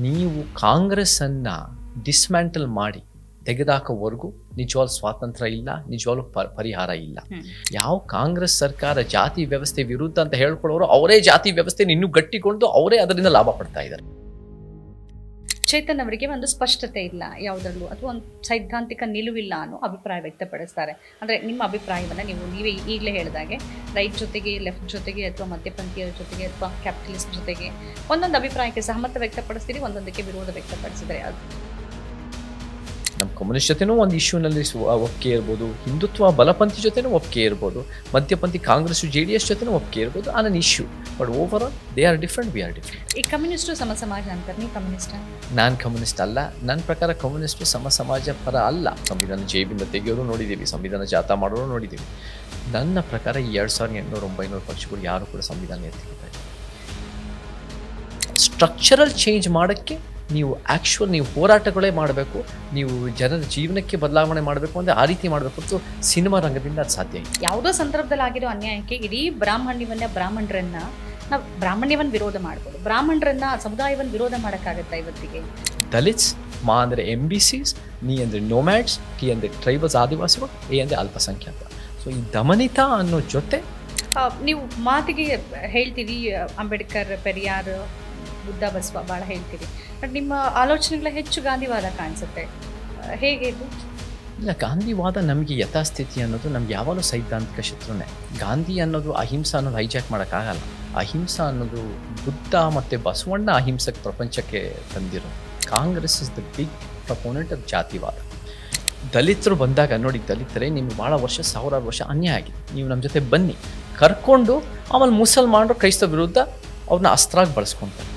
ನೀವು ಕಾಂಗ್ರೆಸ್ಸನ್ನು ಡಿಸ್ಮ್ಯಾಂಟಲ್ ಮಾಡಿ ತೆಗೆದಾಕೋವರೆಗೂ ನಿಜವಾಗ್ಲೂ ಸ್ವಾತಂತ್ರ್ಯ ಇಲ್ಲ, ನಿಜವಾಗ್ಲೂ ಪರಿಹಾರ ಇಲ್ಲ. ಯಾವ ಕಾಂಗ್ರೆಸ್ ಸರ್ಕಾರ ಜಾತಿ ವ್ಯವಸ್ಥೆ ವಿರುದ್ಧ ಅಂತ ಹೇಳ್ಕೊಳ್ಳೋರು ಅವರೇ ಜಾತಿ ವ್ಯವಸ್ಥೆನ ಇನ್ನೂ ಗಟ್ಟಿಕೊಂಡು ಅವರೇ ಅದರಿಂದ ಲಾಭ ಪಡ್ತಾ ಇದ್ದಾರೆ. ಚೇತನ್ ಅವರಿಗೆ ಒಂದು ಸ್ಪಷ್ಟತೆ ಇಲ್ಲ ಯಾವುದರಲ್ಲೂ, ಅಥವಾ ಒಂದು ಸೈದ್ಧಾಂತಿಕ ನಿಲುವಿಲ್ಲ ಅನ್ನೋ ಅಭಿಪ್ರಾಯ ವ್ಯಕ್ತಪಡಿಸ್ತಾರೆ. ಅಂದರೆ ನಿಮ್ಮ ಅಭಿಪ್ರಾಯವನ್ನು ನೀವೇ ಈಗಲೇ ಹೇಳಿದಾಗೆ ರೈಟ್ ಜೊತೆಗೆ, ಲೆಫ್ಟ್ ಜೊತೆಗೆ, ಅಥವಾ ಮಧ್ಯಪಂಥೀಯರ ಜೊತೆಗೆ, ಅಥವಾ ಕ್ಯಾಪಿಟಲಿಸ್ಟ್ ಜೊತೆಗೆ ಒಂದೊಂದು ಅಭಿಪ್ರಾಯಕ್ಕೆ ಸಹಮತ ವ್ಯಕ್ತಪಡಿಸ್ತೀರಿ, ಒಂದೊಂದಕ್ಕೆ ವಿರೋಧ ವ್ಯಕ್ತಪಡಿಸಿದರೆ ಅದು ನಮ್ಮ ಕಮ್ಯುನಿಸ್ಟ್ ಜೊತೆನೂ ಒಂದು ಇಶ್ಯೂನಲ್ಲಿ ಒಪ್ಪಿಗೆ ಇರ್ಬೋದು, ಹಿಂದುತ್ವ ಬಲಪಂಥಿ ಜೊತೆನೂ ಒಪ್ಪಿಗೆ ಇರ್ಬೋದು, ಮಧ್ಯಪಂಥಿ ಕಾಂಗ್ರೆಸ್ JDS ಜೊತೆನೂ ಒಪ್ಪಿಗೆ ಇರ್ಬೋದು, on an issue. But over all they are different, we are different. ಈ ಕಮ್ಯುನಿಸ್ಟು ಸಮ ಸಮಾಜ ಅಂತಾರೆ, ನೀವು ಕಮ್ಯುನಿಸ್ಟ್? ನಾನು ಕಮ್ಯುನಿಸ್ಟ್ ಅಲ್ಲ. ನನ್ನ ಪ್ರಕಾರ ಕಮ್ಯುನಿಸ್ಟು ಸಮ ಸಮಾಜ ಪರ ಅಲ್ಲ. ಸಂವಿಧಾನ ಜೇಬಿಂದ ತೆಗೆಯೋರು ನೋಡಿದ್ದೀವಿ, ಸಂವಿಧಾನ ಜಾಥಾ ಮಾಡೋರು ನೋಡಿದ್ದೀವಿ. ನನ್ನ ಪ್ರಕಾರ ಈ 2800-900 ಪಕ್ಷಗಳು ಯಾರು ಕೂಡ ಸಂವಿಧಾನ ಎತ್ತಿರ್ತಾರೆ. ಸ್ಟ್ರಕ್ಚರಲ್ ಚೇಂಜ್ ಮಾಡೋಕ್ಕೆ ನೀವು ಹೋರಾಟಗಳೇ ಮಾಡಬೇಕು, ನೀವು ಜನರ ಜೀವನಕ್ಕೆ ಬದಲಾವಣೆ ಮಾಡಬೇಕು ಅಂದರೆ ಆ ರೀತಿ ಮಾಡಬೇಕು ಹೊರತು ಸಿನಿಮಾ ರಂಗದಿಂದ ಅದು ಸಾಧ್ಯ ಇಲ್ಲ. ಯಾವುದೋ ಸಂದರ್ಭದಲ್ಲಿ ಆಗಿರೋ ಅನ್ಯಾಯಕ್ಕೆ ಇಡೀ ಬ್ರಾಹ್ಮಣ್ಯವನ್ನು ನಾವು ಬ್ರಾಹ್ಮಣ್ಯವನ್ನು ವಿರೋಧ ಮಾಡ್ಬೋದು, ಬ್ರಾಹ್ಮಣರನ್ನ ಸಮುದಾಯವನ್ನು ವಿರೋಧ ಮಾಡೋಕ್ಕಾಗತ್ತಾ ಇವತ್ತಿಗೆ? ದಲಿತ್ಸ್, ಮಾ ಅಂದರೆ MBCs, ನೀ ಅಂದರೆ ನೋಮ್ಯಾಡ್ಸ್, ಟಿ ಅಂದರೆ ಟ್ರೈಬಲ್ಸ್ ಆದಿವಾಸಿಗಳು, ಎ ಅಂದರೆ ಅಲ್ಪಸಂಖ್ಯಾತ. ಸೊ ಈ ದಮನಿತ ಅನ್ನೋ ಜೊತೆ ನೀವು ಮಾತಿಗೆ ಹೇಳ್ತೀರಿ ಅಂಬೇಡ್ಕರ್, ಪೆರಿಯಾರ್, ಬುದ್ಧ, ಬಸವ ಭಾಳ ಹೇಳ್ತೀರಿ, ಬಟ್ ನಿಮ್ಮ ಆಲೋಚನೆಗಳ ಹೆಚ್ಚು ಗಾಂಧಿವಾದ ಕಾಣಿಸುತ್ತೆ. ಹೇಗೆ ಇದು? ಇಲ್ಲ, ಗಾಂಧಿವಾದ ನಮಗೆ ಯಥಾಸ್ಥಿತಿ ಅನ್ನೋದು ನಮ್ಗೆ ಯಾವಾಗಲೂ ಸೈದ್ಧಾಂತಿಕ ಶತ್ರುನೇ. ಗಾಂಧಿ ಅನ್ನೋದು ಅಹಿಂಸಾ ಅನ್ನೋದು ಹೈಜಾಕ್ ಮಾಡೋಕ್ಕಾಗಲ್ಲ. ಅಹಿಂಸಾ ಅನ್ನೋದು ಬುದ್ಧ ಮತ್ತು ಬಸವಣ್ಣ ಅಹಿಂಸಕ್ಕೆ ಪ್ರಪಂಚಕ್ಕೆ ತಂದಿರೋ. Congress is the big proponent of ಜಾತಿವಾದ. ದಲಿತರು ಬಂದಾಗ ನೋಡಿ, ದಲಿತರೇ ನಿಮ್ಗೆ ಭಾಳ ವರ್ಷ, ಸಾವಿರಾರು ವರ್ಷ ಅನ್ಯಾಯ ಆಗಿದೆ, ನೀವು ನಮ್ಮ ಜೊತೆ ಬನ್ನಿ ಕರ್ಕೊಂಡು, ಆಮೇಲೆ ಮುಸಲ್ಮಾನರು ಕ್ರೈಸ್ತ ವಿರುದ್ಧ ಅವ್ರನ್ನ ಅಸ್ತ್ರಾಗಿ ಬಳಸ್ಕೊತಾರೆ.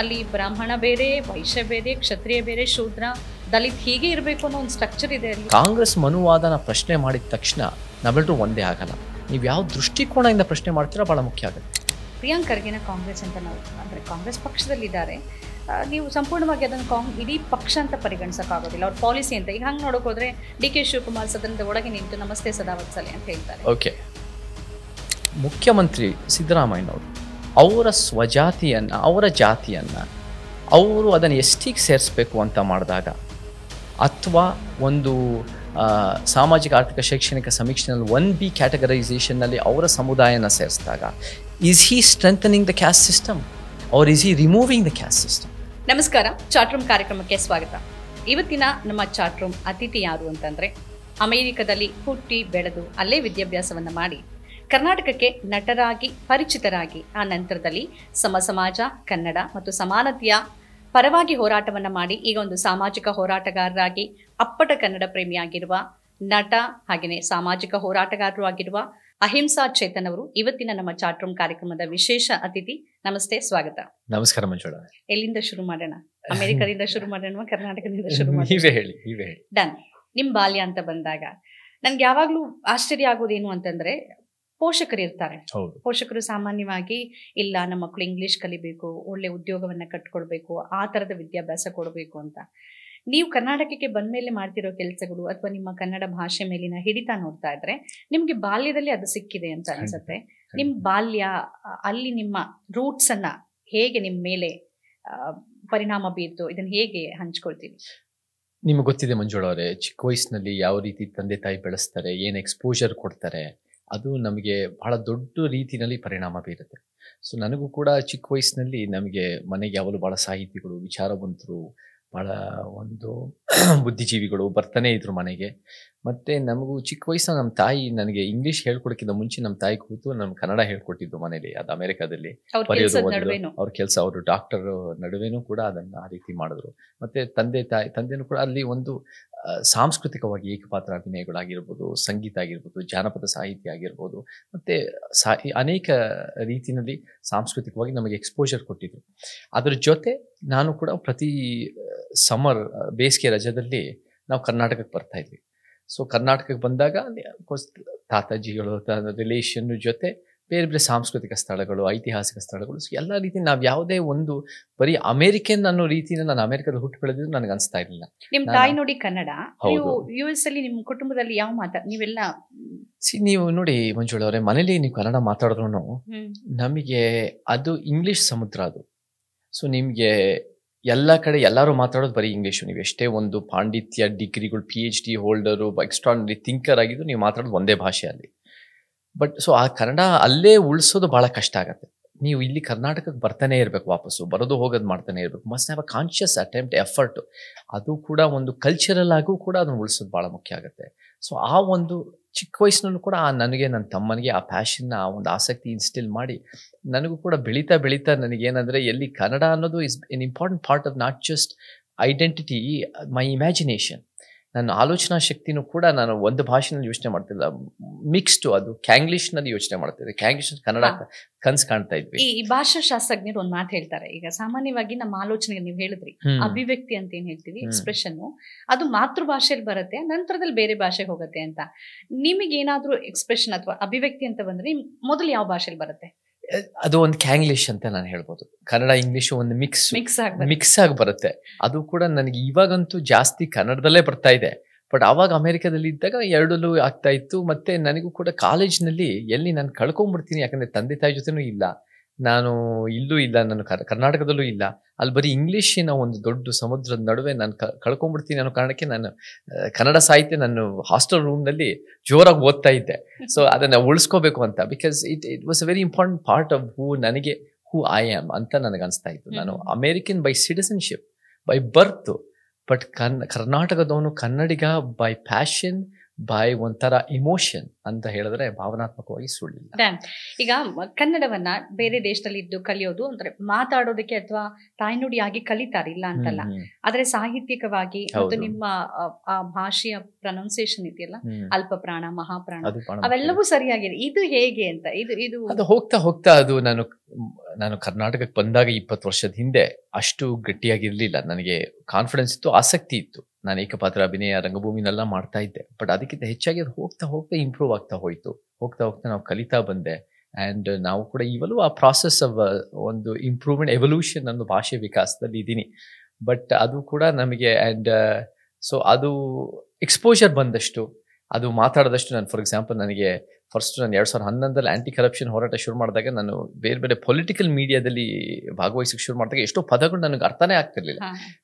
ಅಲ್ಲಿ ಬ್ರಾಹ್ಮಣ ಬೇರೆ, ವೈಶ್ಯ ಬೇರೆ, ಕ್ಷತ್ರಿಯ ಬೇರೆ, ಶೂದ್ರ, ದಲಿತ್ ಹೀಗೆ ಇರಬೇಕು ಅನ್ನೋ ಒಂದು ಸ್ಟ್ರಕ್ಚರ್ ಇದೆ ಅಲ್ಲಿ. ಕಾಂಗ್ರೆಸ್ ಮನುವಾದನ ಪ್ರಶ್ನೆ ಮಾಡಿದ ತಕ್ಷಣ ನಾವೆಲ್ಲರೂ ಒಂದೇ ಆಗಲ್ಲ. ನೀವು ಯಾವ ದೃಷ್ಟಿಕೋನದಿಂದ ಪ್ರಶ್ನೆ ಮಾಡ್ತೀರಾ ಭಾಳ ಮುಖ್ಯ ಆಗುತ್ತೆ. ಪ್ರಿಯಾಂಕ್ ಖರ್ಗೆನ ಕಾಂಗ್ರೆಸ್ ಅಂತ ನಾವು ಅಂದರೆ ಕಾಂಗ್ರೆಸ್ ಪಕ್ಷದಲ್ಲಿದ್ದಾರೆ, ನೀವು ಸಂಪೂರ್ಣವಾಗಿ ಅದನ್ನು ಇಡೀ ಪಕ್ಷ ಅಂತ ಪರಿಗಣಿಸೋಕ್ಕಾಗೋದಿಲ್ಲ, ಅವ್ರ ಪಾಲಿಸಿ ಅಂತ. ಈಗ ಹಂಗೆ ನೋಡೋಕೆ ಹೋದರೆ DK ಶಿವಕುಮಾರ್ ಸದನದ ಒಳಗೆ ನಿಂತು ನಮಸ್ತೆ ಸದಾವತ್ಸಲೆ ಅಂತ ಹೇಳ್ತಾರೆ. ಓಕೆ, ಮುಖ್ಯಮಂತ್ರಿ ಸಿದ್ದರಾಮಯ್ಯನವರು ಅವರ ಸ್ವಜಾತಿಯನ್ನು, ಅವರ ಜಾತಿಯನ್ನು ಅವರು ಅದನ್ನು ಎಷ್ಟಿಗೆ ಸೇರಿಸ್ಬೇಕು ಅಂತ ಮಾಡಿದಾಗ, ಅಥವಾ ಒಂದು ಸಾಮಾಜಿಕ ಆರ್ಥಿಕ ಶೈಕ್ಷಣಿಕ ಸಮೀಕ್ಷೆಯಲ್ಲಿ 1B ಕ್ಯಾಟಗರೈಸೇಷನ್ನಲ್ಲಿ ಅವರ ಸಮುದಾಯನ ಸೇರಿಸಿದಾಗ, is he strengthening the caste system or is he removing the caste system? ನಮಸ್ಕಾರ, ಚಾಟ್ ರೂಮ್ ಕಾರ್ಯಕ್ರಮಕ್ಕೆ ಸ್ವಾಗತ. ಇವತ್ತಿನ ನಮ್ಮ ಚಾಟ್ ರೂಮ್ ಅತಿಥಿ ಯಾರು ಅಂತಂದರೆ, ಅಮೆರಿಕದಲ್ಲಿ ಹುಟ್ಟಿ ಬೆಳೆದು ಅಲ್ಲೇ ವಿದ್ಯಾಭ್ಯಾಸವನ್ನು ಮಾಡಿ ಕರ್ನಾಟಕಕ್ಕೆ ನಟರಾಗಿ ಪರಿಚಿತರಾಗಿ, ಆ ನಂತರದಲ್ಲಿ ಸಮಾಜ, ಕನ್ನಡ ಮತ್ತು ಸಮಾನತೆಯ ಪರವಾಗಿ ಹೋರಾಟವನ್ನು ಮಾಡಿ ಈಗ ಒಂದು ಸಾಮಾಜಿಕ ಹೋರಾಟಗಾರರಾಗಿ, ಅಪ್ಪಟ ಕನ್ನಡ ಪ್ರೇಮಿಯಾಗಿರುವ ನಟ, ಹಾಗೆಯೇ ಸಾಮಾಜಿಕ ಹೋರಾಟಗಾರರು ಆಗಿರುವ ಅಹಿಂಸಾ ಚೇತನ್ ಅವರು ಇವತ್ತಿನ ನಮ್ಮ ಚಾಟ್ ರೂಮ್ ಕಾರ್ಯಕ್ರಮದ ವಿಶೇಷ ಅತಿಥಿ. ನಮಸ್ತೆ, ಸ್ವಾಗತ. ನಮಸ್ಕಾರ ಮಂಜುಳ. ಎಲ್ಲಿಂದ ಶುರು ಮಾಡೋಣ? ಅಮೆರಿಕದಿಂದ ಶುರು ಮಾಡೋಣ, ಕರ್ನಾಟಕದಿಂದ ಶುರು ಮಾಡೋಣ? ನೀವೇ ಹೇಳಿ. ಡನ್. ನಿಮ್ಮ ಬಾಲ್ಯ ಅಂತ ಬಂದಾಗ ನನ್ಗೆ ಯಾವಾಗಲೂ ಆಶ್ಚರ್ಯ ಆಗೋದೇನು ಅಂತಂದ್ರೆ, ಪೋಷಕರು ಇರ್ತಾರೆ. ಪೋಷಕರು ಸಾಮಾನ್ಯವಾಗಿ ಇಲ್ಲ ನಮ್ಮ ಮಕ್ಕಳು ಇಂಗ್ಲಿಷ್ ಕಲಿಬೇಕು, ಒಳ್ಳೆ ಉದ್ಯೋಗವನ್ನ ಕಟ್ಕೊಳ್ಬೇಕು, ಆ ತರದ ವಿದ್ಯಾಭ್ಯಾಸ ಕೊಡಬೇಕು ಅಂತ. ನೀವು ಕರ್ನಾಟಕಕ್ಕೆ ಬಂದ್ಮೇಲೆ ಮಾಡ್ತಿರೋ ಕೆಲಸಗಳು ಅಥವಾ ನಿಮ್ಮ ಕನ್ನಡ ಭಾಷೆ ಮೇಲಿನ ಹಿಡಿತ ನೋಡ್ತಾ ಇದ್ರೆ ನಿಮ್ಗೆ ಬಾಲ್ಯದಲ್ಲಿ ಅದು ಸಿಕ್ಕಿದೆ ಅಂತ ಅನ್ಸುತ್ತೆ. ನಿಮ್ ಬಾಲ್ಯ ಅಲ್ಲಿ ನಿಮ್ಮ ರೂಟ್ಸ್ ಅನ್ನ ಹೇಗೆ ನಿಮ್ಮ ಮೇಲೆ ಪರಿಣಾಮ ಬೀರ್ತು, ಇದನ್ನ ಹೇಗೆ ಹಂಚ್ಕೊಳ್ತೀವಿ? ನಿಮಗೆ ಗೊತ್ತಿದೆ ಮಂಜುಳ ಅವರೇ, ಚಿಕ್ಕ ವಯಸ್ಸಿನಲ್ಲಿ ಯಾವ ರೀತಿ ತಂದೆ ತಾಯಿ ಬೆಳೆಸ್ತಾರೆ, ಏನು ಎಕ್ಸ್ಪೋಜರ್ ಕೊಡ್ತಾರೆ, ಅದು ನಮಗೆ ಬಹಳ ದೊಡ್ಡ ರೀತಿಯಲ್ಲಿ ಪರಿಣಾಮ ಬೀರುತ್ತೆ. ಸೊ ನನಗೂ ಕೂಡ ಚಿಕ್ಕ ವಯಸ್ಸಿನಲ್ಲಿ ನಮಗೆ ಮನೆಗೆ ಯಾವಾಗಲೂ ಭಾಳ ಸಾಹಿತಿಗಳು, ವಿಚಾರವಂತರು, ಭಾಳ ಒಂದು ಬುದ್ಧಿಜೀವಿಗಳು ಬರ್ತಾನೆ ಇದ್ರು ಮನೆಗೆ. ಮತ್ತು ನಮಗೂ ಚಿಕ್ಕ ವಯಸ್ಸಿನ ನಮ್ಮ ತಾಯಿ ನನಗೆ ಇಂಗ್ಲೀಷ್ ಹೇಳ್ಕೊಡೋಕ್ಕಿಂತ ಮುಂಚೆ ನಮ್ಮ ತಾಯಿ ಕೂತು ನಮ್ಮ ಕನ್ನಡ ಹೇಳ್ಕೊಟ್ಟಿದ್ದು ಮನೇಲಿ. ಅದು ಅಮೆರಿಕಾದಲ್ಲಿ ಬರೆಯೋದು, ಅವ್ರ ಕೆಲಸ, ಅವರು ಡಾಕ್ಟರ್ ನಡುವೆನೂ ಕೂಡ ಅದನ್ನು ಆ ರೀತಿ ಮಾಡಿದ್ರು. ಮತ್ತು ತಂದೆನೂ ಕೂಡ ಅಲ್ಲಿ ಒಂದು ಸಾಂಸ್ಕೃತಿಕವಾಗಿ ಏಕಪಾತ್ರ ಅಭಿನಯಗಳಾಗಿರ್ಬೋದು, ಸಂಗೀತ ಆಗಿರ್ಬೋದು, ಜಾನಪದ ಸಾಹಿತ್ಯ ಆಗಿರ್ಬೋದು, ಮತ್ತು ಅನೇಕ ರೀತಿಯಲ್ಲಿ ಸಾಂಸ್ಕೃತಿಕವಾಗಿ ನಮಗೆ ಎಕ್ಸ್ಪೋಜರ್ ಕೊಟ್ಟಿದ್ರು. ಅದರ ಜೊತೆ ನಾನು ಕೂಡ ಪ್ರತಿ ಸಮ್ಮರ್, ಬೇಸಿಗೆ ರಜದಲ್ಲಿ ನಾವು ಕರ್ನಾಟಕಕ್ಕೆ ಬರ್ತಾಯಿದ್ವಿ. ಸೊ ಕರ್ನಾಟಕಕ್ಕೆ ಬಂದಾಗ ತಾತಾಜಿಗಳು, ರಿಲೇಷನ್ ಜೊತೆ ಬೇರೆ ಬೇರೆ ಸಾಂಸ್ಕೃತಿಕ ಸ್ಥಳಗಳು, ಐತಿಹಾಸಿಕ ಸ್ಥಳಗಳು, ಸೊ ಎಲ್ಲ ರೀತಿ ನಾವು ಯಾವುದೇ ಒಂದು ಬರೀ ಅಮೆರಿಕನ್ ಅನ್ನೋ ರೀತಿಯಿಂದ ನಾನು ಅಮೆರಿಕದಲ್ಲಿ ಹುಟ್ಟು ಬೆಳೆದಿದ್ದು ನನಗೆ ಅನಿಸ್ತಾ ಇರಲಿಲ್ಲ. ನಿಮ್ ತಾಯಿ ನೋಡಿ ಕನ್ನಡ, US ಅಲ್ಲಿ ನಿಮ್ಮ ಕುಟುಂಬದಲ್ಲಿ ಯಾವ ನೀವೆಲ್ಲ ನೀವು ನೋಡಿ ಮಂಜುಳ ಅವರೇ, ಮನೇಲಿ ನೀವು ಕನ್ನಡ ಮಾತಾಡಿದ್ರು ನಮಗೆ ಅದು ಇಂಗ್ಲಿಷ್ ಸಮುದ್ರ ಅದು. ಸೊ ನಿಮಗೆ ಎಲ್ಲ ಕಡೆ ಎಲ್ಲರೂ ಮಾತಾಡೋದು ಬರೀ ಇಂಗ್ಲೀಷು. ನೀವು ಎಷ್ಟೇ ಒಂದು ಪಾಂಡಿತ್ಯ ಡಿಗ್ರಿಗಳು PhD ಹೋಲ್ಡರು ಎಕ್ಸ್ಟ್ರಾರ್ಡಿನರಿ ಥಿಂಕರ್ ಆಗಿದ್ದು ನೀವು ಮಾತಾಡೋದು ಒಂದೇ ಭಾಷೆಯಲ್ಲಿ. ಬಟ್ ಸೊ ಆ ಕನ್ನಡ ಅಲ್ಲೇ ಉಳಿಸೋದು ಭಾಳ ಕಷ್ಟ ಆಗುತ್ತೆ. ನೀವು ಇಲ್ಲಿ ಕರ್ನಾಟಕಕ್ಕೆ ಬರ್ತಾನೆ ಇರಬೇಕು, ವಾಪಸ್ಸು ಬರೋದು ಹೋಗೋದು ಮಾಡ್ತಾನೆ ಇರಬೇಕು. Must have a conscious attempt effort. ಅದು ಕೂಡ ಒಂದು ಕಲ್ಚರಲ್ ಆಗೂ ಕೂಡ ಅದನ್ನು ಉಳಿಸೋದು ಭಾಳ ಮುಖ್ಯ ಆಗುತ್ತೆ. ಸೊ ಆ ಒಂದು ಚಿಕ್ಕ ವಯಸ್ಸಿನಲ್ಲೂ ಕೂಡ ನನಗೆ ನನ್ನ ತಮ್ಮನಿಗೆ ಆ ಪ್ಯಾಷನ್ನ, ಆ ಒಂದು ಆಸಕ್ತಿ ಇನ್ಸ್ಟಿಲ್ ಮಾಡಿ ನನಗೂ ಕೂಡ ಬೆಳೀತಾ ಬೆಳೀತಾ ನನಗೇನಂದರೆ ಎಲ್ಲಿ ಕನ್ನಡ ಅನ್ನೋದು is N important part of not just identity, my imagination. ನನ್ನ ಆಲೋಚನಾ ಶಕ್ತಿನೂ ಕೂಡ ನಾನು ಒಂದು ಭಾಷೆನಲ್ಲಿ ಯೋಚನೆ ಮಾಡ್ತಿಲ್ಲ, ಮಿಕ್ಸ್ಡು ಅದು ಕ್ಯಾಂಗ್ಲಿಷ್ನಲ್ಲಿ ಯೋಚನೆ ಮಾಡ್ತಿದ್ದೆ. ಕ್ಯಾಂಗ್ಲಿಷ್ ಕನ್ನಡ ಕನ್ಸು ಕಾಣ್ತಾ ಇದ್ವಿ. ಈ ಭಾಷಾಶಾಸ್ತ್ರಜ್ಞರು ಒಂದು ಮಾತು ಹೇಳ್ತಾರೆ, ಈಗ ಸಾಮಾನ್ಯವಾಗಿ ನಮ್ಮ ಆಲೋಚನೆಗೆ ನೀವು ಹೇಳಿದ್ರಿ ಅಭಿವ್ಯಕ್ತಿ ಅಂತ ಏನ್ ಹೇಳ್ತೀವಿ, ಎಕ್ಸ್ಪ್ರೆಷನ್, ಅದು ಮಾತೃಭಾಷೆಯಲ್ಲಿ ಬರುತ್ತೆ, ನಂತರದಲ್ಲಿ ಬೇರೆ ಭಾಷೆಗೆ ಹೋಗುತ್ತೆ ಅಂತ. ನಿಮಗೆ ಏನಾದ್ರೂ ಎಕ್ಸ್ಪ್ರೆಷನ್ ಅಥವಾ ಅಭಿವ್ಯಕ್ತಿ ಅಂತ ಬಂದ್ರೆ ಮೊದಲು ಯಾವ ಭಾಷೆಯಲ್ಲಿ ಬರುತ್ತೆ? ಅದು ಒಂದು ಕ್ಯಾಂಗ್ಲಿಷ್ ಅಂತ ನಾನು ಹೇಳ್ಬೋದು. ಕನ್ನಡ ಇಂಗ್ಲಿಷು ಒಂದು ಮಿಕ್ಸ್ ಆಗಿ ಬರುತ್ತೆ. ಅದು ಕೂಡ ನನಗೆ ಇವಾಗಂತೂ ಜಾಸ್ತಿ ಕನ್ನಡದಲ್ಲೇ ಬರ್ತಾ ಇದೆ. ಬಟ್ ಆವಾಗ ಅಮೆರಿಕದಲ್ಲಿ ಇದ್ದಾಗ ಎರಡಲ್ಲೂ ಆಗ್ತಾ ಇತ್ತು. ಮತ್ತೆ ನನಗೂ ಕೂಡ ಕಾಲೇಜ್ನಲ್ಲಿ ಎಲ್ಲಿ ನಾನು ಕಳ್ಕೊಂಡ್ಬಿಡ್ತೀನಿ, ಯಾಕಂದ್ರೆ ತಂದೆ ತಾಯಿ ಜೊತೆನೂ ಇಲ್ಲ, ನಾನು ಇಲ್ಲೂ ಇಲ್ಲ, ನಾನು ಕರ್ನಾಟಕದಲ್ಲೂ ಇಲ್ಲ, ಅಲ್ಲಿ ಬರೀ ಇಂಗ್ಲೀಷಿನ ಒಂದು ದೊಡ್ಡ ಸಮುದ್ರದ ನಡುವೆ ನಾನು ಕಳ್ಕೊಂಡ್ಬಿಡ್ತೀನಿ ಅನ್ನೋ ಕಾರಣಕ್ಕೆ ನಾನು ಕನ್ನಡ ಸಾಹಿತ್ಯ ನಾನು ಹಾಸ್ಟೆಲ್ ರೂಮ್ನಲ್ಲಿ ಜೋರಾಗಿ ಓದ್ತಾ ಇದ್ದೆ. ಸೊ ಅದನ್ನು ಉಳಿಸ್ಕೋಬೇಕು ಅಂತ, because it was a very important part of who I am ಅಂತ ನನಗೆ ಅನಿಸ್ತಾ ಇತ್ತು. ನಾನು American by citizenship, by birth, but ಕರ್ನಾಟಕದವನು ಕನ್ನಡಿಗ ಬೈ ಪ್ಯಾಷನ್, ಬೈ ಒಂಥರ ಇಮೋಷನ್ ಅಂತ ಹೇಳಿದ್ರೆ ಭಾವನಾತ್ಮಕವಾಗಿ ಸುಳ್ಳಿಲ್ಲ. ಈಗ ಕನ್ನಡವನ್ನ ಬೇರೆ ದೇಶದಲ್ಲಿ ಇದ್ದು ಕಲಿಯೋದು ಅಂದ್ರೆ ಮಾತಾಡೋದಕ್ಕೆ ಅಥವಾ ತಾಯ್ನುಡಿಯಾಗಿ ಕಲಿತಾರೆ, ಇಲ್ಲ ಅಂತಲ್ಲ, ಆದ್ರೆ ಸಾಹಿತ್ಯಿಕವಾಗಿ ಮತ್ತು ನಿಮ್ಮ ಆ ಭಾಷೆಯ ಪ್ರೊನೌನ್ಸಿಯೇಷನ್ ಇದೆಯಲ್ಲ, ಅಲ್ಪ ಪ್ರಾಣ, ಮಹಾಪ್ರಾಣ, ಅವೆಲ್ಲವೂ ಸರಿಯಾಗಿದೆ. ಇದು ಹೇಗೆ ಅಂತ ಇದು ಅದು ಹೋಗ್ತಾ ಹೋಗ್ತಾ ಅದು ನಾನು ಕರ್ನಾಟಕಕ್ಕೆ ಬಂದಾಗ 20 ವರ್ಷದ ಹಿಂದೆ ಅಷ್ಟು ಗಟ್ಟಿಯಾಗಿರ್ಲಿಲ್ಲ. ನನಗೆ ಕಾನ್ಫಿಡೆನ್ಸ್ ಇತ್ತು, ಆಸಕ್ತಿ ಇತ್ತು. ನಾನು ಏಕಪಾತ್ರ ಅಭಿನಯ ರಂಗಭೂಮಿನೆಲ್ಲ ಮಾಡ್ತಾ ಇದ್ದೆ. ಬಟ್ ಅದಕ್ಕಿಂತ ಹೆಚ್ಚಾಗಿ ಅದು ಹೋಗ್ತಾ ಹೋಗ್ತಾ ಇಂಪ್ರೂವ್ ಆಗ್ತಾ ಹೋಯಿತು. ಹೋಗ್ತಾ ಹೋಗ್ತಾ ನಾವು ಕಲಿತಾ ಬಂದೆ. ಆ್ಯಂಡ್ ನಾವು ಕೂಡ ಇವಲ್ಲೂ ಆ ಪ್ರಾಸೆಸ್ ಆಫ್ ಒಂದು ಇಂಪ್ರೂವ್ಮೆಂಟ್, ಎವಲ್ಯೂಷನ್ ಅನ್ನೋ ಭಾಷೆ ವಿಕಾಸದಲ್ಲಿ ಇದ್ದೀನಿ. ಬಟ್ ಅದು ಕೂಡ ನಮಗೆ ಸೊ ಅದು ಎಕ್ಸ್ಪೋಜರ್ ಬಂದಷ್ಟು, ಅದು ಮಾತಾಡಿದಷ್ಟು, ನಾನು ಫಾರ್ ಎಕ್ಸಾಂಪಲ್ ನನಗೆ ಫಸ್ಟ್ ನಾನು 2011 ಆ್ಯಂಟಿ ಕರಪ್ಷನ್ ಹೋರಾಟ ಶುರು ಮಾಡಿದಾಗ ನಾನು ಬೇರೆ ಪೊಲಿಟಿಕಲ್ ಮೀಡಿಯಾದಲ್ಲಿ ಭಾಗವಹಿಸಕ್ಕೆ ಶುರು ಮಾಡಿದಾಗ ಎಷ್ಟೋ ಪದಗಳು ನನಗೆ ಅರ್ಥನೇ ಆಗ್ತಿರ್ಲಿಲ್ಲ.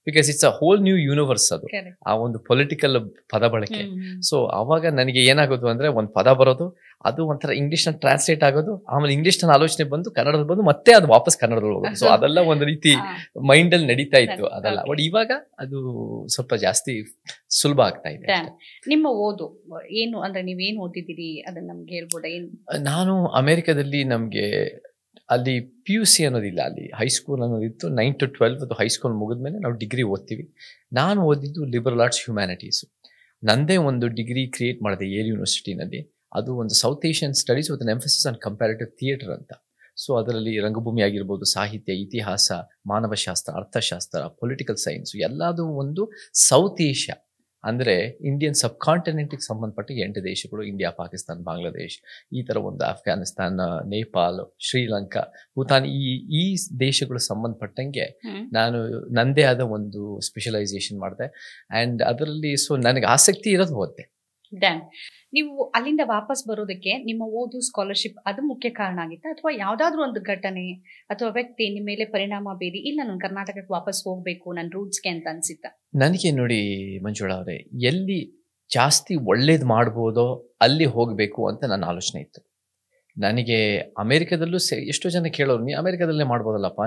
Because it's a hole new universe ಅದು, ಆ ಒಂದು ಪೊಲಿಟಿಕಲ್ ಪದ ಬಳಕೆ. ಸೊ ಆವಾಗ ನನಗೆ ಏನಾಗೋದು ಅಂದರೆ ಒಂದು ಪದ ಬರೋದು, ಅದು ಒಂಥರ ಇಂಗ್ಲೀಷ್ನ ಟ್ರಾನ್ಸ್ಲೇಟ್ ಆಗೋದು, ಆಮೇಲೆ ಇಂಗ್ಲೀಷ್ನ ಆಲೋಚನೆ ಬಂದು ಕನ್ನಡದಲ್ಲಿ ಬಂದು ಮತ್ತೆ ಅದು ವಾಪಸ್ ಕನ್ನಡದಲ್ಲಿ ಹೋಗೋದು. ಸೊ ಅದೆಲ್ಲ ಒಂದು ರೀತಿ ಮೈಂಡಲ್ಲಿ ನಡೀತಾ ಇತ್ತು ಅದೆಲ್ಲ. ಬಟ್ ಇವಾಗ ಅದು ಸ್ವಲ್ಪ ಜಾಸ್ತಿ ಸುಲಭ ಆಗ್ತಾ ಇದೆ. ನಿಮ್ಮ ಓದು ಏನು ಅಂದ್ರೆ ನೀವೇನು ಓದಿದ್ದೀರಿ ಅದನ್ನ ನಮ್ಗೆ ಹೇಳ್ಬೋದಾ? ನಾನು ಅಮೆರಿಕದಲ್ಲಿ ನಮಗೆ ಅಲ್ಲಿ PUC ಅನ್ನೋದಿಲ್ಲ, ಅಲ್ಲಿ ಹೈಸ್ಕೂಲ್ ಅನ್ನೋದಿತ್ತು. 9 to 12 ಅದು ಹೈಸ್ಕೂಲ್ ಮುಗಿದ್ಮೇಲೆ ನಾವು ಡಿಗ್ರಿ ಓದ್ತೀವಿ. ನಾನು ಓದಿದ್ದು ಲಿಬರಲ್ ಆರ್ಟ್ಸ್ ಹ್ಯುಮ್ಯಾನಿಟೀಸು. ನಂದೇ ಒಂದು ಡಿಗ್ರಿ ಕ್ರಿಯೇಟ್ ಮಾಡಿದೆ ಯೇಲ್ ಯೂನಿವರ್ಸಿಟಿನಲ್ಲಿ. ಅದು ಒಂದು south Asian studies with an emphasis on comparative theatre ಅಂತ. ಸೊ ಅದರಲ್ಲಿ ರಂಗಭೂಮಿ ಆಗಿರ್ಬೋದು, ಸಾಹಿತ್ಯ, ಇತಿಹಾಸ, ಮಾನವಶಾಸ್ತ್ರ, ಅರ್ಥಶಾಸ್ತ್ರ, ಪೊಲಿಟಿಕಲ್ ಸೈನ್ಸು, ಎಲ್ಲದೂ ಒಂದು ಸೌತ್ ಏಷ್ಯಾ ಅಂದರೆ ಇಂಡಿಯನ್ ಸಬ್ ಕಾಂಟಿನೆಂಟಿಗೆ ಸಂಬಂಧಪಟ್ಟ 8 ದೇಶಗಳು, ಇಂಡಿಯಾ, ಪಾಕಿಸ್ತಾನ್, ಬಾಂಗ್ಲಾದೇಶ್, ಈ ಥರ ಒಂದು ಅಫ್ಘಾನಿಸ್ತಾನ್, ನೇಪಾಲ್, ಶ್ರೀಲಂಕಾ, ಭೂತಾನ್, ಈ ದೇಶಗಳು ಸಂಬಂಧಪಟ್ಟಂಗೆ ನಾನು ನಂದೇ ಆದ ಒಂದು ಸ್ಪೆಷಲೈಸೇಷನ್ ಮಾಡಿದೆ. ಆ್ಯಂಡ್ ಅದರಲ್ಲಿ ಸೊ ನನಗೆ ಆಸಕ್ತಿ ಇರೋದು ಓದ್ದೆ. ನೀವು ಅಲ್ಲಿಂದ ವಾಪಸ್ ಬರೋದಕ್ಕೆ ನಿಮ್ಮ ಓದು, ಸ್ಕಾಲರ್ಶಿಪ್ ಅದು ಮುಖ್ಯ ಕಾರಣ ಆಗಿತ್ತಾ, ಅಥವಾ ಯಾವ್ದಾದ್ರು ಒಂದು ಘಟನೆ ಅಥವಾ ವ್ಯಕ್ತಿ ನಿಮ್ಮ ಮೇಲೆ ಪರಿಣಾಮ ಬೀರಿ ಇಲ್ಲ ನಾನು ಕರ್ನಾಟಕಕ್ಕೆ ವಾಪಸ್ ಹೋಗ್ಬೇಕು ನನ್ನ ರೂಟ್ಸ್ಗೆ ಅಂತ ಅನ್ಸಿತ್ತ? ನನಗೆ ನೋಡಿ ಮಂಜುಳಾ ಅವರೇ, ಎಲ್ಲಿ ಜಾಸ್ತಿ ಒಳ್ಳೇದು ಮಾಡ್ಬೋದೋ ಅಲ್ಲಿ ಹೋಗಬೇಕು ಅಂತ ನನ್ನ ಆಲೋಚನೆ ಇತ್ತು. ನನಗೆ ಅಮೆರಿಕದಲ್ಲೂ ಎಷ್ಟೋ ಜನ ಕೇಳೋರು, ನೀನು ಅಮೆರಿಕದಲ್ಲೇ ಮಾಡ್ಬೋದಲ್ಲಪ್ಪ,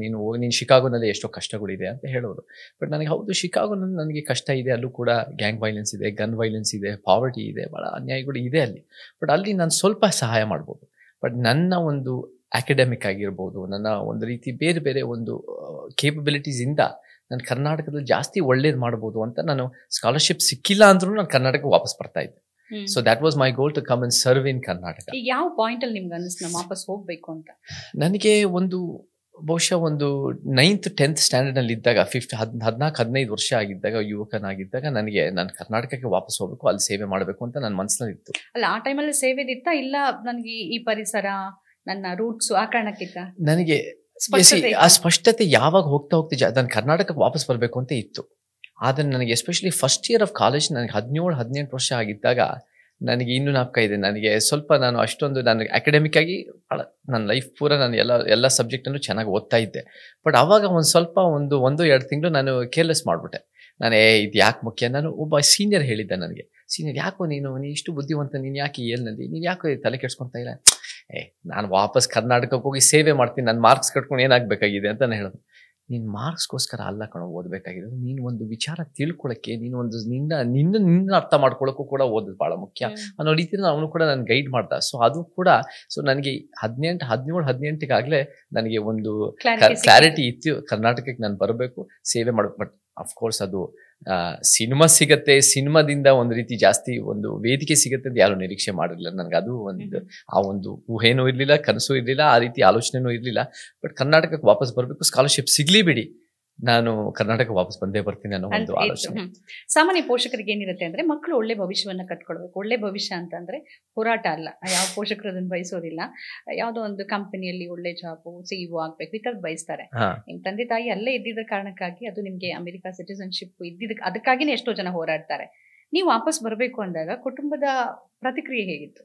ನೀನು ಹೋಗಿ ನೀನು ಶಿಕಾಗೋನಲ್ಲಿ ಎಷ್ಟೋ ಕಷ್ಟಗಳಿದೆ ಅಂತ ಹೇಳೋರು. ಬಟ್ ನನಗೆ ಹೌದು, ಶಿಕಾಗೋನಲ್ಲಿ ನನಗೆ ಕಷ್ಟ ಇದೆ, ಅಲ್ಲೂ ಕೂಡ ಗ್ಯಾಂಗ್ ವೈಲೆನ್ಸ್ ಇದೆ, ಗನ್ ವೈಲೆನ್ಸ್ ಇದೆ, ಪಾವರ್ಟಿ ಇದೆ, ಭಾಳ ಅನ್ಯಾಯಗಳು ಇದೆ ಅಲ್ಲಿ. ಬಟ್ ಅಲ್ಲಿ ನಾನು ಸ್ವಲ್ಪ ಸಹಾಯ ಮಾಡ್ಬೋದು. ಬಟ್ ನನ್ನ ಒಂದು ಅಕಾಡೆಮಿಕ್ ಆಗಿರ್ಬೋದು, ನನ್ನ ಒಂದು ರೀತಿ ಬೇರೆ ಒಂದು ಕೇಪಬಿಲಿಟೀಸಿಂದ ನಾನು ಕರ್ನಾಟಕದಲ್ಲಿ ಜಾಸ್ತಿ ಒಳ್ಳೇದು ಮಾಡ್ಬೋದು ಅಂತ ನಾನು ಸ್ಕಾಲರ್ಶಿಪ್ ಸಿಕ್ಕಿಲ್ಲ ಅಂದ್ರೂ ನಾನು ಕರ್ನಾಟಕಕ್ಕೆ ವಾಪಸ್ ಬರ್ತಾ ಇದ್ದೆ. So that was my goal to come and serve in Karnataka. ಯಾವ ಪಾಯಿಂಟ್ ಅಲ್ಲಿ ನಿಮ್ಗೆ ಅನಿಸ್ತು ವಾಪಸ್ ಹೋಗ್ಬೇಕು ಅಂತ? ನನಗೆ ಬಹುಶಃ ಒಂದು 9th 10th ಸ್ಟ್ಯಾಂಡರ್ಡ್ನಲ್ಲಿ ಇದ್ದಾಗ, 14-15 ವರ್ಷ ಆಗಿದ್ದಾಗ, ಯುವಕನಾಗಿದ್ದಾಗ ನನಗೆ ನಾನು ಕರ್ನಾಟಕಕ್ಕೆ ವಾಪಸ್ ಹೋಗ್ಬೇಕು, ಅಲ್ಲಿ ಸೇವೆ ಮಾಡಬೇಕು ಅಂತ ನನ್ನ ಮನಸ್ಸಿನಲ್ಲಿ ಇತ್ತು. ಅಲ್ಲ, ಆ ಟೈಮಲ್ಲಿ ಸೇವೆ ಇತ್ತಾ, ಇಲ್ಲ ನನಗೆ ಈ ಪರಿಸರ ನನ್ನ ರೂಟ್ಸ್ ಆ ಕಾರಣಕ್ಕಿತ್ತ? ನನಗೆ ಆ ಸ್ಪಷ್ಟತೆ ಯಾವಾಗ ಹೋಗ್ತಾ ನಾನು ಕರ್ನಾಟಕಕ್ಕೆ ವಾಪಸ್ ಬರಬೇಕು ಅಂತ ಇತ್ತು. ಆದರೆ ನನಗೆ especially first year of college, ನನಗೆ 17-18 ವರ್ಷ ಆಗಿದ್ದಾಗ ನನಗೆ ಇನ್ನೂ ಜ್ಞಾಪಕ ಇದೆ. ನನಗೆ ಸ್ವಲ್ಪ ನಾನು ಅಷ್ಟೊಂದು ನನಗೆ ಅಕಾಡೆಮಿಕ್ ಆಗಿ ಭಾಳ ನನ್ನ ಲೈಫ್ ಪೂರ ನಾನು ಎಲ್ಲ ಸಬ್ಜೆಕ್ಟನ್ನು ಚೆನ್ನಾಗಿ ಓದ್ತಾ ಇದ್ದೆ. ಬಟ್ ಆವಾಗ ಒಂದು ಸ್ವಲ್ಪ 1-2 ತಿಂಗಳು ನಾನು ಕೇರ್ಲೆಸ್ ಮಾಡಿಬಿಟ್ಟೆ. ನಾನು ಇದು ಯಾಕೆ ಮುಖ್ಯ, ನಾನು ಒಬ್ಬ ಸೀನಿಯರ್ ಹೇಳಿದ್ದೆ ನನಗೆ, ಸೀನಿಯರ್ ಯಾಕೋ ನೀನು ಇಷ್ಟು ಬುದ್ಧಿವಂತ, ನೀನು ಯಾಕೆ ಏಲ್ನಲ್ಲಿ ನೀನು ಯಾಕೆ ತಲೆ ಕೆಡ್ಸ್ಕೊತಾ ಇಲ್ಲ, ನಾನು ವಾಪಸ್ ಕರ್ನಾಟಕಕ್ಕೆ ಹೋಗಿ ಸೇವೆ ಮಾಡ್ತೀನಿ, ನಾನು ಮಾರ್ಕ್ಸ್ ಕಟ್ಕೊಂಡು ಏನಾಗಬೇಕಾಗಿದೆ ಅಂತ ನಾನು ಹೇಳಿದೆ. ನೀನು ಮಾರ್ಕ್ಸ್ಗೋಸ್ಕರ ಅಲ್ಲ ಕಣೋ ಓದಬೇಕಾಗಿರೋದು, ನೀನು ಒಂದು ವಿಚಾರ ತಿಳ್ಕೊಳ್ಳೋಕ್ಕೆ, ನೀನು ಒಂದು ನಿನ್ನ ಅರ್ಥ ಮಾಡ್ಕೊಳ್ಳೋಕ್ಕೂ ಕೂಡ ಓದೋದು ಭಾಳ ಮುಖ್ಯ ಅನ್ನೋ ರೀತಿಯಲ್ಲಿ ಅವನು ಕೂಡ ನಾನು ಗೈಡ್ ಮಾಡ್ದ. ಸೊ ಅದು ಕೂಡ ನನಗೆ 17-18 ನನಗೆ ಒಂದು ಕ್ಲಾರಿಟಿ ಇತ್ತು, ಕರ್ನಾಟಕಕ್ಕೆ ನಾನು ಬರಬೇಕು, ಸೇವೆ ಮಾಡಬೇಕು. ಬಟ್ ಅಫ್ಕೋರ್ಸ್ ಅದು ಸಿನಿಮಾ ಸಿಗತ್ತೆ, ಸಿನಿಮಾದಿಂದ ಒಂದು ರೀತಿ ಜಾಸ್ತಿ ಒಂದು ವೇದಿಕೆ ಸಿಗತ್ತೆ ಅಂತ ಯಾರು ನಿರೀಕ್ಷೆ ಮಾಡಿರಲಿಲ್ಲ ನನಗೆ. ಅದು ಒಂದು ಊಹೆನೂ ಇರಲಿಲ್ಲ, ಕನಸು ಇರಲಿಲ್ಲ, ಆ ರೀತಿ ಆಲೋಚನೆನೂ ಇರಲಿಲ್ಲ. ಬಟ್ ಕರ್ನಾಟಕಕ್ಕೆ ವಾಪಸ್ ಬರಬೇಕು, ಸ್ಕಾಲರ್ಶಿಪ್ ಸಿಗ್ಲಿ ಬಿಡಿ, ನಾನು ಕರ್ನಾಟಕ ವಾಪಸ್ ಬಂದೇ ಬರ್ತೀನಿ ಅನ್ನೋ ಒಂದು ಆಲೋಚನೆ. ಸಾಮಾನ್ಯ ಪೋಷಕರಿಗೆ ಏನಿರುತ್ತೆ ಅಂದ್ರೆ ಮಕ್ಕಳು ಒಳ್ಳೆ ಭವಿಷ್ಯವನ್ನ ಕಟ್ಕೊಳ್ಬೇಕು. ಒಳ್ಳೆ ಭವಿಷ್ಯ ಅಂತಂದ್ರೆ ಹೋರಾಟ ಅಲ್ಲ, ಯಾವ ಪೋಷಕರು ಅದನ್ನ ಬಯಸೋದಿಲ್ಲ. ಯಾವ್ದೋ ಒಂದು ಕಂಪನಿಯಲ್ಲಿ ಒಳ್ಳೆ ಜಾಬು, CEO ಆಗ್ಬೇಕು ಈ ತರದ್ ಬಯಸ್ತಾರೆ. ನಿಮ್ ತಂದೆ ತಾಯಿ ಅಲ್ಲೇ ಇದ್ದಿದ್ದ ಕಾರಣಕ್ಕಾಗಿ ಅದು ನಿಮ್ಗೆ ಅಮೆರಿಕ ಸಿಟಿಸನ್ಶಿಪ್ ಇದ್ದಿದ್ದಕ್ಕೆ ಅದಕ್ಕಾಗಿನೇ ಎಷ್ಟೋ ಜನ ಹೋರಾಡ್ತಾರೆ. ನೀವು ವಾಪಸ್ ಬರಬೇಕು ಅಂದಾಗ ಕುಟುಂಬದ ಪ್ರತಿಕ್ರಿಯೆ ಹೇಗಿತ್ತು?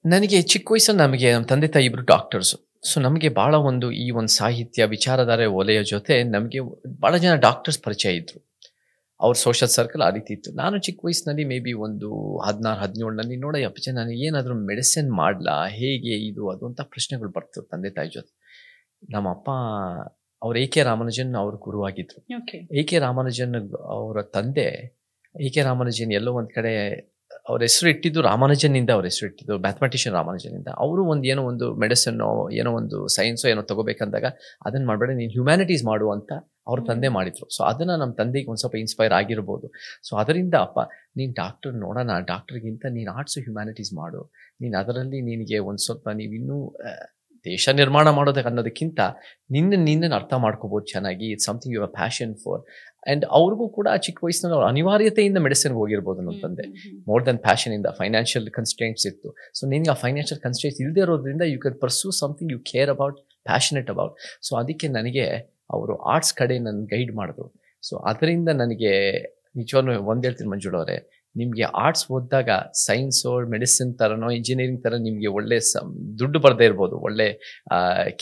ನನಗೆ ಚಿಕ್ಕ ವಯಸ್ಸಲ್ಲಿ ನಮಗೆ ನಮ್ಮ ತಂದೆ ತಾಯಿ ಇಬ್ರು ಡಾಕ್ಟರ್ಸು. ಸೊ ನಮಗೆ ಭಾಳ ಈ ಒಂದು ಸಾಹಿತ್ಯ ವಿಚಾರಧಾರೆ ವಲಯ ಜೊತೆ ನಮಗೆ ಭಾಳ ಜನ ಡಾಕ್ಟರ್ಸ್ ಪರಿಚಯ ಇದ್ದರು. ಅವ್ರ ಸೋಷಲ್ ಸರ್ಕಲ್ ಆ ರೀತಿ ಇತ್ತು. ನಾನು ಚಿಕ್ಕ ವಯಸ್ಸಿನಲ್ಲಿ ಮೇ ಬಿ ಒಂದು 16-17ನಲ್ಲಿ ನೋಡಿ ಅಪ್ಪಚ್ಚ ನಾನು ಏನಾದರೂ ಮೆಡಿಸಿನ್ ಮಾಡಲಾ, ಹೇಗೆ ಇದು ಅದು ಅಂತ ಪ್ರಶ್ನೆಗಳು ಬರ್ತವೆ ತಂದೆ ತಾಯಿ ಜೊತೆ. ನಮ್ಮಪ್ಪ ಅವ್ರು A.K. ರಾಮಾನುಜನ್ ಅವ್ರ ಗುರುವಾಗಿದ್ದರು. A.K. ರಾಮಾನುಜನ್ ಅವರ ತಂದೆ A.K. ರಾಮಾನುಜನ್ ಎಲ್ಲೋ ಒಂದು ಕಡೆ ಅವ್ರ ಹೆಸರು ಇಟ್ಟಿದ್ದು ರಾಮಾನುಜನ್ನಿಂದ, ಅವ್ರ ಹೆಸರು ಇಟ್ಟಿದ್ದು ಮ್ಯಾಥಮೆಟಿಷಿಯನ್ ರಾಮಾನುಜನ್ನಿಂದ. ಅವರು ಏನೋ ಒಂದು ಮೆಡಿಸಿನ್ನೋ ಏನೋ ಒಂದು ಸೈನ್ಸೋ ಏನೋ ತಗೋಬೇಕಂದಾಗ ಅದನ್ನು ಮಾಡಬೇಡ, ನೀನು ಹ್ಯುಮ್ಯಾನಿಟೀಸ್ ಮಾಡು ಅಂತ ಅವ್ರ ತಂದೆ ಮಾಡಿದ್ರು. ಸೊ ಅದನ್ನು ನಮ್ಮ ತಂದೆಗೆ ಒಂದು ಸ್ವಲ್ಪ ಇನ್ಸ್ಪೈರ್ ಆಗಿರ್ಬೋದು. ಸೊ ಅದರಿಂದ ಅಪ್ಪ ನೀನು ಡಾಕ್ಟರ್ ನೋಡೋಣ, ಡಾಕ್ಟರ್ಗಿಂತ ನೀನು ಆರ್ಟ್ಸು ಹ್ಯುಮ್ಯಾನಿಟೀಸ್ ಮಾಡು, ನೀನು ಅದರಲ್ಲಿ ನಿನಗೆ ಒಂದು ಸ್ವಲ್ಪ ನೀವಿನ್ನೂ ದೇಶ ನಿರ್ಮಾಣ ಮಾಡೋದಕ್ಕೆ ಅನ್ನೋದಕ್ಕಿಂತ ನಿನ್ನನ್ನು ಅರ್ಥ ಮಾಡ್ಕೋಬೋದು ಚೆನ್ನಾಗಿ. It's something you have passion for. And ಅವ್ರಿಗೂ ಕೂಡ ಚಿಕ್ಕ ವಯಸ್ಸಿನಲ್ಲಿ ಅವ್ರ ಅನಿವಾರ್ಯತೆಯಿಂದ ಮೆಡಿಸಿನ್ಗೆ ಹೋಗಿರ್ಬೋದು ನಮ್ಮ ತಂದೆ. ಮೋರ್ ದೆನ್ ಪ್ಯಾಷನಿಂದ ಫೈನಾನ್ಷಿಯಲ್ ಕನ್ಸ್ಟ್ರೇಂಟ್ಸ್ ಇತ್ತು. ಸೊ ನಿನಗೆ ಆ ಫೈನಾನ್ಷಿಯಲ್ ಕನ್ಸ್ಟ್ರೇಂಟ್ಸ್ ಇಲ್ಲದೆ ಇರೋದ್ರಿಂದ you can pursue something you care about, passionate about. So ಅದಕ್ಕೆ ನನಗೆ ಅವರು ಆರ್ಟ್ಸ್ ಕಡೆ ನನ್ನ ಗೈಡ್ ಮಾಡಿದ್ರು. ಸೊ ಅದರಿಂದ ನನಗೆ ನಿಜವಾಗ್ಲೂ ಒಂದು ಹೇಳ್ತೀನಿ ಮಂಜುಳ ಅವರೇ, ನಿಮಗೆ ಆರ್ಟ್ಸ್ ಓದಿದಾಗ ಸೈನ್ಸೋ ಮೆಡಿಸಿನ್ ಥರನೋ ಇಂಜಿನಿಯರಿಂಗ್ ಥರ ನಿಮಗೆ ಒಳ್ಳೆ ದುಡ್ಡು ಬರದೇ ಇರ್ಬೋದು, ಒಳ್ಳೆ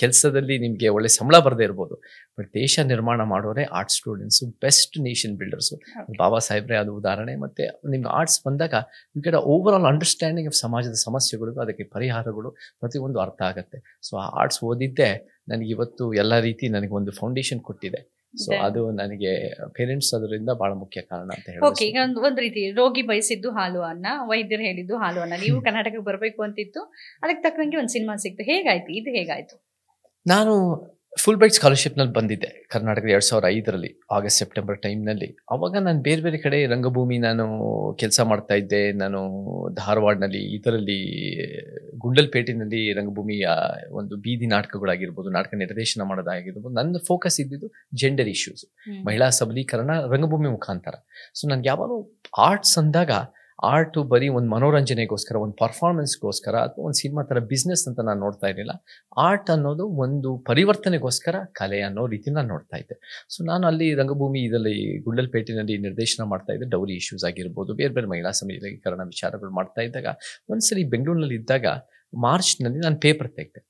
ಕೆಲಸದಲ್ಲಿ ನಿಮಗೆ ಒಳ್ಳೆ ಸಂಬಳ ಬರದೇ ಇರ್ಬೋದು. ಬಟ್ ದೇಶ ನಿರ್ಮಾಣ ಮಾಡೋರೆ arts students, best nation builders. Baba ಸಾಹೇಬ್ರೆ ಅದು ಉದಾಹರಣೆ. ಮತ್ತು ನಿಮ್ಗೆ ಆರ್ಟ್ಸ್ ಬಂದಾಗ you get over all understanding of ಸಮಾಜದ ಸಮಸ್ಯೆಗಳು, ಅದಕ್ಕೆ ಪರಿಹಾರಗಳು ಪ್ರತಿಯೊಂದು ಅರ್ಥ ಆಗುತ್ತೆ. ಸೊ ಆ ಆರ್ಟ್ಸ್ ಓದಿದ್ದೆ ನನಗಿವತ್ತು ಎಲ್ಲ ರೀತಿ ನನಗೆ ಒಂದು ಫೌಂಡೇಶನ್ ಕೊಟ್ಟಿದೆ. ಸೊ ಅದು ನನಗೆ ಪೇರೆಂಟ್ಸ್ ಅದರಿಂದ ಬಹಳ ಮುಖ್ಯ ಕಾರಣ ಅಂತ ಹೇಳಿ. ಓಕೆ, ಈಗ ಒಂದು ರೀತಿ ರೋಗಿ ಬಯಸಿದ್ದು ಹಾಲು ಅನ್ನ, ವೈದ್ಯರು ಹೇಳಿದ್ದು ಹಾಲು ಅನ್ನ. ನೀವು ಕರ್ನಾಟಕಕ್ಕೆ ಬರಬೇಕು ಅಂತಿತ್ತು, ಅದಕ್ಕೆ ತಕ್ಕಂಗೆ ಒಂದು ಸಿನಿಮಾ ಸಿಕ್ತು. ಹೇಗಾಯ್ತು ಇದು? ಹೇಗಾಯ್ತು? ನಾನು ಫುಲ್ ಬ್ರೈಟ್ ಸ್ಕಾಲರ್ಶಿಪ್ನಲ್ಲಿ ಬಂದಿದ್ದೆ ಕರ್ನಾಟಕದ 2005ರಲ್ಲಿ ಆಗಸ್ಟ್ ಸೆಪ್ಟೆಂಬರ್ ಟೈಮ್ನಲ್ಲಿ. ಅವಾಗ ನಾನು ಬೇರೆ ಬೇರೆ ಕಡೆ ರಂಗಭೂಮಿ ನಾನು ಕೆಲಸ ಮಾಡ್ತಾ ಇದ್ದೆ. ನಾನು ಧಾರವಾಡನಲ್ಲಿ, ಇದರಲ್ಲಿ ಗುಂಡಲ್ಪೇಟೆನಲ್ಲಿ ರಂಗಭೂಮಿಯ ಒಂದು ಬೀದಿ ನಾಟಕಗಳಾಗಿರ್ಬೋದು, ನಾಟಕ ನಿರ್ದೇಶನ ಮಾಡೋದಾಗಿರ್ಬೋದು. ನನ್ನ ಫೋಕಸ್ ಇದ್ದಿದ್ದು ಜೆಂಡರ್ ಇಶ್ಯೂಸ್, ಮಹಿಳಾ ಸಬಲೀಕರಣ ರಂಗಭೂಮಿ ಮುಖಾಂತರ. ಸೊ ನನಗೆ ಯಾವಾಗಲೂ ಆರ್ಟ್ಸ್ ಅಂದಾಗ ಆರ್ಟು ಬರೀ ಒಂದು ಮನೋರಂಜನೆಗೋಸ್ಕರ, ಒಂದು ಪರ್ಫಾರ್ಮೆನ್ಸ್ಗೋಸ್ಕರ ಅಥವಾ ಒಂದು ಸಿನಿಮಾ ಥರ ಬಿಸ್ನೆಸ್ ಅಂತ ನಾನು ನೋಡ್ತಾ ಇರಲಿಲ್ಲ. ಆರ್ಟ್ ಅನ್ನೋದು ಒಂದು ಪರಿವರ್ತನೆಗೋಸ್ಕರ ಕಲೆ ಅನ್ನೋ ರೀತಿ ನಾನು ನೋಡ್ತಾ ಇದ್ದೆ. ಸೊ ನಾನು ಅಲ್ಲಿ ರಂಗಭೂಮಿ ಇದರಲ್ಲಿ ಗುಂಡಲ್ಪೇಟೆನಲ್ಲಿ ನಿರ್ದೇಶನ ಮಾಡ್ತಾ ಇದ್ದೆ. ಡೌರಿ ಇಶ್ಯೂಸ್ ಆಗಿರ್ಬೋದು, ಬೇರೆ ಬೇರೆ ಮಹಿಳಾ ಸಬಲೀಕರಣ ವಿಚಾರಗಳು ಮಾಡ್ತಾ ಇದ್ದಾಗ ಒಂದ್ಸಲಿ ಬೆಂಗಳೂರಿನಲ್ಲಿ ಇದ್ದಾಗ ಮಾರ್ಚ್ನಲ್ಲಿ ನಾನು ಪೇಪರ್ ತೆಗೆದೆ.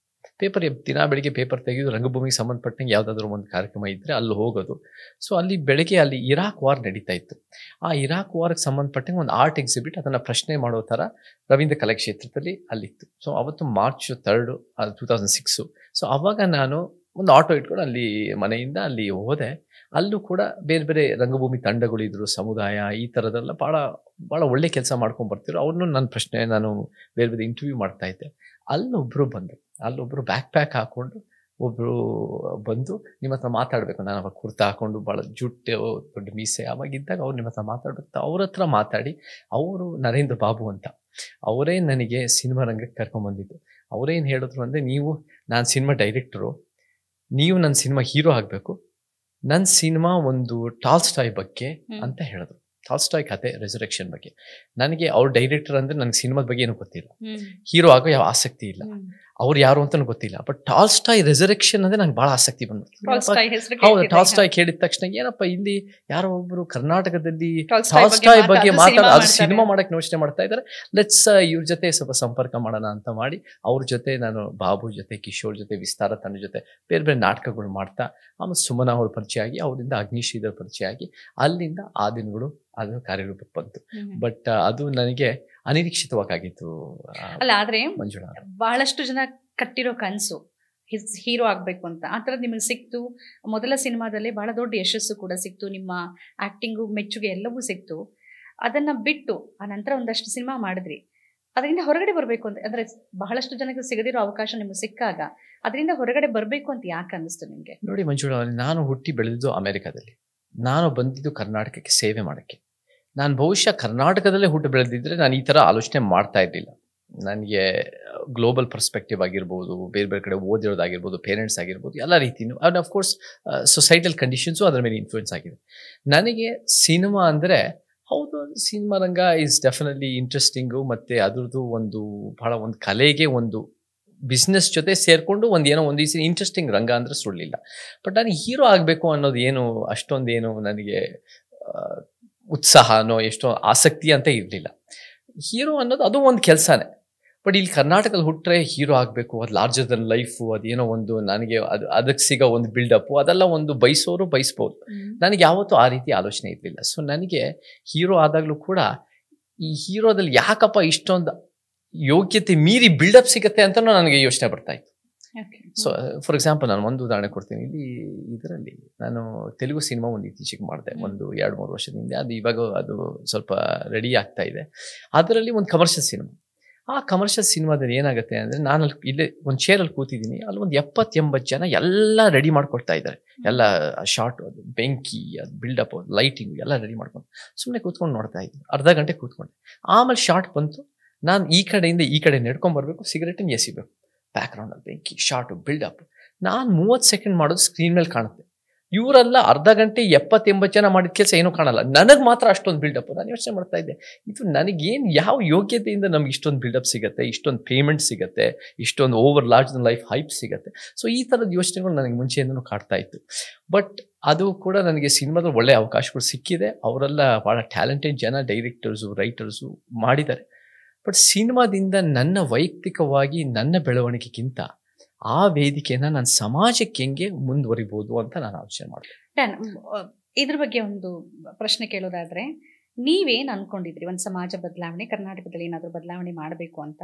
ದಿನ ಬೆಳಿಗ್ಗೆ ಪೇಪರ್ ತೆಗೆದು ರಂಗಭೂಮಿಗೆ ಸಂಬಂಧಪಟ್ಟಂಗೆ ಯಾವುದಾದ್ರೂ ಒಂದು ಕಾರ್ಯಕ್ರಮ ಇದ್ದರೆ ಅಲ್ಲಿ ಹೋಗೋದು. ಸೊ ಅಲ್ಲಿ ಬೆಳಗ್ಗೆ ಅಲ್ಲಿ ಇರಾಕ್ ವಾರ್ ನಡೀತಾ ಇತ್ತು. ಆ ಇರಾಕ್ ವಾರ್ಗೆ ಸಂಬಂಧಪಟ್ಟಂಗೆ ಒಂದು ಆರ್ಟ್ ಎಕ್ಸಿಬಿಟ್, ಅದನ್ನು ಪ್ರಶ್ನೆ ಮಾಡೋ ಥರ ರವೀಂದ್ರ ಕಲಾಕ್ಷೇತ್ರದಲ್ಲಿ ಅಲ್ಲಿತ್ತು. ಸೊ ಅವತ್ತು ಮಾರ್ಚ್ 3, 2006. ಸೊ ಅವಾಗ ನಾನು ಒಂದು ಆಟೋ ಇಟ್ಕೊಂಡು ಅಲ್ಲಿ ಮನೆಯಿಂದ ಅಲ್ಲಿ ಹೋದೆ. ಅಲ್ಲೂ ಕೂಡ ಬೇರೆ ಬೇರೆ ರಂಗಭೂಮಿ ತಂಡಗಳಿದ್ರು, ಸಮುದಾಯ ಈ ಥರದೆಲ್ಲ ಭಾಳ ಒಳ್ಳೆ ಕೆಲಸ ಮಾಡ್ಕೊಂಡು ಬರ್ತಿದ್ರು. ಅವ್ರನ್ನೂ ನಾನು ಬೇರೆ ಬೇರೆ ಇಂಟರ್ವ್ಯೂ ಮಾಡ್ತಾ ಇದ್ದೆ. ಅಲ್ಲೊಬ್ಬರು ಬ್ಯಾಕ್ ಪ್ಯಾಕ್ ಹಾಕ್ಕೊಂಡು ಒಬ್ಬರು ಬಂದು ನಿಮ್ಮ ಹತ್ರ ಮಾತಾಡಬೇಕು. ನಾನು ಅವಾಗ ಕುರ್ತಾ ಹಾಕ್ಕೊಂಡು ಭಾಳ ಜುಟ್ಟು ದೊಡ್ಡ ಮೀಸೆ ಅವಾಗಿದ್ದಾಗ ಅವ್ರು ನಿಮ್ಮ ಹತ್ರ ಮಾತಾಡ್ಬೇಕು. ಅವ್ರ ಹತ್ರ ಮಾತಾಡಿ, ಅವರು ನರೇಂದ್ರ ಬಾಬು ಅಂತ, ಅವರೇ ನನಗೆ ಸಿನಿಮಾ ರಂಗಕ್ಕೆ ಕರ್ಕೊಂಡ್ಬಂದಿದ್ದು. ಅವರೇನು ಹೇಳಿದ್ರು ಅಂದರೆ, ನಾನು ಸಿನಿಮಾ ಡೈರೆಕ್ಟರು, ನೀವು ನನ್ನ ಸಿನಿಮಾ ಹೀರೋ ಆಗಬೇಕು, ನನ್ನ ಸಿನಿಮಾ ಒಂದು ಟಾಲ್ಸ್ಟಾಯ್ ಬಗ್ಗೆ ಅಂತ ಹೇಳಿದ್ರು. ಟಾಲ್ಸ್ಟಾಯ್ ಕತೆ ರೆಸರೆಕ್ಷನ್ ಬಗ್ಗೆ. ನನಗೆ ಅವ್ರ ಡೈರೆಕ್ಟರ್ ಅಂದರೆ ನನಗೆ ಸಿನಿಮಾದ ಬಗ್ಗೆ ಏನೂ ಗೊತ್ತಿಲ್ಲ, ಹೀರೋ ಆಗೋ ಯಾವ ಆಸಕ್ತಿ ಇಲ್ಲ. ಅವ್ರು ಯಾರು ಅಂತ ಗೊತ್ತಿಲ್ಲ. ಬಟ್ ಟಾಲ್ಸ್ಟಾಯ್ ರೆಸರೆಕ್ಷನ್ ಅಂದ್ರೆ ನಂಗೆ ಬಹಳ ಆಸಕ್ತಿ ಬಂದ್ಬಿಡ್ತು. ಹೌದು, ಟಾಲ್ಸ್ಟಾಯ್ ಕೇಳಿದ ತಕ್ಷಣ ಏನಪ್ಪ ಇಲ್ಲಿ ಯಾರೋ ಒಬ್ರು ಕರ್ನಾಟಕದಲ್ಲಿ ಟಾಲ್ಸ್ಟಾಯ್ ಬಗ್ಗೆ ಅದು ಸಿನಿಮಾ ಮಾಡಕ್ ಯೋಚನೆ ಮಾಡ್ತಾ ಇದ್ದಾರೆ, ಲೆಟ್ಸ್ ಇವ್ರ ಜೊತೆ ಸ್ವಲ್ಪ ಸಂಪರ್ಕ ಮಾಡೋಣ ಅಂತ ಮಾಡಿ ಅವ್ರ ಜೊತೆ ನಾನು ಬಾಬು ಜೊತೆ, ಕಿಶೋರ್ ಜೊತೆ, ವಿಸ್ತಾರ ತಂಡ ಜೊತೆ ಬೇರೆ ಬೇರೆ ನಾಟಕಗಳು ಮಾಡ್ತಾ, ಆಮೇಲೆ ಸುಮನಾ ಅವ್ರ ಪರಿಚಯ ಆಗಿ, ಅವರಿಂದ ಅಗ್ನಿಶ್ರೀಧರ್ ಪರಿಚಯ ಆಗಿ, ಅಲ್ಲಿಂದ ಆ ದಿನಗಳು ಅದು ಕಾರ್ಯರೂಪಕ್ಕೆ ಬಂತು. ಬಟ್ ಅದು ನನಗೆ ಅನಿರೀಕ್ಷಿತವಾಗಿತ್ತು. ಅಲ್ಲ, ಆದ್ರೆ ಮಂಜುಳಾ ಬಹಳಷ್ಟು ಜನ ಕಟ್ಟಿರೋ ಕನಸು ಹೀರೋ ಆಗ್ಬೇಕು ಅಂತ, ಆ ಥರದ್ದು ನಿಮಗೆ ಸಿಕ್ತು. ಮೊದಲ ಸಿನಿಮಾದಲ್ಲೇ ಬಹಳ ದೊಡ್ಡ ಯಶಸ್ಸು ಕೂಡ ಸಿಕ್ತು, ನಿಮ್ಮ ಆಕ್ಟಿಂಗು, ಮೆಚ್ಚುಗೆ ಎಲ್ಲವೂ ಸಿಕ್ತು. ಅದನ್ನ ಬಿಟ್ಟು ಆ ನಂತರ ಒಂದಷ್ಟು ಸಿನಿಮಾ ಮಾಡಿದ್ರಿ. ಅದರಿಂದ ಹೊರಗಡೆ ಬರಬೇಕು ಅಂತ ಅಂದ್ರೆ ಬಹಳಷ್ಟು ಜನಕ್ಕೆ ಸಿಗದಿರೋ ಅವಕಾಶ ನಿಮ್ಗೆ ಸಿಕ್ಕಾಗ ಅದರಿಂದ ಹೊರಗಡೆ ಬರಬೇಕು ಅಂತ ಯಾಕೆ ಅನ್ನಿಸ್ತು ನಿಮಗೆ? ನೋಡಿ ಮಂಜುಳಾ, ನಾನು ಹುಟ್ಟಿ ಬೆಳೆದಿದ್ದು ಅಮೆರಿಕಾದಲ್ಲಿ, ನಾನು ಬಂದಿದ್ದು ಕರ್ನಾಟಕಕ್ಕೆ ಸೇವೆ ಮಾಡೋಕ್ಕೆ. ನಾನು ಬಹುಶಃ ಕರ್ನಾಟಕದಲ್ಲೇ ಹುಟ್ಟು ಬೆಳೆದಿದ್ರೆ ನಾನು ಈ ಥರ ಆಲೋಚನೆ ಮಾಡ್ತಾ ಇರಲಿಲ್ಲ. ನನಗೆ ಗ್ಲೋಬಲ್ ಪರ್ಸ್ಪೆಕ್ಟಿವ್ ಆಗಿರ್ಬೋದು, ಬೇರೆ ಬೇರೆ ಕಡೆ ಓದಿರೋದಾಗಿರ್ಬೋದು, ಪೇರೆಂಟ್ಸ್ ಆಗಿರ್ಬೋದು, ಎಲ್ಲ ರೀತಿಯೂ, ಆ್ಯಂಡ್ ಅಫ್ಕೋರ್ಸ್ ಸೊಸೈಟಲ್ ಕಂಡೀಷನ್ಸು ಅದರ ಮೇಲೆ ಇನ್ಫ್ಲೂಯೆನ್ಸ್ ಆಗಿದೆ. ನನಗೆ ಸಿನಿಮಾ ಅಂದರೆ ಹೌದು, cinema Ranga is definitely interesting, ಮತ್ತು ಅದ್ರದ್ದು ಒಂದು ಬಹಳ ಒಂದು ಕಲೆಗೆ ಒಂದು ಬಿಸ್ನೆಸ್ ಜೊತೆ ಸೇರಿಕೊಂಡು ಏನೋ ಒಂದು ಇಂಟ್ರೆಸ್ಟಿಂಗ್ ರಂಗ ಅಂದರೆ ಸುಳ್ಳಿಲ್ಲ. ಬಟ್ ನಾನು ಹೀರೋ ಆಗಬೇಕು ಅನ್ನೋದು ಏನು ಅಷ್ಟೊಂದೇನು ನನಗೆ ಉತ್ಸಾಹನೋ ಎಷ್ಟೋ ಆಸಕ್ತಿ ಅಂತ ಇರಲಿಲ್ಲ. ಹೀರೋ ಅನ್ನೋದು ಅದು ಒಂದು ಕೆಲಸನೇ. ಬಟ್ ಇಲ್ಲಿ ಕರ್ನಾಟಕದಲ್ಲಿ ಹುಟ್ಟರೆ ಹೀರೋ ಆಗಬೇಕು, ಅದು ಲಾರ್ಜರ್ ದನ್ ಲೈಫು, ಅದೇನೋ ಒಂದು ನನಗೆ ಅದಕ್ಕೆ ಸಿಗೋ ಒಂದು ಬಿಲ್ಡಪ್ಪು, ಅದೆಲ್ಲ ಒಂದು ಬಯಸೋರು ಬಯಸ್ಬೋದು. ನನಗೆ ಯಾವತ್ತೂ ಆ ರೀತಿ ಆಲೋಚನೆ ಇರಲಿಲ್ಲ. ಸೊ ನನಗೆ ಹೀರೋ ಆದಾಗಲೂ ಕೂಡ ಈ ಹೀರೋದಲ್ಲಿ ಯಾಕಪ್ಪ ಇಷ್ಟೊಂದು ಯೋಗ್ಯತೆ ಮೀರಿ ಬಿಲ್ಡಪ್ ಸಿಗುತ್ತೆ ಅಂತ ನನಗೆ ಯೋಚನೆ ಬರ್ತಾ ಇತ್ತು. ಸೊ ಫಾರ್ ಎಕ್ಸಾಂಪಲ್ ನಾನು ಒಂದು ಉದಾಹರಣೆ ಕೊಡ್ತೀನಿ. ಇದರಲ್ಲಿ ನಾನು ತೆಲುಗು ಸಿನಿಮಾ ಒಂದು ಇತ್ತೀಚೆಗೆ ಮಾಡಿದೆ, ಒಂದು 2-3 ವರ್ಷದಿಂದ. ಅದು ಇವಾಗ ಅದು ಸ್ವಲ್ಪ ರೆಡಿ ಆಗ್ತಾ ಇದೆ. ಅದರಲ್ಲಿ ಒಂದು ಕಮರ್ಷಿಯಲ್ ಸಿನಿಮಾ. ಆ ಕಮರ್ಷಿಯಲ್ ಸಿನಿಮಾದಲ್ಲಿ ಏನಾಗುತ್ತೆ ಅಂದರೆ, ನಾನು ಇಲ್ಲೇ ಒಂದು ಚೇರಲ್ಲಿ ಕೂತಿದ್ದೀನಿ, ಅಲ್ಲಿ ಒಂದು 70-80 ಜನ ಎಲ್ಲ ರೆಡಿ ಮಾಡ್ಕೊಡ್ತಾ ಇದ್ದಾರೆ. ಎಲ್ಲ ಶಾರ್ಟ್, ಅದು ಬೆಂಕಿ, ಅದು ಬಿಲ್ಡಪ್, ಲೈಟಿಂಗು ಎಲ್ಲ ರೆಡಿ ಮಾಡ್ಕೊಂಡು ಸುಮ್ಮನೆ ಕೂತ್ಕೊಂಡು ನೋಡ್ತಾ ಇದ್ದೀನಿ. ಅರ್ಧ ಗಂಟೆ ಕೂತ್ಕೊಂಡೆ. ಆಮೇಲೆ ಶಾರ್ಟ್ ಬಂತು, ನಾನು ಈ ಕಡೆಯಿಂದ ಈ ಕಡೆ ನಡ್ಕೊಂಡ್ಬರ್ಬೇಕು, ಸಿಗರೇಟನ್ನು ಎಸಿಬೇಕು, ಬ್ಯಾಕ್ಗ್ರೌಂಡಲ್ಲಿ ಬೆಂಕಿ, ಶಾರ್ಟು, ಬಿಲ್ಡಪ್. ನಾನು 30 ಸೆಕೆಂಡ್ ಮಾಡೋದು ಸ್ಕ್ರೀನ್ ಮೇಲೆ ಕಾಣುತ್ತೆ. ಇವರೆಲ್ಲ ಅರ್ಧ ಗಂಟೆ 70-80 ಜನ ಮಾಡಿದ ಕೆಲಸ ಏನೂ ಕಾಣಲ್ಲ, ನನಗೆ ಮಾತ್ರ ಅಷ್ಟೊಂದು ಬಿಲ್ಡಪ್. ನಾನು ಯೋಚನೆ ಮಾಡ್ತಾ ಇದ್ದೆ, ಇದು ನನಗೇನು, ಯಾವ ಯೋಗ್ಯತೆಯಿಂದ ನಮ್ಗೆ ಇಷ್ಟೊಂದು ಬಿಲ್ಡಪ್ ಸಿಗುತ್ತೆ, ಇಷ್ಟೊಂದು ಪೇಮೆಂಟ್ ಸಿಗುತ್ತೆ, ಇಷ್ಟೊಂದು ಓವರ್ ಲಾರ್ಜ್ ಲೈಫ್ ಹೈಪ್ ಸಿಗುತ್ತೆ. ಸೊ ಈ ಥರದ ಯೋಚನೆಗಳು ನನಗೆ ಮುಂಚೆಯಿಂದನೂ ಕಾಡ್ತಾ ಇತ್ತು. ಬಟ್ ಅದು ಕೂಡ ನನಗೆ ಸಿನಿಮಾದಲ್ಲಿ ಒಳ್ಳೆಯ ಅವಕಾಶಗಳು ಸಿಕ್ಕಿದೆ. ಅವರೆಲ್ಲ ಭಾಳ ಟ್ಯಾಲೆಂಟೆಡ್ ಜನ, ಡೈರೆಕ್ಟರ್ಸು, ರೈಟರ್ಸು ಮಾಡಿದ್ದಾರೆ. ಬಟ್ ಸಿನಿಮಾದಿಂದ ನನ್ನ ವೈಯಕ್ತಿಕವಾಗಿ ನನ್ನ ಬೆಳವಣಿಗೆಗಿಂತ ಆ ವೇದಿಕೆನ ನಾನು ಸಮಾಜಕ್ಕೆ ಹೆಂಗೆ ಮುಂದುವರಿಬೋದು ಅಂತ ನಾನು ಆಲೋಚನೆ ಮಾಡಿದೆ. ಇದ್ರ ಬಗ್ಗೆ ಒಂದು ಪ್ರಶ್ನೆ ಕೇಳೋದಾದ್ರೆ, ನೀವೇನು ಅನ್ಕೊಂಡಿದ್ರಿ ಒಂದು ಸಮಾಜ ಬದಲಾವಣೆ, ಕರ್ನಾಟಕದಲ್ಲಿ ಏನಾದರೂ ಬದಲಾವಣೆ ಮಾಡಬೇಕು ಅಂತ?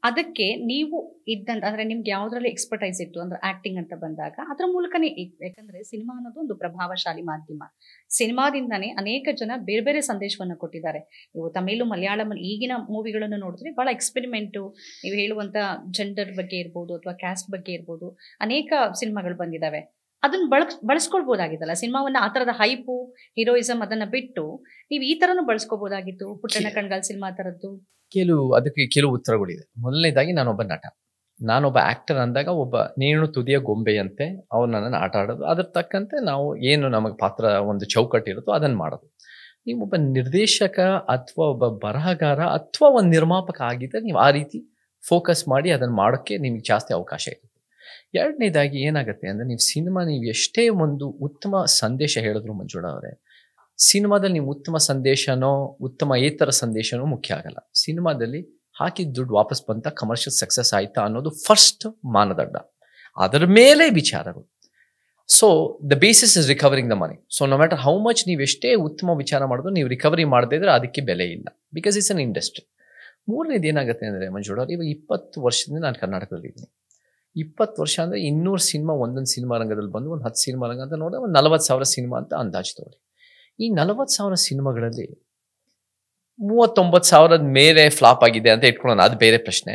ಅದಕ್ಕೆ ನೀವು ಇದ್ದಂತ ಅಂದ್ರೆ ನಿಮ್ಗೆ ಯಾವ್ದ್ರಲ್ಲಿ ಎಕ್ಸ್ಪರ್ಟೈಸ್ ಇತ್ತು ಅಂದ್ರೆ ಆಕ್ಟಿಂಗ್ ಅಂತ ಬಂದಾಗ ಅದ್ರ ಮೂಲಕನೇ, ಯಾಕಂದ್ರೆ ಸಿನಿಮಾ ಅನ್ನೋದು ಒಂದು ಪ್ರಭಾವಶಾಲಿ ಮಾಧ್ಯಮ. ಸಿನಿಮಾದಿಂದಾನೇ ಅನೇಕ ಜನ ಬೇರೆ ಬೇರೆ ಸಂದೇಶವನ್ನು ಕೊಟ್ಟಿದ್ದಾರೆ. ನೀವು ತಮಿಳು, ಮಲಯಾಳಂ ಈಗಿನ ಮೂವಿಗಳನ್ನು ನೋಡಿದ್ರೆ ಬಹಳ ಎಕ್ಸ್ಪೆರಿಮೆಂಟು, ನೀವು ಹೇಳುವಂತ ಜೆಂಡರ್ ಬಗ್ಗೆ ಇರ್ಬೋದು ಅಥವಾ ಕ್ಯಾಸ್ಟ್ ಬಗ್ಗೆ ಇರ್ಬೋದು, ಅನೇಕ ಸಿನಿಮಾಗಳು ಬಂದಿದ್ದಾವೆ. ಅದನ್ನ ಬಳಸ್ಕೊಳ್ಬೋದಾಗಿತ್ತಲ್ಲ ಸಿನಿಮಾವನ್ನ. ಆ ತರದ ಹೈಪು, ಹೀರೋಯಿಸಮ್ ಅದನ್ನ ಬಿಟ್ಟು ನೀವು ಈ ತರನು ಬಳಸ್ಕೋಬಹುದಾಗಿತ್ತು. ಪುಟ್ಟಣ್ಣ ಕಣ್ಗಾಲ್ ಸಿನಿಮಾ ತರದ್ದು ಅದಕ್ಕೆ ಕೆಲವು ಉತ್ತರಗಳಿದೆ. ಮೊದಲನೇದಾಗಿ ನಾನೊಬ್ಬ ನಟ, ನಾನೊಬ್ಬ ಆಕ್ಟರ್ ಅಂದಾಗ ಒಬ್ಬ ನೇಣು ತುದಿಯ ಗೊಂಬೆಯಂತೆ ಅವ್ರು ನನ್ನನ್ನು ಆಟ ಆಡೋದು, ಅದ್ರ ತಕ್ಕಂತೆ ನಾವು ಏನು ನಮಗೆ ಪಾತ್ರ ಒಂದು ಚೌಕಟ್ಟಿರುತ್ತೋ ಅದನ್ನು ಮಾಡೋದು. ನೀವು ಒಬ್ಬ ನಿರ್ದೇಶಕ ಅಥವಾ ಒಬ್ಬ ಬರಹಗಾರ ಅಥವಾ ಒಂದು ನಿರ್ಮಾಪಕ ಆಗಿದ್ದರೆ ನೀವು ಆ ರೀತಿ ಫೋಕಸ್ ಮಾಡಿ ಅದನ್ನು ಮಾಡೋಕ್ಕೆ ನಿಮಗೆ ಜಾಸ್ತಿ ಅವಕಾಶ ಇರುತ್ತೆ. ಎರಡನೇದಾಗಿ ಏನಾಗುತ್ತೆ ಅಂದರೆ, ನೀವು ಎಷ್ಟೇ ಒಂದು ಉತ್ತಮ ಸಂದೇಶ ಹೇಳಿದ್ರು ಮಂಜುಳಾ ಅವರೇ, ಸಿನಿಮಾದಲ್ಲಿ ನೀವು ಉತ್ತಮ ಸಂದೇಶನೋ ಉತ್ತಮ ಸಂದೇಶನೋ ಮುಖ್ಯ ಆಗಲ್ಲ. ಸಿನಿಮಾದಲ್ಲಿ ಹಾಕಿದ ದುಡ್ಡು ವಾಪಸ್ ಬಂತ, ಕಮರ್ಷಿಯಲ್ ಸಕ್ಸಸ್ ಆಯ್ತಾ ಅನ್ನೋದು ಫಸ್ಟ್ ಮಾನದಂಡ. ಅದರ ಮೇಲೆ ವಿಚಾರಗಳು. So the basis is recovering the money. So no matter how much ನೀವು ಎಷ್ಟೇ ಉತ್ತಮ ವಿಚಾರ ಮಾಡಿದ್ರು ನೀವು ರಿಕವರಿ ಮಾಡದೇ ಇದ್ರೆ ಅದಕ್ಕೆ ಬೆಲೆ ಇಲ್ಲ, ಬಿಕಾಸ್ ಇಟ್ಸ್ ಅನ್ ಇಂಡಸ್ಟ್ರಿ. ಮೂರನೇದು ಏನಾಗುತ್ತೆ ಅಂದರೆ ಮಂಜುಳಾ, ಇವಾಗ 20 ವರ್ಷದಿಂದ ನಾನು ಕರ್ನಾಟಕದಲ್ಲಿದ್ದೀನಿ. 20 ವರ್ಷ ಅಂದರೆ 200 ಸಿನಿಮಾ ಒಂದೊಂದು ಸಿನಿಮಾ ರಂಗದಲ್ಲಿ ಬಂದು ಒಂದು 10 ಸಿನಿಮಾ ರಂಗ ಅಂತ ನೋಡಿದ್ರೆ ಒಂದು 40,000 ಸಿನಿಮಾ ಅಂತ ಅಂದಾಜು ತಗೊಳ್ಳಿ. ಈ 40,000 ಸಿನಿಮಾಗಳಲ್ಲಿ 39,000 ಮೇಲೆ ಫ್ಲಾಪ್ ಆಗಿದೆ ಅಂತ ಇಟ್ಕೊಳ್ಳೋಣ, ಅದು ಬೇರೆ ಪ್ರಶ್ನೆ.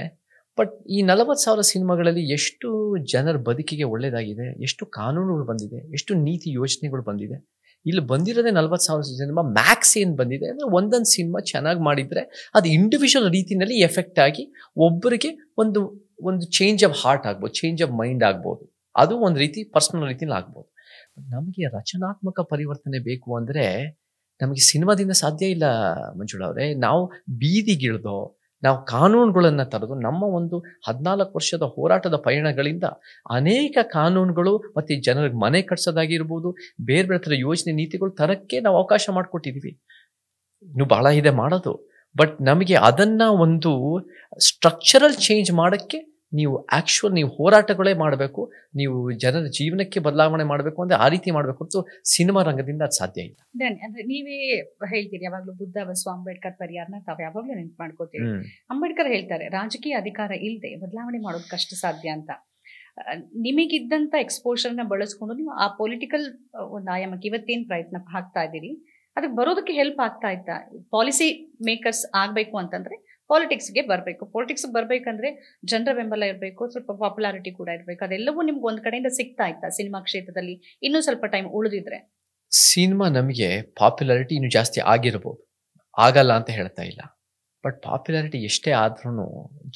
ಬಟ್ ಈ 40,000 ಸಿನಿಮಾಗಳಲ್ಲಿ ಎಷ್ಟು ಜನರ ಬದುಕಿಗೆ ಒಳ್ಳೆಯದಾಗಿದೆ, ಎಷ್ಟು ಕಾನೂನುಗಳು ಬಂದಿದೆ, ಎಷ್ಟು ನೀತಿ ಯೋಜನೆಗಳು ಬಂದಿದೆ. ಇಲ್ಲಿ ಬಂದಿರೋದೇ 40,000 ಸಿನಿಮಾ. ಮ್ಯಾಕ್ಸ್ ಏನು ಬಂದಿದೆ ಅಂದರೆ, ಒಂದೊಂದು ಸಿನಿಮಾ ಚೆನ್ನಾಗಿ ಮಾಡಿದರೆ ಅದು ಇಂಡಿವಿಜುವಲ್ ರೀತಿಯಲ್ಲಿ ಎಫೆಕ್ಟ್ ಆಗಿ ಒಬ್ಬರಿಗೆ ಒಂದು ಚೇಂಜ್ ಆಫ್ ಹಾರ್ಟ್ ಆಗ್ಬೋದು, ಚೇಂಜ್ ಆಫ್ ಮೈಂಡ್ ಆಗ್ಬೋದು. ಅದು ಒಂದು ರೀತಿ ಪರ್ಸನಲ್ ರೀತಿಯಲ್ಲಿ ಆಗ್ಬೋದು. ನಮಗೆ ರಚನಾತ್ಮಕ ಪರಿವರ್ತನೆ ಬೇಕು ಅಂದರೆ ನಮಗೆ ಸಿನಿಮಾದಿಂದ ಸಾಧ್ಯ ಇಲ್ಲ ಮಂಜುಳಾ ಅವರೇ. ನಾವು ಬೀದಿಗಿಳಿದೋ ನಾವು ಕಾನೂನುಗಳನ್ನು ತರೋದು ನಮ್ಮ ಒಂದು 14 ವರ್ಷದ ಹೋರಾಟದ ಪಯಣಗಳಿಂದ ಅನೇಕ ಕಾನೂನುಗಳು ಮತ್ತು ಜನರಿಗೆ ಮನೆ ಕಟ್ಸೋದಾಗಿರ್ಬೋದು, ಬೇರೆ ಬೇರೆ ಥರ ಯೋಜನೆ ನೀತಿಗಳು ತರಕ್ಕೆ ನಾವು ಅವಕಾಶ ಮಾಡಿಕೊಟ್ಟಿದ್ದೀವಿ. ಇನ್ನು ಬಹಳ ಇದೆ ಮಾಡೋದು. ಬಟ್ ನಮಗೆ ಅದನ್ನ ಒಂದು ಸ್ಟ್ರಕ್ಚರಲ್ ಚೇಂಜ್ ಮಾಡೋಕ್ಕೆ ನೀವು ಹೋರಾಟಗಳೇ ಮಾಡಬೇಕು, ನೀವು ಜನರ ಜೀವನಕ್ಕೆ ಬದಲಾವಣೆ ಮಾಡಬೇಕು ಅಂದ್ರೆ ಆ ರೀತಿ ಮಾಡಬೇಕು ಹೊರತು ಸಿನಿಮಾ ರಂಗದಿಂದ ಅದು ಸಾಧ್ಯ ಇಲ್ಲ. ಅಂದ್ರೆ ನೀವೇ ಹೇಳ್ತೀರಿ ಯಾವಾಗ್ಲೂ ಬುದ್ಧ ಬಸವ ಅಂಬೇಡ್ಕರ್ ಪರಿಹಾರನ ತಾವ್ ಯಾವಾಗ್ಲೂ ನೆನ್ಪು ಮಾಡ್ಕೋತೀವಿ. ಅಂಬೇಡ್ಕರ್ ಹೇಳ್ತಾರೆ ರಾಜಕೀಯ ಅಧಿಕಾರ ಇಲ್ಲದೆ ಬದಲಾವಣೆ ಮಾಡೋದು ಕಷ್ಟ ಸಾಧ್ಯ ಅಂತ. ನಿಮಗಿದ್ದಂತ ಎಕ್ಸ್ಪೋಷರ್ನ ಬಳಸ್ಕೊಂಡು ನೀವು ಆ ಪೊಲಿಟಿಕಲ್ ಒಂದು ಆಯಾಮಕ್ಕೆ ಇವತ್ತೇನ್ ಪ್ರಯತ್ನ ಹಾಕ್ತಾ ಇದ್ದೀರಿ, ಅದಕ್ಕೆ ಬರೋದಕ್ಕೆ ಹೆಲ್ಪ್ ಆಗ್ತಾ ಇತ್ತಾ? ಪಾಲಿಸಿ ಮೇಕರ್ಸ್ ಆಗ್ಬೇಕು ಅಂತಂದ್ರೆ ಪಾಲಿಟಿಕ್ಸ್ಗೆ ಬರಬೇಕು. ಪಾಲಿಟಿಕ್ಸ್ ಬರ್ಬೇಕಂದ್ರೆ ಜನರ ಬೆಂಬಲ ಇರಬೇಕು, ಸ್ವಲ್ಪ ಪಾಪ್ಯುಲಾರಿಟಿ ಕೂಡ ಇರಬೇಕು. ಅದೆಲ್ಲವೂ ನಿಮ್ಗೆ ಒಂದ್ ಕಡೆಯಿಂದ ಸಿಗ್ತಾ ಇತ್ತಾ ಸಿನಿಮಾ ಕ್ಷೇತ್ರದಲ್ಲಿ? ಇನ್ನೂ ಸ್ವಲ್ಪ ಟೈಮ್ ಉಳಿದಿದ್ರೆ ಸಿನಿಮಾ ನಮಗೆ ಪಾಪ್ಯುಲಾರಿಟಿ ಇನ್ನೂ ಜಾಸ್ತಿ ಆಗಿರ್ಬೋದು, ಆಗಲ್ಲ ಅಂತ ಹೇಳ್ತಾ ಇಲ್ಲ. ಬಟ್ ಪಾಪ್ಯುಲಾರಿಟಿ ಎಷ್ಟೇ ಆದ್ರೂ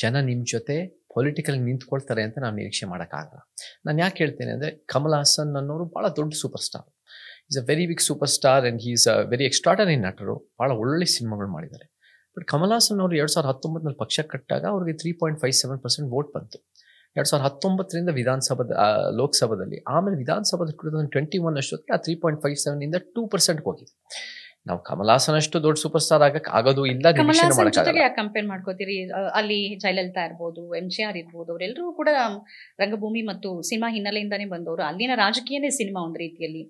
ಜನ ನಿಮ್ಮ ಜೊತೆ ಪೊಲಿಟಿಕಲ್ ನಿಂತ್ಕೊಳ್ತಾರೆ ಅಂತ ನಾವು ನಿರೀಕ್ಷೆ ಮಾಡೋಕ್ಕಾಗಲ್ಲ. ನಾನು ಯಾಕೆ ಹೇಳ್ತೇನೆ ಅಂದರೆ, ಕಮಲ್ ಹಾಸನ್ ಅನ್ನೋರು ಭಾಳ ದೊಡ್ಡ super star. Is a very big super star and he's a very extraordinary ನಟರು, ಭಾಳ ಒಳ್ಳೆ ಸಿನಿಮಾಗಳು ಮಾಡಿದ್ದಾರೆ. ಬಟ್ ಕಮಲ್ ಹಾಸನ್ ಅವರು 2019 ಪಕ್ಷ ಕಟ್ಟಾಗ ಅವ್ರಿಗೆ 3.57% ವೋಟ್ ಬಂತು. 2019 ವಿಧಾನಸಭಾ ಲೋಕಸಭಾದಲ್ಲಿ, ಆಮೇಲೆ ವಿಧಾನಸಭಾ 2021 ಅಷ್ಟೊತ್ತಿಗೆ ಆ 3.57 2% ಹೋಗಿದೆ. ನಾವು ಕಮಲ್ ಹಾಸನ್ ಅಷ್ಟು ದೊಡ್ಡ ಸೂಪರ್ ಸ್ಟಾರ್ ಆಗೋದು ಇಲ್ಲ. ಕಂಪೇರ್ ಮಾಡ್ಕೋತೀರಿ, ಅಲ್ಲಿ ಜಯಲಲಿತಾ ಇರ್ಬೋದು, MGR ಇರ್ಬೋದು, ಅವರೆಲ್ಲರೂ ಕೂಡ ರಂಗಭೂಮಿ ಮತ್ತು ಸಿನಿಮಾ ಹಿನ್ನೆಲೆಯಿಂದಾನೇ ಬಂದವರು. ಅಲ್ಲಿನ ರಾಜಕೀಯನೇ ಸಿನಿಮಾ ಒಂದು ರೀತಿಯಲ್ಲಿ.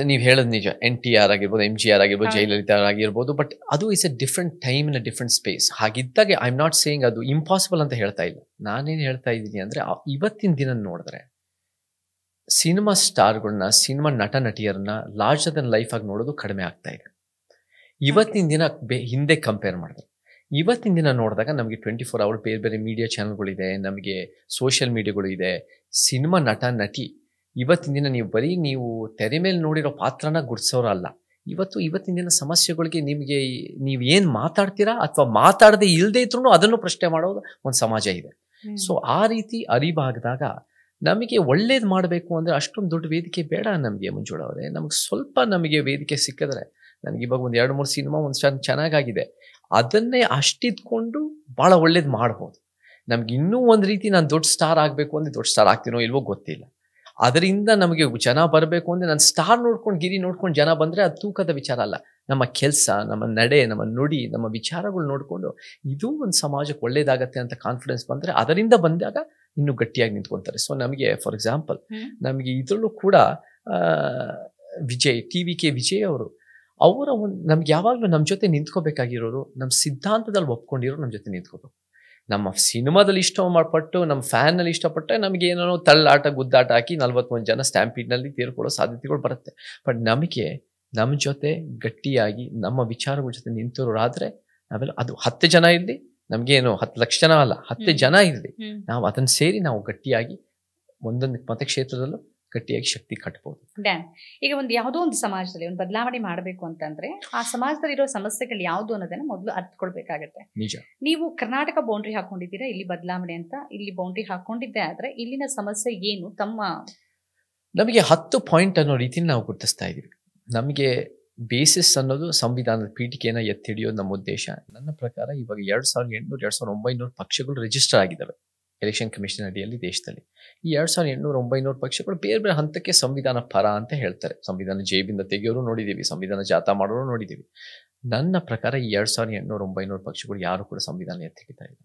ನೀವು ಹೇಳೋದು ನಿಜ. NTR ಆಗಿರ್ಬೋದು, MGR ಆಗಿರ್ಬೋದು, ಜಯಲಲಿತಾ ಆಗಿರ್ಬೋದು. ಬಟ್ ಅದು is A different time in a different space. ಹಾಗಿದ್ದಾಗ ಐ ಆಮ್ ನಾಟ್ ಸೇಯಿಂಗ್ ಅದು ಇಂಪಾಸಿಬಲ್ ಅಂತ ಹೇಳ್ತಾ ಇಲ್ಲ. ನಾನೇನು ಹೇಳ್ತಾ ಇದ್ದೀನಿ ಅಂದ್ರೆ, ಇವತ್ತಿನ ದಿನ ನೋಡಿದ್ರೆ ಸಿನಿಮಾ ಸ್ಟಾರ್ಗಳನ್ನ, ಸಿನಿಮಾ ನಟ ನಟಿಯರನ್ನ ಲಾರ್ಜರ್ ದನ್ ಲೈಫ್ ಆಗಿ ನೋಡೋದು ಕಡಿಮೆ ಆಗ್ತಾ ಇದೆ. ಇವತ್ತಿನ ದಿನ ಹಿಂದೆ ಕಂಪೇರ್ ಮಾಡಿದ್ರೆ ಇವತ್ತಿನ ದಿನ ನೋಡಿದಾಗ ನಮಗೆ 24 ಅವರ್ ಬೇರೆ ಬೇರೆ ಮೀಡಿಯಾ ಚಾನಲ್ಗಳಿದೆ, ನಮಗೆ ಸೋಷಿಯಲ್ ಮೀಡಿಯಾಗಳು ಇದೆ. ಸಿನಿಮಾ ನಟ ನಟಿ ಇವತ್ತಿನ ದಿನ ನೀವು ತೆರೆ ಮೇಲೆ ನೋಡಿರೋ ಪಾತ್ರನ ಗುರ್ಸೋರಲ್ಲ. ಇವತ್ತಿನ ದಿನ ಸಮಸ್ಯೆಗಳಿಗೆ ನೀವು ಏನು ಮಾತಾಡ್ತೀರಾ ಅಥವಾ ಮಾತಾಡದೆ ಇಲ್ಲದೆ ಇದ್ರೂ ಅದನ್ನು ಪ್ರಶ್ನೆ ಮಾಡೋದು ಒಂದು ಸಮಾಜ ಇದೆ. ಸೊ ಆ ರೀತಿ ಅರಿವಾಗದಾಗ ನಮಗೆ ಒಳ್ಳೇದು ಮಾಡಬೇಕು ಅಂದರೆ ಅಷ್ಟೊಂದು ದೊಡ್ಡ ವೇದಿಕೆ ಬೇಡ ನಮಗೆ. ಮುಂಚೂಳವರೇ, ನಮಗೆ ವೇದಿಕೆ ಸಿಕ್ಕಿದ್ರೆ, ನನಗೆ ಇವಾಗ ಒಂದು 2-3 ಸಿನಿಮಾ ಒಂದು ಚೆನ್ನಾಗಾಗಿದೆ, ಅದನ್ನೇ ಅಷ್ಟಿದ್ಕೊಂಡು ಭಾಳ ಒಳ್ಳೇದು ಮಾಡ್ಬೋದು. ನಮ್ಗೆ ಇನ್ನೂ ಒಂದು ರೀತಿ ನಾನು ದೊಡ್ಡ ಸ್ಟಾರ್ ಆಗಬೇಕು ಅಂದರೆ ದೊಡ್ಡ ಸ್ಟಾರ್ ಆಗ್ತೀನೋ ಇಲ್ವೋ ಗೊತ್ತಿಲ್ಲ. ಅದರಿಂದ ನಮಗೆ ಜನ ಬರಬೇಕು ಅಂದರೆ ನಾನು ಸ್ಟಾರ್ ಗಿರಿ ನೋಡ್ಕೊಂಡು ಜನ ಬಂದರೆ ಅದು ತೂಕದ ವಿಚಾರ ಅಲ್ಲ. ನಮ್ಮ ಕೆಲಸ, ನಮ್ಮ ನಡೆ, ನಮ್ಮ ನುಡಿ, ನಮ್ಮ ವಿಚಾರಗಳು ನೋಡಿಕೊಂಡು ಇದು ಒಂದು ಸಮಾಜಕ್ಕೆ ಒಳ್ಳೇದಾಗತ್ತೆ ಅಂತ ಕಾನ್ಫಿಡೆನ್ಸ್ ಬಂದರೆ ಅದರಿಂದ ಬಂದಾಗ ಇನ್ನೂ ಗಟ್ಟಿಯಾಗಿ ನಿಂತ್ಕೊತಾರೆ. ಸೊ ನಮಗೆ ಫಾರ್ ಎಕ್ಸಾಂಪಲ್ ನಮಗೆ ಇದರಲ್ಲೂ ಕೂಡ TVK ವಿಜಯ್ ಅವರು ನಮ್ಗೆ ಯಾವಾಗಲೂ ನಮ್ಮ ಜೊತೆ ನಿಂತ್ಕೋಬೇಕಾಗಿರೋರು, ನಮ್ಮ ಸಿದ್ಧಾಂತದಲ್ಲಿ ಒಪ್ಕೊಂಡಿರೋರು ನಮ್ಮ ಜೊತೆ ನಿಂತ್ಕೋಬೇಕು. ನಮ್ಮ ಸಿನಿಮಾದಲ್ಲಿ ಇಷ್ಟಪಟ್ಟು, ನಮ್ಮ ಫ್ಯಾನಲ್ಲಿ ಇಷ್ಟಪಟ್ಟರೆ ನಮಗೆ ಏನೋ ತಳ್ಳಾಟ ಗುದ್ದಾಟ ಹಾಕಿ 41 ಜನ ಸ್ಟ್ಯಾಂಪೀಡ್ನಲ್ಲಿ ತೀರ್ಕೊಳ್ಳೋ ಸಾಧ್ಯತೆಗಳು ಬರುತ್ತೆ. ಬಟ್ ನಮ್ಮ ಜೊತೆ ಗಟ್ಟಿಯಾಗಿ ನಮ್ಮ ವಿಚಾರಗಳ ಜೊತೆ ನಿಂತಿರೋರಾದರೆ ನಾವೆಲ್ಲ, ಅದು 10 ಜನ ಇರಲಿ, ನಮಗೇನು 10 ಲಕ್ಷ ಜನ ಅಲ್ಲ, 10 ಜನ ಇರಲಿ, ನಾವು ಅದನ್ನು ಸೇರಿ ನಾವು ಗಟ್ಟಿಯಾಗಿ ಒಂದೊಂದು ಮತಕ್ಷೇತ್ರದಲ್ಲೂ ಗಟ್ಟಿಯಾಗಿ ಶಕ್ತಿ ಕಟ್ಬೋದು. ಈಗ ಯಾವುದೋ ಒಂದು ಸಮಾಜದಲ್ಲಿ ಒಂದು ಬದಲಾವಣೆ ಮಾಡಬೇಕು ಅಂತಂದ್ರೆ ಆ ಸಮಾಜದಲ್ಲಿ ಇರೋ ಸಮಸ್ಯೆಗಳು ಯಾವುದು ಅನ್ನೋದನ್ನ ಮೊದಲು ಅರ್ಥಕೊಳ್ಬೇಕಾಗತ್ತೆ. ನಿಜ. ನೀವು ಕರ್ನಾಟಕ ಬೌಂಡ್ರಿ ಹಾಕೊಂಡಿದ್ದೀರಾ, ಇಲ್ಲಿ ಬದಲಾವಣೆ ಅಂತ ಇಲ್ಲಿ ಬೌಂಡ್ರಿ ಹಾಕೊಂಡಿದ್ದೆ ಆದ್ರೆ ಇಲ್ಲಿನ ಸಮಸ್ಯೆ ಏನು ನಮಗೆ 10 ಪಾಯಿಂಟ್ ಅನ್ನೋ ರೀತಿಯಲ್ಲಿ ನಾವು ಗುರುತಿಸ್ತಾ ಇದೀವಿ. ನಮಗೆ ಬೇಸಿಸ್ ಅನ್ನೋದು ಸಂವಿಧಾನದ ಪೀಠಿಕೆಯನ್ನು ಎತ್ತಿ ಹಿಡಿಯೋದು ನಮ್ಮ ಉದ್ದೇಶ. ನನ್ನ ಪ್ರಕಾರ ಇವಾಗ 2800 2900 ಪಕ್ಷಗಳು ರಿಜಿಸ್ಟರ್ ಆಗಿದ್ದಾವೆ ಎಲೆಕ್ಷನ್ ಕಮಿಷನ್ ಅಡಿಯಲ್ಲಿ ದೇಶದಲ್ಲಿ. ಈ 2800 900 ಪಕ್ಷಗಳು ಬೇರೆ ಬೇರೆ ಹಂತಕ್ಕೆ ಸಂವಿಧಾನ ಪರ ಅಂತ ಹೇಳ್ತಾರೆ. ಸಂವಿಧಾನ ಜೇಬಿಂದ ತೆಗೆಯೋರು ನೋಡಿದ್ದೀವಿ, ಸಂವಿಧಾನ ಜಾಥಾ ಮಾಡೋರು ನೋಡಿದ್ದೀವಿ. ನನ್ನ ಪ್ರಕಾರ ಈ 2800 900 ಪಕ್ಷಗಳು ಯಾರು ಕೂಡ ಸಂವಿಧಾನ ಎತ್ತಿ ಹಿಡಿತಾ ಇಲ್ಲ.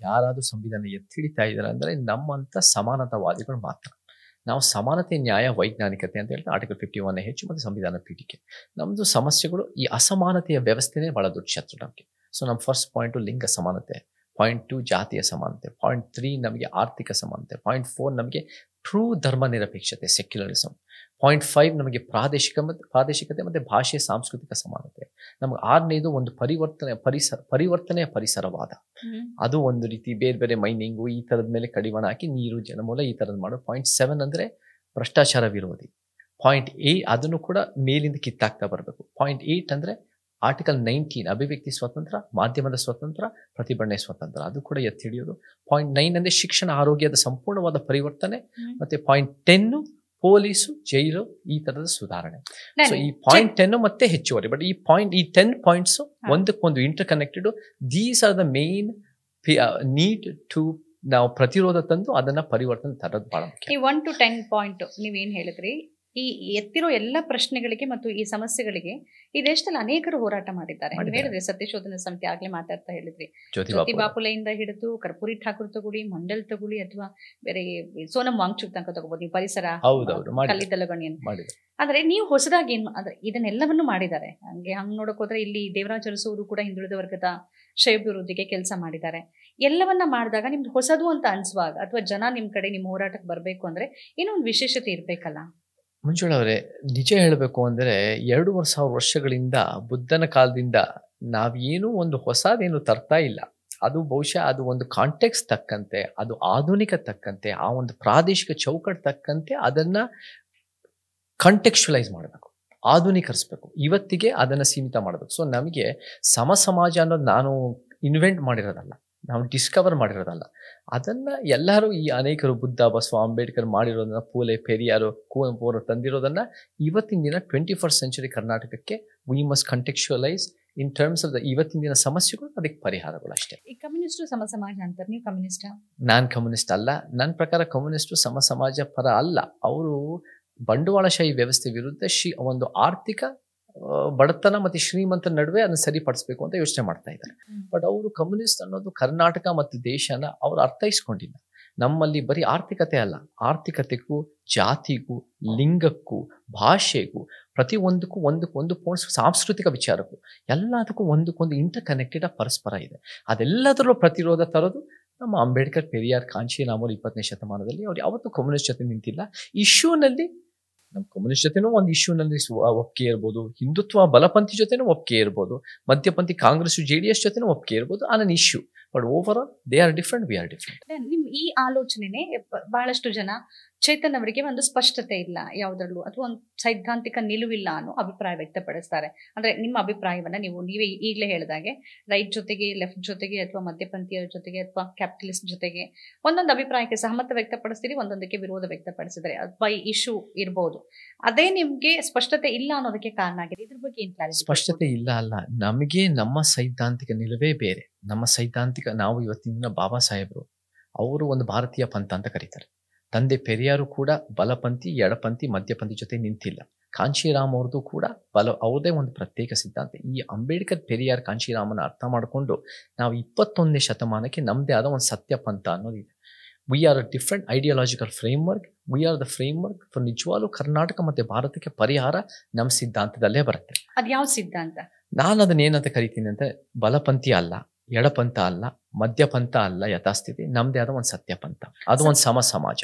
ಯಾರಾದರೂ ಸಂವಿಧಾನ ಎತ್ತಿ ಹಿಡಿತಾ ಇದ್ದಾರೆ ಅಂದರೆ ನಮ್ಮಂಥ ಸಮಾನತಾವಾದಿಗಳು ಮಾತ್ರ. ನಾವು ಸಮಾನತೆ, ನ್ಯಾಯ, ವೈಜ್ಞಾನಿಕತೆ ಅಂತ ಹೇಳ್ತಾ ಆರ್ಟಿಕಲ್ 51 ಹೆಚ್ಚು ಮತ್ತು ಸಂವಿಧಾನ ಪೀಠಿಕೆ. ನಮ್ಮದು ಸಮಸ್ಯೆಗಳು ಈ ಅಸಮಾನತೆಯ ವ್ಯವಸ್ಥೆನೇ ಭಾಳ ದೊಡ್ಡ ಶತ್ರು ನಮಗೆ. ಸೊ ನಮ್ಮ ಫಸ್ಟ್ ಪಾಯಿಂಟು ಲಿಂಗ ಸಮಾನತೆ, ಪಾಯಿಂಟ್ 2 ಜಾತಿಯ ಸಮಾನತೆ, ಪಾಯಿಂಟ್ 3 ನಮಗೆ ಆರ್ಥಿಕ ಸಮಾನತೆ, ಪಾಯಿಂಟ್ 4 ನಮಗೆ ಟ್ರೂ ಧರ್ಮ ನಿರಪೇಕ್ಷತೆ ಸೆಕ್ಯುಲರಿಸಮ್, ಪಾಯಿಂಟ್ 5 ನಮಗೆ ಪ್ರಾದೇಶಿಕತೆ ಮತ್ತು ಭಾಷೆ ಸಾಂಸ್ಕೃತಿಕ ಸಮಾನತೆ, ನಮಗೆ 6ನೇದು ಒಂದು ಪರಿವರ್ತನೆಯ ಪರಿಸರವಾದ. ಅದು ಒಂದು ರೀತಿ ಬೇರೆ ಬೇರೆ ಮೈನಿಂಗು ಈ ಥರದ ಮೇಲೆ ಕಡಿವಾಣ ಹಾಕಿ ನೀರು ಜಲಮೂಲ ಈ ಥರದ್ದು ಮಾಡೋ. ಪಾಯಿಂಟ್ 7 ಅಂದರೆ ಭ್ರಷ್ಟಾಚಾರ ವಿರೋಧಿ. ಪಾಯಿಂಟ್ 8 ಅದನ್ನು ಕೂಡ ಮೇಲಿಂದ ಕಿತ್ತಾಕ್ತಾ ಬರಬೇಕು. ಪಾಯಿಂಟ್ 8 ಅಂದರೆ ಆರ್ಟಿಕಲ್ 19 ಅಭಿವ್ಯಕ್ತಿ ಸ್ವಾತಂತ್ರ್ಯ, ಮಾಧ್ಯಮದ ಸ್ವಾತಂತ್ರ್ಯ, ಪ್ರತಿಭಟನೆ ಸ್ವಾತಂತ್ರ್ಯ, ಅದು ಕೂಡ ಎತ್ತಿ ಹಿಡಿಯೋದು. ಪಾಯಿಂಟ್ 9 ಅಂದರೆ ಶಿಕ್ಷಣ ಆರೋಗ್ಯದ ಸಂಪೂರ್ಣವಾದ ಪರಿವರ್ತನೆ. ಮತ್ತೆ ಪಾಯಿಂಟ್ 10 ಪೊಲೀಸು, ಜೈಲು, ಈ ತರದ ಸುಧಾರಣೆ. ಸೊ ಈ ಪಾಯಿಂಟ್ 10 ಮತ್ತೆ ಹೆಚ್ಚುವರಿ. ಬಟ್ ಈ 10 ಪಾಯಿಂಟ್ಸ್ ಒಂದಕ್ಕೊಂದು interconnected. These are the main need to ನಾವು ಪ್ರತಿರೋಧ ತಂದು ಅದನ್ನ ಪರಿವರ್ತನೆ ತರೋದು ಬಹಳ ಮುಖ್ಯ. ಈ 1 to 10 ಪಾಯಿಂಟ್ ನೀವೇನ್ ಹೇಳಿದ್ರಿ, ಈ ಎತ್ತಿರೋ ಎಲ್ಲ ಪ್ರಶ್ನೆಗಳಿಗೆ ಮತ್ತು ಈ ಸಮಸ್ಯೆಗಳಿಗೆ ಈ ದೇಶದಲ್ಲಿ ಅನೇಕರು ಹೋರಾಟ ಮಾಡಿದ್ದಾರೆ. ನೀವು ಹೇಳಿದ್ರಿ ಸತ್ಯಶೋಧನಾ ಸಮಿತಿ, ಆಗ್ಲೇ ಮಾತಾಡ್ತಾ ಹೇಳಿದ್ರಿ, ಜ್ಯೋತಿಬಾ ಫುಲೆಯಿಂದ ಹಿಡಿದು ಕರ್ಪೂರಿ ಠಾಕೂರ್ ತಗೊಳ್ಳಿ, ಮಂಡಲ್ ತಗೊಳ್ಳಿ, ಅಥವಾ ಬೇರೆ ಸೋನಂ ವಾಂಗ್ಚುಕ್ ತನಕ ತಗೋಬಹುದು. ನೀವು ಪರಿಸರ, ಕಲ್ಲಿದ್ದಲಗಣಿಯನ್ನು. ಆದ್ರೆ ನೀವು ಹೊಸದಾಗಿ ಏನ್ ಅಂದ್ರೆ ಇದನ್ನೆಲ್ಲವನ್ನು ಮಾಡಿದ್ದಾರೆ. ಹಂಗ್ ನೋಡಕ್ ಹೋದ್ರೆ ಇಲ್ಲಿ ದೇವರಾಜ ಅರಸು ಅವರು ಕೂಡ ಹಿಂದುಳಿದ ವರ್ಗದ ಶ್ರೇಯೋಭಿವೃದ್ಧಿಗೆ ಕೆಲಸ ಮಾಡಿದ್ದಾರೆ. ಎಲ್ಲವನ್ನ ಮಾಡಿದಾಗ ನಿಮ್ದು ಹೊಸದು ಅಂತ ಅನ್ಸುವಾಗ, ಅಥವಾ ಜನ ನಿಮ್ ಕಡೆ ನಿಮ್ಮ ಹೋರಾಟಕ್ಕೆ ಬರ್ಬೇಕು ಅಂದ್ರೆ ಏನೋ ಒಂದು ವಿಶೇಷತೆ ಇರ್ಬೇಕಲ್ಲ? ಮಂಜುಳಾ ಅವರೇ, ನಿಜ ಹೇಳಬೇಕು ಅಂದರೆ 2,000 ವರ್ಷಗಳಿಂದ, ಬುದ್ಧನ ಕಾಲದಿಂದ ನಾವೇನು ಒಂದು ಹೊಸದೇನು ತರ್ತಾ ಇಲ್ಲ. ಅದು ಬಹುಶಃ ಅದು ಒಂದು ಕಾಂಟೆಕ್ಸ್ ತಕ್ಕಂತೆ, ಅದು ಆಧುನಿಕ ತಕ್ಕಂತೆ, ಆ ಒಂದು ಪ್ರಾದೇಶಿಕ ಚೌಕಟ್ಟು ತಕ್ಕಂತೆ ಅದನ್ನ ಕಂಟೆಕ್ಚುಲೈಸ್ ಮಾಡಬೇಕು, ಆಧುನೀಕರಿಸಬೇಕು, ಇವತ್ತಿಗೆ ಅದನ್ನು ಸೀಮಿತ ಮಾಡಬೇಕು. ಸೊ ನಮಗೆ ಸಮಾಜ ಅನ್ನೋದು ನಾನು ಇನ್ವೆಂಟ್ ಮಾಡಿರೋದಲ್ಲ, ನಾವು ಡಿಸ್ಕವರ್ ಮಾಡಿರೋದಲ್ಲ. ಅದನ್ನ ಎಲ್ಲರೂ ಈ ಅನೇಕರು ಬುದ್ಧ, ಬಸವ, ಅಂಬೇಡ್ಕರ್ ಮಾಡಿರೋದನ್ನ, ಪೂಲೆ, ಪೆರಿಯಾರು, ಕುವೆಂಪು ಅವರು ತಂದಿರೋದನ್ನ ಇವತ್ತಿನ ದಿನ 21st century ಕರ್ನಾಟಕಕ್ಕೆ we must contextualise in terms of the ಇವತ್ತಿನ ದಿನ ಸಮಸ್ಯೆಗಳು, ಅದಕ್ಕೆ ಪರಿಹಾರಗಳು ಅಷ್ಟೇ. ಈ ಕಮ್ಯುನಿಸ್ಟು ಸಮಾಜ ಅಂತಾರೆ, ನೀವು ಕಮ್ಯುನಿಸ್ಟಾ? ನಾನ್ ಕಮ್ಯುನಿಸ್ಟ್ ಅಲ್ಲ. ನನ್ನ ಪ್ರಕಾರ ಕಮ್ಯುನಿಸ್ಟು ಸಮಾಜ ಪರ ಅಲ್ಲ. ಅವರು ಬಂಡವಾಳಶಾಹಿ ವ್ಯವಸ್ಥೆ ವಿರುದ್ಧ ಒಂದು ಆರ್ಥಿಕ ಬಡತನ ಮತ್ತು ಶ್ರೀಮಂತರ ನಡುವೆ ಅದನ್ನ ಸರಿಪಡಿಸಬೇಕು ಅಂತ ಯೋಚನೆ ಮಾಡ್ತಾ ಇದ್ದಾರೆ. ಬಟ್ ಅವರು ಕಮ್ಯುನಿಸ್ಟ್ ಅನ್ನೋದು ಕರ್ನಾಟಕ ಮತ್ತು ದೇಶನ ಅವ್ರು ಅರ್ಥೈಸ್ಕೊಂಡಿಲ್ಲ. ನಮ್ಮಲ್ಲಿ ಬರೀ ಆರ್ಥಿಕತೆ ಅಲ್ಲ, ಆರ್ಥಿಕತೆಗೂ, ಜಾತಿಗೂ, ಲಿಂಗಕ್ಕೂ, ಭಾಷೆಗೂ, ಪ್ರತಿಯೊಂದಕ್ಕೂ ಒಂದಕ್ಕೊಂದು ಸಾಂಸ್ಕೃತಿಕ ವಿಚಾರಕ್ಕೂ ಎಲ್ಲದಕ್ಕೂ ಒಂದಕ್ಕೊಂದು ಇಂಟರ್ ಕನೆಕ್ಟೆಡ್ ಪರಸ್ಪರ ಇದೆ. ಅದೆಲ್ಲದರಲ್ಲೂ ಪ್ರತಿರೋಧ ತರೋದು ನಮ್ಮ ಅಂಬೇಡ್ಕರ್, ಪೆರಿಯಾರ್, ಕಾಂಚೀರಾಮ್ 20ನೇ ಶತಮಾನದಲ್ಲಿ ಅವ್ರು ಯಾವತ್ತೂ ಕಮ್ಯುನಿಸ್ಟ್ ಜೊತೆ ನಿಂತಿಲ್ಲ. ಇಶ್ಯೂನಲ್ಲಿ ನಮ್ಮ ಕಮ್ಯುನಿಸ್ಟ್ ಜೊತೆನೂ ಒಂದು ಇಶ್ಯೂನಲ್ಲಿ ಒಪ್ಪಿಗೆ ಇರ್ಬೋದು, ಹಿಂದುತ್ವ ಬಲಪಂಥಿ ಜೊತೆನೂ ಒಪ್ಪಿಗೆ ಇರ್ಬೋದು, ಮಧ್ಯಪಂಥಿ ಕಾಂಗ್ರೆಸ್ JDS ಜೊತೆನೂ ಒಪ್ಪಿಗೆ ಇರ್ಬೋದು on issue. But over all they are different, we are different. ನಿಮ್ ಈ ಆಲೋಚನೆನೇ ಬಹಳಷ್ಟು ಜನ ಚೇತನ್ ಅವರಿಗೆ ಒಂದು ಸ್ಪಷ್ಟತೆ ಇಲ್ಲ ಯಾವುದರಲ್ಲೂ, ಅಥವಾ ಒಂದು ಸೈದ್ಧಾಂತಿಕ ನಿಲುವಿಲ್ಲ ಅನ್ನೋ ಅಭಿಪ್ರಾಯ ವ್ಯಕ್ತಪಡಿಸ್ತಾರೆ. ಅಂದ್ರೆ ನಿಮ್ಮ ಅಭಿಪ್ರಾಯವನ್ನ ನೀವೇ ಈಗಲೇ ಹೇಳಿದಾಗೆ ರೈಟ್ ಜೊತೆಗೆ, ಲೆಫ್ಟ್ ಜೊತೆಗೆ, ಅಥವಾ ಮಧ್ಯಪಂಥೀಯರ ಜೊತೆಗೆ, ಅಥವಾ ಕ್ಯಾಪಿಟಲಿಸ್ಟ್ ಜೊತೆಗೆ ಒಂದೊಂದು ಅಭಿಪ್ರಾಯಕ್ಕೆ ಸಹಮತ ವ್ಯಕ್ತಪಡಿಸ್ತೀರಿ, ಒಂದೊಂದಕ್ಕೆ ವಿರೋಧ ವ್ಯಕ್ತಪಡಿಸಿದರೆ ಅಥವಾ ಈ ಇಶ್ಯೂ ಇರಬಹುದು. ಅದೇ ನಿಮ್ಗೆ ಸ್ಪಷ್ಟತೆ ಇಲ್ಲ ಅನ್ನೋದಕ್ಕೆ ಕಾರಣ ಆಗಿದೆ. ಇದ್ರ ಬಗ್ಗೆ ಏನ್ ಕ್ಲಾರಿಟಿ? ಸ್ಪಷ್ಟತೆ ಇಲ್ಲ ಅಲ್ಲ, ನಮಗೆ ನಮ್ಮ ಸೈದ್ಧಾಂತಿಕ ನಿಲುವೇ ಬೇರೆ. ನಮ್ಮ ಸೈದ್ಧಾಂತಿಕ, ನಾವು ಇವತ್ತಿನ ದಿನ ಬಾಬಾ ಸಾಹೇಬರು ಅವರು ಒಂದು ಭಾರತೀಯ ಪಂಥ ಅಂತ ಕರೀತಾರೆ. ತಂದೆ ಪೆರಿಯಾರು ಕೂಡ ಬಲಪಂಥಿ, ಎಡಪಂಥಿ, ಮಧ್ಯಪಂಥಿ ಜೊತೆ ನಿಂತಿಲ್ಲ. ಕಾಂಚೀರಾಮ್ ಅವ್ರದ್ದು ಕೂಡ ಅವ್ರದೇ ಒಂದು ಪ್ರತ್ಯೇಕ ಸಿದ್ಧಾಂತ. ಈ ಅಂಬೇಡ್ಕರ್, ಪೆರಿಯಾರ್, ಕಾಂಚೀರಾಮನ ಅರ್ಥ ಮಾಡಿಕೊಂಡು ನಾವು 21ನೇ ಶತಮಾನಕ್ಕೆ ನಮ್ಮದೇ ಆದ ಒಂದು ಸತ್ಯ ಪಂಥ ಅನ್ನೋದಿದೆ. We are a different ideological framework. We are the framework for ನಿಜವಾಗ್ಲೂ ಕರ್ನಾಟಕ ಮತ್ತು ಭಾರತಕ್ಕೆ ಪರಿಹಾರ ನಮ್ಮ ಸಿದ್ಧಾಂತದಲ್ಲೇ ಬರುತ್ತೆ. ಅದು ಯಾವ ಸಿದ್ಧಾಂತ? ನಾನು ಅದನ್ನ ಏನಂತ ಕರಿತೀನಿ ಅಂತ, ಬಲಪಂಥಿ ಅಲ್ಲ, ಎಡಪಂಥ ಅಲ್ಲ, ಮಧ್ಯಪಂಥ ಅಲ್ಲ, ಯಥಾಸ್ಥಿತಿ, ನಮ್ದೇ ಆದ ಒಂದು ಸತ್ಯ ಪಂಥ. ಅದು ಒಂದು ಸಮಾಜ.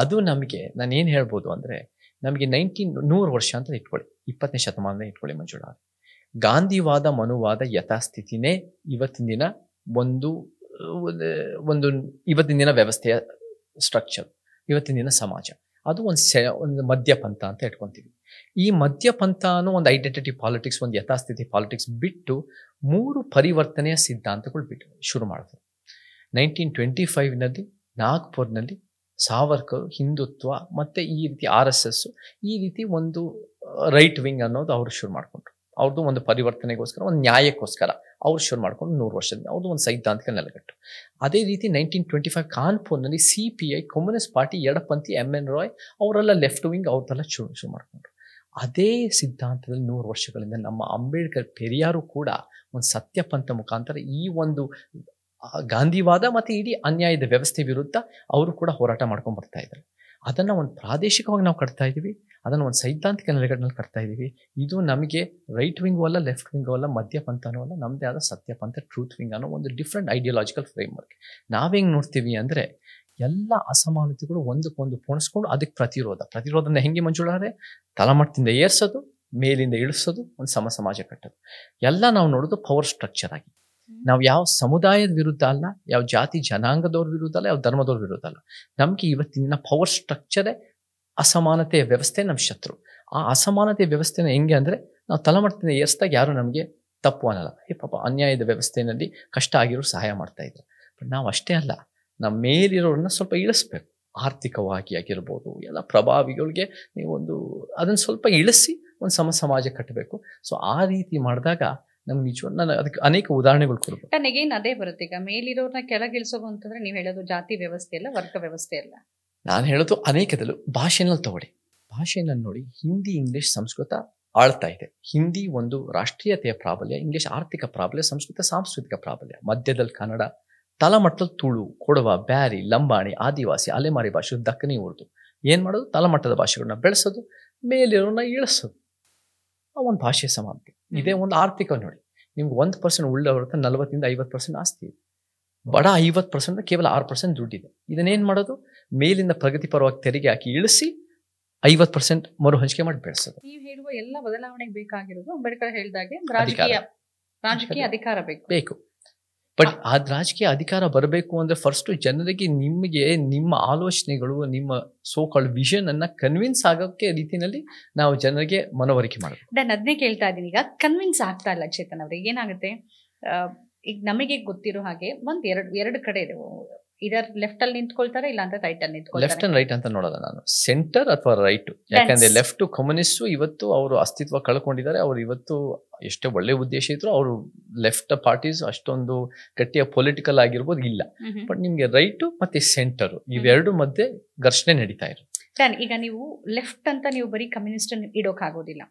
ಅದು ನಮಗೆ, ನಾನು ಏನು ಹೇಳ್ಬೋದು ಅಂದರೆ, ನಮಗೆ 100 ವರ್ಷ ಅಂತ ಇಟ್ಕೊಳ್ಳಿ, 20ನೇ ಶತಮಾನದ ಇಟ್ಕೊಳ್ಳಿ ಮಂಜುಳಾ, ಗಾಂಧಿವಾದ, ಮನುವಾದ, ಯಥಾಸ್ಥಿತಿನೇ ಇವತ್ತಿನ ದಿನ ಒಂದು ಇವತ್ತಿನ ದಿನ ವ್ಯವಸ್ಥೆಯ ಸ್ಟ್ರಕ್ಚರ್, ಇವತ್ತಿನ ದಿನ ಸಮಾಜ. ಅದು ಒಂದು ಮಧ್ಯಪಂಥ ಅಂತ ಇಟ್ಕೊತೀವಿ. ಈ ಮಧ್ಯಪಂಥ ಅನ್ನೋ ಒಂದು ಐಡೆಂಟಿಟಿ ಪಾಲಿಟಿಕ್ಸ್, ಒಂದು ಯಥಾಸ್ಥಿತಿ ಪಾಲಿಟಿಕ್ಸ್ ಬಿಟ್ಟು 3 ಪರಿವರ್ತನೆಯ ಸಿದ್ಧಾಂತಗಳು ಶುರು ಮಾಡಿದ್ರು. 1925ನಲ್ಲಿ ನಾಗ್ಪುರ್ನಲ್ಲಿ ಸಾವರ್ಕರ್ ಹಿಂದುತ್ವ ಮತ್ತು ಈ ರೀತಿ RSS, ಈ ರೀತಿ ಒಂದು ರೈಟ್ ವಿಂಗ್ ಅನ್ನೋದು ಅವರು ಶುರು ಮಾಡಿಕೊಂಡ್ರು. ಅವ್ರದ್ದು ಒಂದು ಪರಿವರ್ತನೆಗೋಸ್ಕರ, ಒಂದು ನ್ಯಾಯಕ್ಕೋಸ್ಕರ ಅವ್ರು ಶುರು ಮಾಡ್ಕೊಂಡು 100 ವರ್ಷದಿಂದ ಅವ್ರದ್ದು ಒಂದು ಸೈದ್ಧಾಂತಿಕ ನೆಲೆಗಟ್ಟು. ಅದೇ ರೀತಿ 1925 ಕಾನ್ಪುರ್ನಲ್ಲಿ CPI, ಕಮ್ಯುನಿಸ್ಟ್ ಪಾರ್ಟಿ, ಎಡಪಂಥಿ, MN ರಾಯ್ ಅವರೆಲ್ಲ ಲೆಫ್ಟ್ ವಿಂಗ್, ಅವ್ರದ್ದೆಲ್ಲ ಶುರು ಮಾಡಿಕೊಂಡ್ರು. ಅದೇ ಸಿದ್ಧಾಂತದಲ್ಲಿ 100 ವರ್ಷಗಳಿಂದ ನಮ್ಮ ಅಂಬೇಡ್ಕರ್, ಪೆರಿಯಾರು ಕೂಡ ಒಂದು ಸತ್ಯಪಂಥ ಮುಖಾಂತರ ಈ ಒಂದು ಗಾಂಧಿವಾದ ಮತ್ತು ಇಡೀ ಅನ್ಯಾಯದ ವ್ಯವಸ್ಥೆ ವಿರುದ್ಧ ಅವರು ಕೂಡ ಹೋರಾಟ ಮಾಡ್ಕೊಂಡು ಬರ್ತಾ ಇದ್ದಾರೆ. ಅದನ್ನು ಒಂದು ಪ್ರಾದೇಶಿಕವಾಗಿ ನಾವು ಕಟ್ತಾ ಇದ್ದೀವಿ, ಅದನ್ನು ಒಂದು ಸೈದ್ಧಾಂತಿಕ ನೆಲೆಗಟ್ಟಿನಲ್ಲಿ ಕಟ್ತಾ ಇದ್ದೀವಿ. ಇದು ನಮಗೆ ರೈಟ್ ವಿಂಗು ಅಲ್ಲ, ಲೆಫ್ಟ್ ವಿಂಗು ಅಲ್ಲ, ಮಧ್ಯಪಂಥನೂ ಅಲ್ಲ, ನಮ್ಮದೇ ಆದ ಸತ್ಯಪಂಥ, ಟ್ರೂತ್ ವಿಂಗ್ ಅನ್ನೋ ಒಂದು ಡಿಫ್ರೆಂಟ್ ಐಡಿಯಾಲಜಿಕಲ್ ಫ್ರೇಮ್ವರ್ಕ್. ನಾವೇಂಗೆ ನೋಡ್ತೀವಿ ಅಂದರೆ, ಎಲ್ಲ ಅಸಮಾನತೆಗಳು ಒಂದಕ್ಕೊಂದು ಪೋಣಿಸ್ಕೊಂಡು ಅದಕ್ಕೆ ಪ್ರತಿರೋಧನ ಹೆಂಗೆ ಮಂಜುಳಾರೆ, ತಳಮಟ್ಟದಿಂದ ಏರ್ಸೋದು, ಮೇಲಿಂದ ಇಳಿಸೋದು, ಒಂದು ಸಮಾಜ ಕಟ್ಟೋದು. ಎಲ್ಲ ನಾವು ನೋಡೋದು ಪವರ್ ಸ್ಟ್ರಕ್ಚರ್ ಆಗಿ. ನಾವು ಯಾವ ಸಮುದಾಯದ ವಿರುದ್ಧ ಅಲ್ಲ, ಯಾವ ಜಾತಿ ಜನಾಂಗದವ್ರ ವಿರುದ್ಧ ಅಲ್ಲ, ಯಾವ ಧರ್ಮದವ್ರ ವಿರುದ್ಧ ಅಲ್ಲ. ನಮ್ಗೆ ಇವತ್ತಿನ ಪವರ್ ಸ್ಟ್ರಕ್ಚರೇ ಅಸಮಾನತೆಯ ವ್ಯವಸ್ಥೆ ನಮ್ಮ ಶತ್ರು. ಆ ಅಸಮಾನತೆಯ ವ್ಯವಸ್ಥೆನ ಹೆಂಗೆ ಅಂದರೆ, ನಾವು ತಳಮಟ್ಟದಿಂದ ಏರಿಸಿದಾಗ ಯಾರು ನಮಗೆ ತಪ್ಪು ಅನ್ನಲ್ಲ. ಪಾಪ ಅನ್ಯಾಯದ ವ್ಯವಸ್ಥೆಯಲ್ಲಿ ಕಷ್ಟ ಆಗಿರೋ ಸಹಾಯ ಮಾಡ್ತಾ ಇದ್ರು. ಬಟ್ ನಾವು ಅಷ್ಟೇ ಅಲ್ಲ, ನಮ್ಮ ಮೇಲಿರೋರನ್ನ ಸ್ವಲ್ಪ ಇಳಿಸ್ಬೇಕು. ಆರ್ಥಿಕವಾಗಿ ಆಗಿರ್ಬೋದು ಎಲ್ಲ ಪ್ರಭಾವಿಗಳಿಗೆ ನೀವೊಂದು ಅದನ್ನು ಸ್ವಲ್ಪ ಇಳಿಸಿ ಒಂದು ಸಮಾಜ ಕಟ್ಟಬೇಕು. ಸೊ ಆ ರೀತಿ ಮಾಡಿದಾಗ ನಮ್ಗೆ ನಿಜವಾಗ್ಲೂ ನಾನು ಅದಕ್ಕೆ ಅನೇಕ ಉದಾಹರಣೆಗಳು ಕೊಡ್ಬೋದು. ನನಗೇನು ಅದೇ ಬರುತ್ತೆ, ಈಗ ಮೇಲಿರೋರ್ನ ಕೆಳಗಿಳಿಸೋದು ಅಂತಂದ್ರೆ ನೀವು ಹೇಳೋದು ಜಾತಿ ವ್ಯವಸ್ಥೆ ಅಲ್ಲ, ವರ್ಗ ವ್ಯವಸ್ಥೆ ಅಲ್ಲ. ನಾನು ಹೇಳೋದು ಅನೇಕದಲ್ಲೂ ಭಾಷೆನಲ್ಲಿ ತಗೊಳ್ಳಿ, ಭಾಷೆನಲ್ಲಿ ನೋಡಿ, ಹಿಂದಿ, ಇಂಗ್ಲಿಷ್, ಸಂಸ್ಕೃತ ಆಳ್ತಾ ಇದೆ. ಹಿಂದಿ ಒಂದು ರಾಷ್ಟ್ರೀಯತೆಯ ಪ್ರಾಬಲ್ಯ, ಇಂಗ್ಲಿಷ್ ಆರ್ಥಿಕ ಪ್ರಾಬಲ್ಯ, ಸಂಸ್ಕೃತ ಸಾಂಸ್ಕೃತಿಕ ಪ್ರಾಬಲ್ಯ, ಮಧ್ಯದಲ್ಲಿ ಕನ್ನಡ, ತಳಮಟ್ಟದಲ್ಲಿ ತುಳು, ಕೊಡವ, ಬ್ಯಾರಿ, ಲಂಬಾಣಿ, ಆದಿವಾಸಿ, ಅಲೆಮಾರಿ ಭಾಷೆ, ದಕ್ಕನಿ ಉರ್ದು. ಏನು ಮಾಡೋದು? ತಳಮಟ್ಟದ ಭಾಷೆಗಳನ್ನ ಬೆಳೆಸೋದು, ಮೇಲಿರೋನ್ನ ಇಳಿಸೋದು. ಆ ಒಂದು ಭಾಷೆ ಸಮಾನತೆ. ಇದೇ ಒಂದು ಆರ್ಥಿಕ ನೋಡಿ, ನಿಮ್ಗೆ 1% ಉಳ್ಳವರ್ತ 40-50% ಆಸ್ತಿ ಇದೆ. ಬಡ 50% ಕೇವಲ 6% ದುಡ್ಡಿದೆ. ಇದನ್ನೇನು ಮಾಡೋದು? ಮೇಲಿಂದ ಪ್ರಗತಿಪರವಾಗಿ ತೆರಿಗೆ ಹಾಕಿ ಇಳಿಸಿ 50% ಮರು ಹಂಚಿಕೆ ಮಾಡಿ ಬೆಳೆಸೋದು. ನೀವು ಹೇಳುವ ಎಲ್ಲ ಬದಲಾವಣೆಗೆ ಬೇಕಾಗಿರೋದು ಅಂಬೇಡ್ಕರ್ ಹೇಳಿದಾಗೆ ರಾಜಕೀಯ ಅಧಿಕಾರ ಬೇಕು. ಬಟ್ ಆ ರಾಜಕೀಯ ಅಧಿಕಾರ ಬರಬೇಕು ಅಂದ್ರೆ ಫಸ್ಟ್ ಜನರಿಗೆ ನಿಮಗೆ ನಿಮ್ಮ ಆಲೋಚನೆಗಳು, ನಿಮ್ಮ ಸೋಕಾಲ್ಡ್ ವಿಷನ್ ಅನ್ನ ಕನ್ವಿನ್ಸ್ ಆಗೋಕ್ಕೆ ರೀತಿಯಲ್ಲಿ ನಾವು ಜನರಿಗೆ ಮನವರಿಕೆ ಮಾಡಬೇಕು. ನಾನು ಅದನ್ನೇ ಕೇಳ್ತಾ ಇದ್ದೀನಿ. ಈಗ ಕನ್ವಿನ್ಸ್ ಆಗ್ತಾ ಇಲ್ಲ ಚೇತನ್ ಅವ್ರಿಗೆ. ಏನಾಗುತ್ತೆ, ಈಗ ನಮಗೆ ಗೊತ್ತಿರೋ ಹಾಗೆ ಎರಡು ಕಡೆ ಇದೆ. ಇದರ್ ಲೆಫ್ಟ್ ಅಲ್ಲಿ ನಿಂತ್ಕೊಳ್ತಾರೆ, ಇಲ್ಲ ಅಂದ್ರೆ ರೈಟ್ ಅಲ್ಲಿ ನಿಂತ್ಕೊಳ್ತಾರೆ. ಲೆಫ್ಟ್ ಅಂಡ್ ರೈಟ್ ಅಂತ ನೋಡೋದ ನಾನು, ಸೆಂಟರ್ ಅಥವಾ ರೈಟ್. ಯಾಕಂದ್ರೆ ಲೆಫ್ಟ್ ಕಮ್ಯುನಿಸ್ಟ್ ಇವತ್ತು ಅವರು ಅಸ್ತಿತ್ವ ಕಳ್ಕೊಂಡಿದ್ದಾರೆ. ಅವ್ರು ಇವತ್ತು ಎಷ್ಟೇ ಒಳ್ಳೆ ಉದ್ದೇಶ ಇದ್ರು ಅವರು ಲೆಫ್ಟ್ ಪಾರ್ಟೀಸ್ ಅಷ್ಟೊಂದು ಗಟ್ಟಿಯ ಪೊಲಿಟಿಕಲ್ ಆಗಿರ್ಬೋದು ಇಲ್ಲ. ಬಟ್ ನಿಮ್ಗೆ ರೈಟ್ ಮತ್ತೆ ಸೆಂಟರ್ ಇವೆರಡು ಮಧ್ಯೆ ಘರ್ಷಣೆ ನಡೀತಾ ಇರೋ. ಈಗ ನೀವು ಲೆಫ್ಟ್ ಅಂತ ನೀವು ಬರೀ ಕಮ್ಯುನಿಸ್ಟ್ ಇಡೋಕ್ಕಾಗೋದಿಲ್ಲ.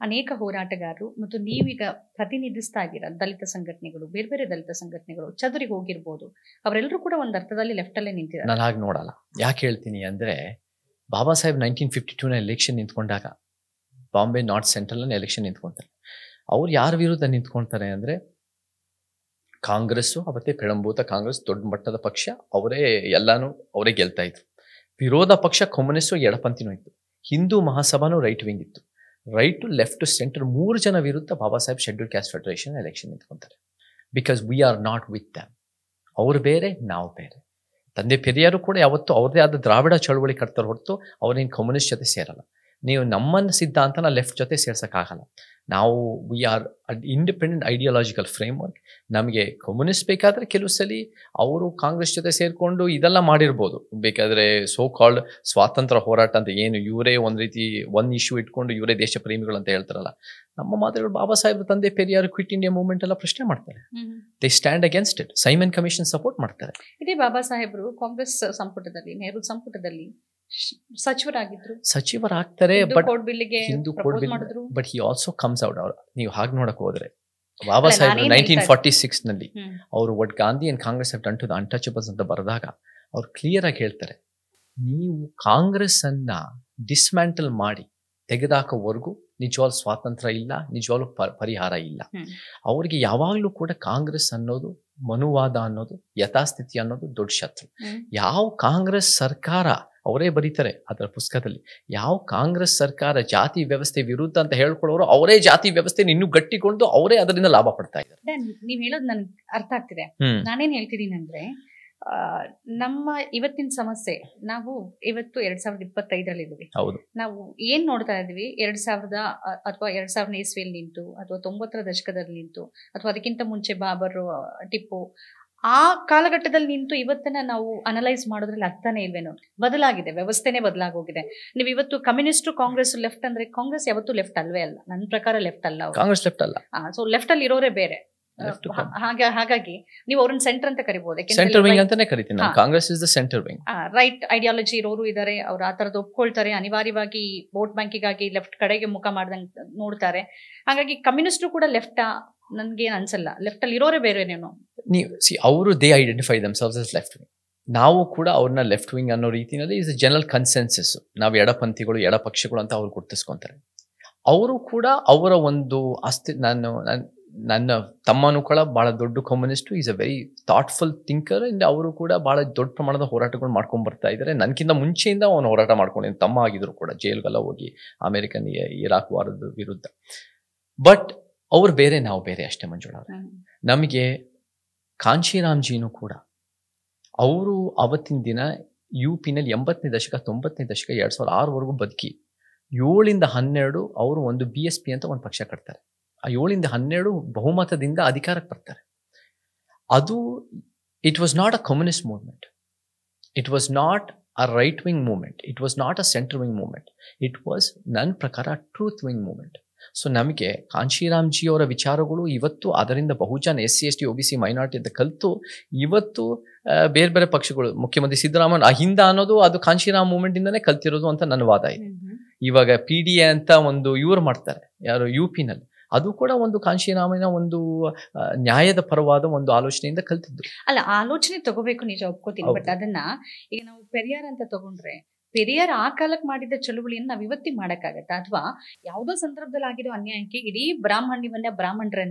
ಅನೇಕ ಹೋರಾಟಗಾರರು ಮತ್ತು ನೀವೀಗ ಪ್ರತಿನಿಧಿಸ್ತಾ ಇದ್ದೀರಾ ದಲಿತ ಸಂಘಟನೆಗಳು, ಬೇರೆ ಬೇರೆ ದಲಿತ ಸಂಘಟನೆಗಳು ಚದುರಿಗೆ ಹೋಗಿರ್ಬೋದು, ಅವರೆಲ್ಲರೂ ಕೂಡ ಒಂದು ಅರ್ಥದಲ್ಲಿ ಲೆಫ್ಟ್ ಅಲ್ಲೇ ನಿಂತಿದ್ದಾರೆ. ನಾನು ಹಾಗೆ ನೋಡಲ್ಲ. ಯಾಕೆ ಹೇಳ್ತೀನಿ ಅಂದ್ರೆ, ಬಾಬಾ ಸಾಹೇಬ್ 1952 ಎಲೆಕ್ಷನ್ ನಿಂತ್ಕೊಂಡಾಗ ಬಾಂಬೆ ನಾರ್ತ್ ಸೆಂಟ್ರಲ್ ಎಲೆಕ್ಷನ್ ನಿಂತ್ಕೊಂತಾರೆ. ಅವ್ರು ಯಾರ ವಿರುದ್ಧ ನಿಂತ್ಕೊಳ್ತಾರೆ ಅಂದ್ರೆ, ಕಾಂಗ್ರೆಸ್ಸು ಅವತ್ತೇ ಪೆಳಂಬೂತ ಕಾಂಗ್ರೆಸ್ ದೊಡ್ಡ ಮಟ್ಟದ ಪಕ್ಷ, ಅವರೇ ಗೆಲ್ತಾ ಇದ್ರು. ವಿರೋಧ ಪಕ್ಷ ಕಮ್ಯುನಿಸ್ಟು ಎಡಪಂಥಿನೂ ಇತ್ತು. ಹಿಂದೂ ಮಹಾಸಭಾನು ರೈಟ್ ವಿಂಗ್ ಇತ್ತು. ರೈಟ್, ಲೆಫ್ಟ್, ಸೆಂಟರ್ 3 ಜನ ವಿರುದ್ಧ Baba Saheb scheduled caste federation election ನಿಂತ್ಕೊಂತಾರೆ. Because we are not with them. ಅವ್ರು ಬೇರೆ, ನಾವು ಬೇರೆ. ತಂದೆ ಪೆರಿಯಾರು ಕೂಡ ಯಾವತ್ತೂ ಅವ್ರದೇ ಆದ ದ್ರಾವಿಡ ಚಳವಳಿ ಕಟ್ತಾರೆ ಹೊರತು ಅವ್ರೇನು ಕಮ್ಯುನಿಸ್ಟ್ ಜೊತೆ ಸೇರಲ್ಲ. ನೀವು ನಮ್ಮನ್ನ ಸಿದ್ಧಾಂತನ ಲೆಫ್ಟ್ ಜೊತೆ ಸೇರ್ಸೋಕ್ಕಾಗಲ್ಲ. ನಾವು we are independent ideological framework. ನಮಗೆ ಕಮ್ಯುನಿಸ್ಟ್ ಬೇಕಾದರೆ ಕೆಲವು ಸಲ ಅವರು ಕಾಂಗ್ರೆಸ್ ಜೊತೆ ಸೇರಿಕೊಂಡು ಇದೆಲ್ಲ ಮಾಡಿರ್ಬೋದು. ಬೇಕಾದರೆ ಸೋ ಕಾಲ್ಡ್ ಸ್ವಾತಂತ್ರ್ಯ ಹೋರಾಟ ಅಂತ ಏನು ಇವರೇ ಒಂದು ರೀತಿ ಇಶ್ಯೂ ಇಟ್ಕೊಂಡು ಇವರೇ ದೇಶ ಪ್ರೇಮಿಗಳು ಅಂತ ಹೇಳ್ತಾರಲ್ಲ, ನಮ್ಮ ಮಾತುಗಳು ಬಾಬಾ ಸಾಹೇಬ್ ತಂದೆ ಪೆರಿಯಾರ್ ಕ್ವಿಟ್ ಇಂಡಿಯಾ ಮೂವ್ಮೆಂಟ್ ಎಲ್ಲ ಪ್ರಶ್ನೆ ಮಾಡ್ತಾರೆ. They stand against it. Simon commission support ಮಾಡ್ತಾರೆ. ಇದೇ ಬಾಬಾ ಸಾಹೇಬರು ಕಾಂಗ್ರೆಸ್ ಸಂಪುಟದಲ್ಲಿ, ನೆಹರು ಸಂಪುಟದಲ್ಲಿ ಸಚಿವರಾಗ್ತಾರೆ. But Hindu code bill, but he also comes out. ನೀವು ಹಾಗೆ ನೋಡಕ್ ಹೋದ್ರೆ ಬಾಬಾ ಸಾಹೇಬ್ 1946 ನಲ್ಲಿ ಅವರು what Gandhi and Congress have done to the untouchables ಅಂತ ಬರೆದಾಗ ಅವ್ರು ಕ್ಲಿಯರ್ ಆಗಿ ಹೇಳ್ತಾರೆ, ನೀವು ಕಾಂಗ್ರೆಸ್ ಅನ್ನ ಡಿಸ್ಮ್ಯಾಂಟಲ್ ಮಾಡಿ ತೆಗೆದಾಕೋವರೆಗೂ ನಿಜವಾಗ್ಲೂ ಸ್ವಾತಂತ್ರ್ಯ ಇಲ್ಲ, ನಿಜವಾಗ್ಲೂ ಪರಿಹಾರ ಇಲ್ಲ. ಅವ್ರಿಗೆ ಯಾವಾಗ್ಲೂ ಕೂಡ ಕಾಂಗ್ರೆಸ್ ಅನ್ನೋದು, ಮನುವಾದ ಅನ್ನೋದು, ಯಥಾಸ್ಥಿತಿ ಅನ್ನೋದು ದೊಡ್ಡ ಶತ್ರು. ಯಾವ ಕಾಂಗ್ರೆಸ್ ಸರ್ಕಾರ, ಅವರೇ ಬರೀತಾರೆ ಅದರ ಪುಸ್ತಕದಲ್ಲಿ, ಯಾವ ಕಾಂಗ್ರೆಸ್ ಸರ್ಕಾರ ಜಾತಿ ವ್ಯವಸ್ಥೆ ವಿರುದ್ಧ ಅಂತ ಹೇಳ್ಕೊಳ್ಳೋರು ಅವರೇ ಜಾತಿ ವ್ಯವಸ್ಥೆ ಇನ್ನೂ ಗಟ್ಟಿಕೊಂಡು ಅವರೇ ಅದರಿಂದ ಲಾಭ ಪಡ್ತಾ ಇದ್ದಾರೆ. ನೀವ್ ಹೇಳೋದು ನನ್ಗೆ ಅರ್ಥ ಆಗ್ತಿದೆ. ನಾನೇನ್ ಹೇಳ್ತಿದ್ದೀನಿ ಅಂದ್ರೆ, ನಮ್ಮ ಇವತ್ತಿನ ಸಮಸ್ಯೆ, ನಾವು ಇವತ್ತು 2025 ಇದ್ದೀವಿ. ನಾವು ಏನ್ ನೋಡ್ತಾ ಇದೀವಿ, 2000 ಅಥವಾ 2000 ಇಸ್ವಿಯಲ್ಲಿ ನಿಂತು, ಅಥವಾ 90ರ ದಶಕದಲ್ಲಿ ನಿಂತು, ಅಥವಾ ಅದಕ್ಕಿಂತ ಮುಂಚೆ ಬಾಬರ್, ಟಿಪ್ಪು, ಆ ಕಾಲಘಟ್ಟದಲ್ಲಿ ನಿಂತು ಇವತ್ತನ್ನ ನಾವು ಅನಲೈಸ್ ಮಾಡೋದ್ರಲ್ಲಿ ಅರ್ಥನೇ ಇಲ್ವೇನೋ. ಬದಲಾಗಿದೆ, ವ್ಯವಸ್ಥೆನೇ ಬದಲಾಗೋಗಿದೆ. ನೀವು ಇವತ್ತು ಕಮ್ಯುನಿಸ್ಟ್, ಕಾಂಗ್ರೆಸ್ ಲೆಫ್ಟ್ ಅಂದ್ರೆ, ಕಾಂಗ್ರೆಸ್ ಯಾವತ್ತೂ ಲೆಫ್ಟ್ ಅಲ್ವೇ ಅಲ್ಲ. ನನ್ನ ಪ್ರಕಾರ ಲೆಫ್ಟ್ ಅಲ್ಲ, ಕಾಂಗ್ರೆಸ್ ಲೆಫ್ಟ್ ಅಲ್ಲ. ಸೊ ಲೆಫ್ಟ್ ಅಲ್ಲಿ ಇರೋರೇ ಬೇರೆ. ಹಾಗಾಗಿ ನೀವು ಅವ್ರನ್ನ ಸೆಂಟರ್ ಅಂತ ಕರಿಬಹುದು. ಸೆಂಟರ್ ವಿಂಗ್ ಅಂತಾನೆ ಕರಿತೀನಿ. Congress is the centre wing. Right ideology ಇರೋರು ಇದಾರೆ, ಅವ್ರು ಆ ತರದ್ ಒಪ್ಕೊಳ್ತಾರೆ. ಅನಿವಾರ್ಯವಾಗಿ ವೋಟ್ ಬ್ಯಾಂಕಿಗಾಗಿ ಲೆಫ್ಟ್ ಕಡೆಗೆ ಮುಖ ಮಾಡ್ದಂಗೆ ನೋಡ್ತಾರೆ. ಹಾಗಾಗಿ ಕಮ್ಯುನಿಸ್ಟ್ ಕೂಡ ಲೆಫ್ಟ್ ನನ್ಗೇನು ಅನ್ಸಲ್ಲ. ಲೆಫ್ಟ್ ಅಲ್ಲಿ ಇರೋರೇ ಬೇರೆ. ಅವರು they identify themselves as left wing. ನಾವು ಕೂಡ ಅವ್ರನ್ನ ಲೆಫ್ಟ್ ವಿಂಗ್ ಅನ್ನೋ ರೀತಿಯಲ್ಲಿ ಇಸ್ ಜನರಲ್ ಕನ್ಸೆನ್ಸಸ್. ನಾವು ಎಡಪಂಥಿಗಳು, ಎಡಪಕ್ಷಗಳು ಅಂತ ಅವ್ರು ಗುರುತಿಸ್ಕೊಂತಾರೆ. ಅವರು ಕೂಡ ಅವರ ಒಂದು ನನ್ನ ತಮ್ಮನೂ ಕೂಡ ಬಹಳ ದೊಡ್ಡ communist, is a very thoughtful thinker. And ಅವರು ಕೂಡ ಬಹಳ ದೊಡ್ಡ ಪ್ರಮಾಣದ ಹೋರಾಟಗಳು ಮಾಡ್ಕೊಂಡ್ ಬರ್ತಾ ಇದ್ದಾರೆ. ನನ್ಕಿಂತ ಮುಂಚೆಯಿಂದ ಅವನು ಹೋರಾಟ ಮಾಡ್ಕೊಂಡಿದ್ದ. ತಮ್ಮ ಆಗಿದ್ರು ಕೂಡ ಜೈಲ್ಗೆಲ್ಲ ಹೋಗಿ ಅಮೆರಿಕನ್ ಇರಾಕ್ ವಾರದ ವಿರುದ್ಧ. ಬಟ್ ಅವ್ರು ಬೇರೆ, ನಾವು ಬೇರೆ ಅಷ್ಟೇ ಮಂಜುಳಾ ಅವ್ರೆ. ನಮಗೆ ಕಾಂಶಿರಾಮ್ಜಿನೂ ಕೂಡ ಅವರು ಅವತ್ತಿನ ದಿನ UPನಲ್ಲಿ 80ನೇ ದಶಕ 90ನೇ ದಶಕ 2006ವರೆಗೂ ಬದುಕಿ 7ರಿಂದ 12 ಅವರು ಒಂದು BSP ಅಂತ ಒಂದು ಪಕ್ಷ ಕಟ್ತಾರೆ. ಆ 7ರಿಂದ 12 ಬಹುಮತದಿಂದ ಅಧಿಕಾರಕ್ಕೆ ಬರ್ತಾರೆ. ಅದು it was not a communist movement, it was not a right wing movement. It was not a center wing movement. It was ನನ್ನ ಪ್ರಕಾರ ಟ್ರೂತ್ ವಿಂಗ್ ಮೂವ್ಮೆಂಟ್. ಸೊ ನಮಗೆ ಕಾಂಶಿರಾಮ್ಜಿ ಅವರ ವಿಚಾರಗಳು ಇವತ್ತು ಅದರಿಂದ ಬಹುಜನ SC ST OBC ಮೈನಾರಿಟಿ ಅಂತ ಕಲಿತು ಇವತ್ತು ಬೇರೆ ಬೇರೆ ಪಕ್ಷಗಳು ಮುಖ್ಯಮಂತ್ರಿ ಸಿದ್ದರಾಮಯ್ಯ ಅಹಿಂದ ಅನ್ನೋದು ಅದು ಕಾಂಶಿರಾಮ್ ಮೂವ್ಮೆಂಟ್ ಇಂದಾನೇ ಕಲ್ತಿರೋದು ಅಂತ ನನ್ನ ವಾದ ಇದೆ. ಇವಾಗ PDA ಅಂತ ಒಂದು ಇವರು ಮಾಡ್ತಾರೆ ಯಾರು UP ನಲ್ಲಿ, ಅದು ಕೂಡ ಒಂದು ಕಾಂಶಿರಾಮನ ಒಂದು ನ್ಯಾಯದ ಪರವಾದ ಒಂದು ಆಲೋಚನೆಯಿಂದ ಕಲ್ತಿದ್ದು. ಅಲ್ಲ, ಆಲೋಚನೆ ತಗೋಬೇಕು, ನಿಜ ಒಪ್ಕೋತೀನಿ. ಬಟ್ ಅದನ್ನ ಈಗ ನಾವು ಪೆರಿಯಾರ್ ಅಂತ ತಗೊಂಡ್ರೆ, ಪೆರಿಯಾರ್ ಆ ಕಾಲಕ್ಕೆ ಮಾಡಿದ ಚಳುವಳಿಯನ್ನು ನಾವ್ ಇವತ್ತಿಗೆ ಮಾಡಕ್ಕಾಗತ್ತಾ? ಅಥವಾ ಯಾವುದೋ ಸಂದರ್ಭದಲ್ಲಿ ಆಗಿರೋ ಅನ್ಯಾಯಕ್ಕೆ ಇಡೀ ಬ್ರಾಹ್ಮಣ್ಯವನ್ನ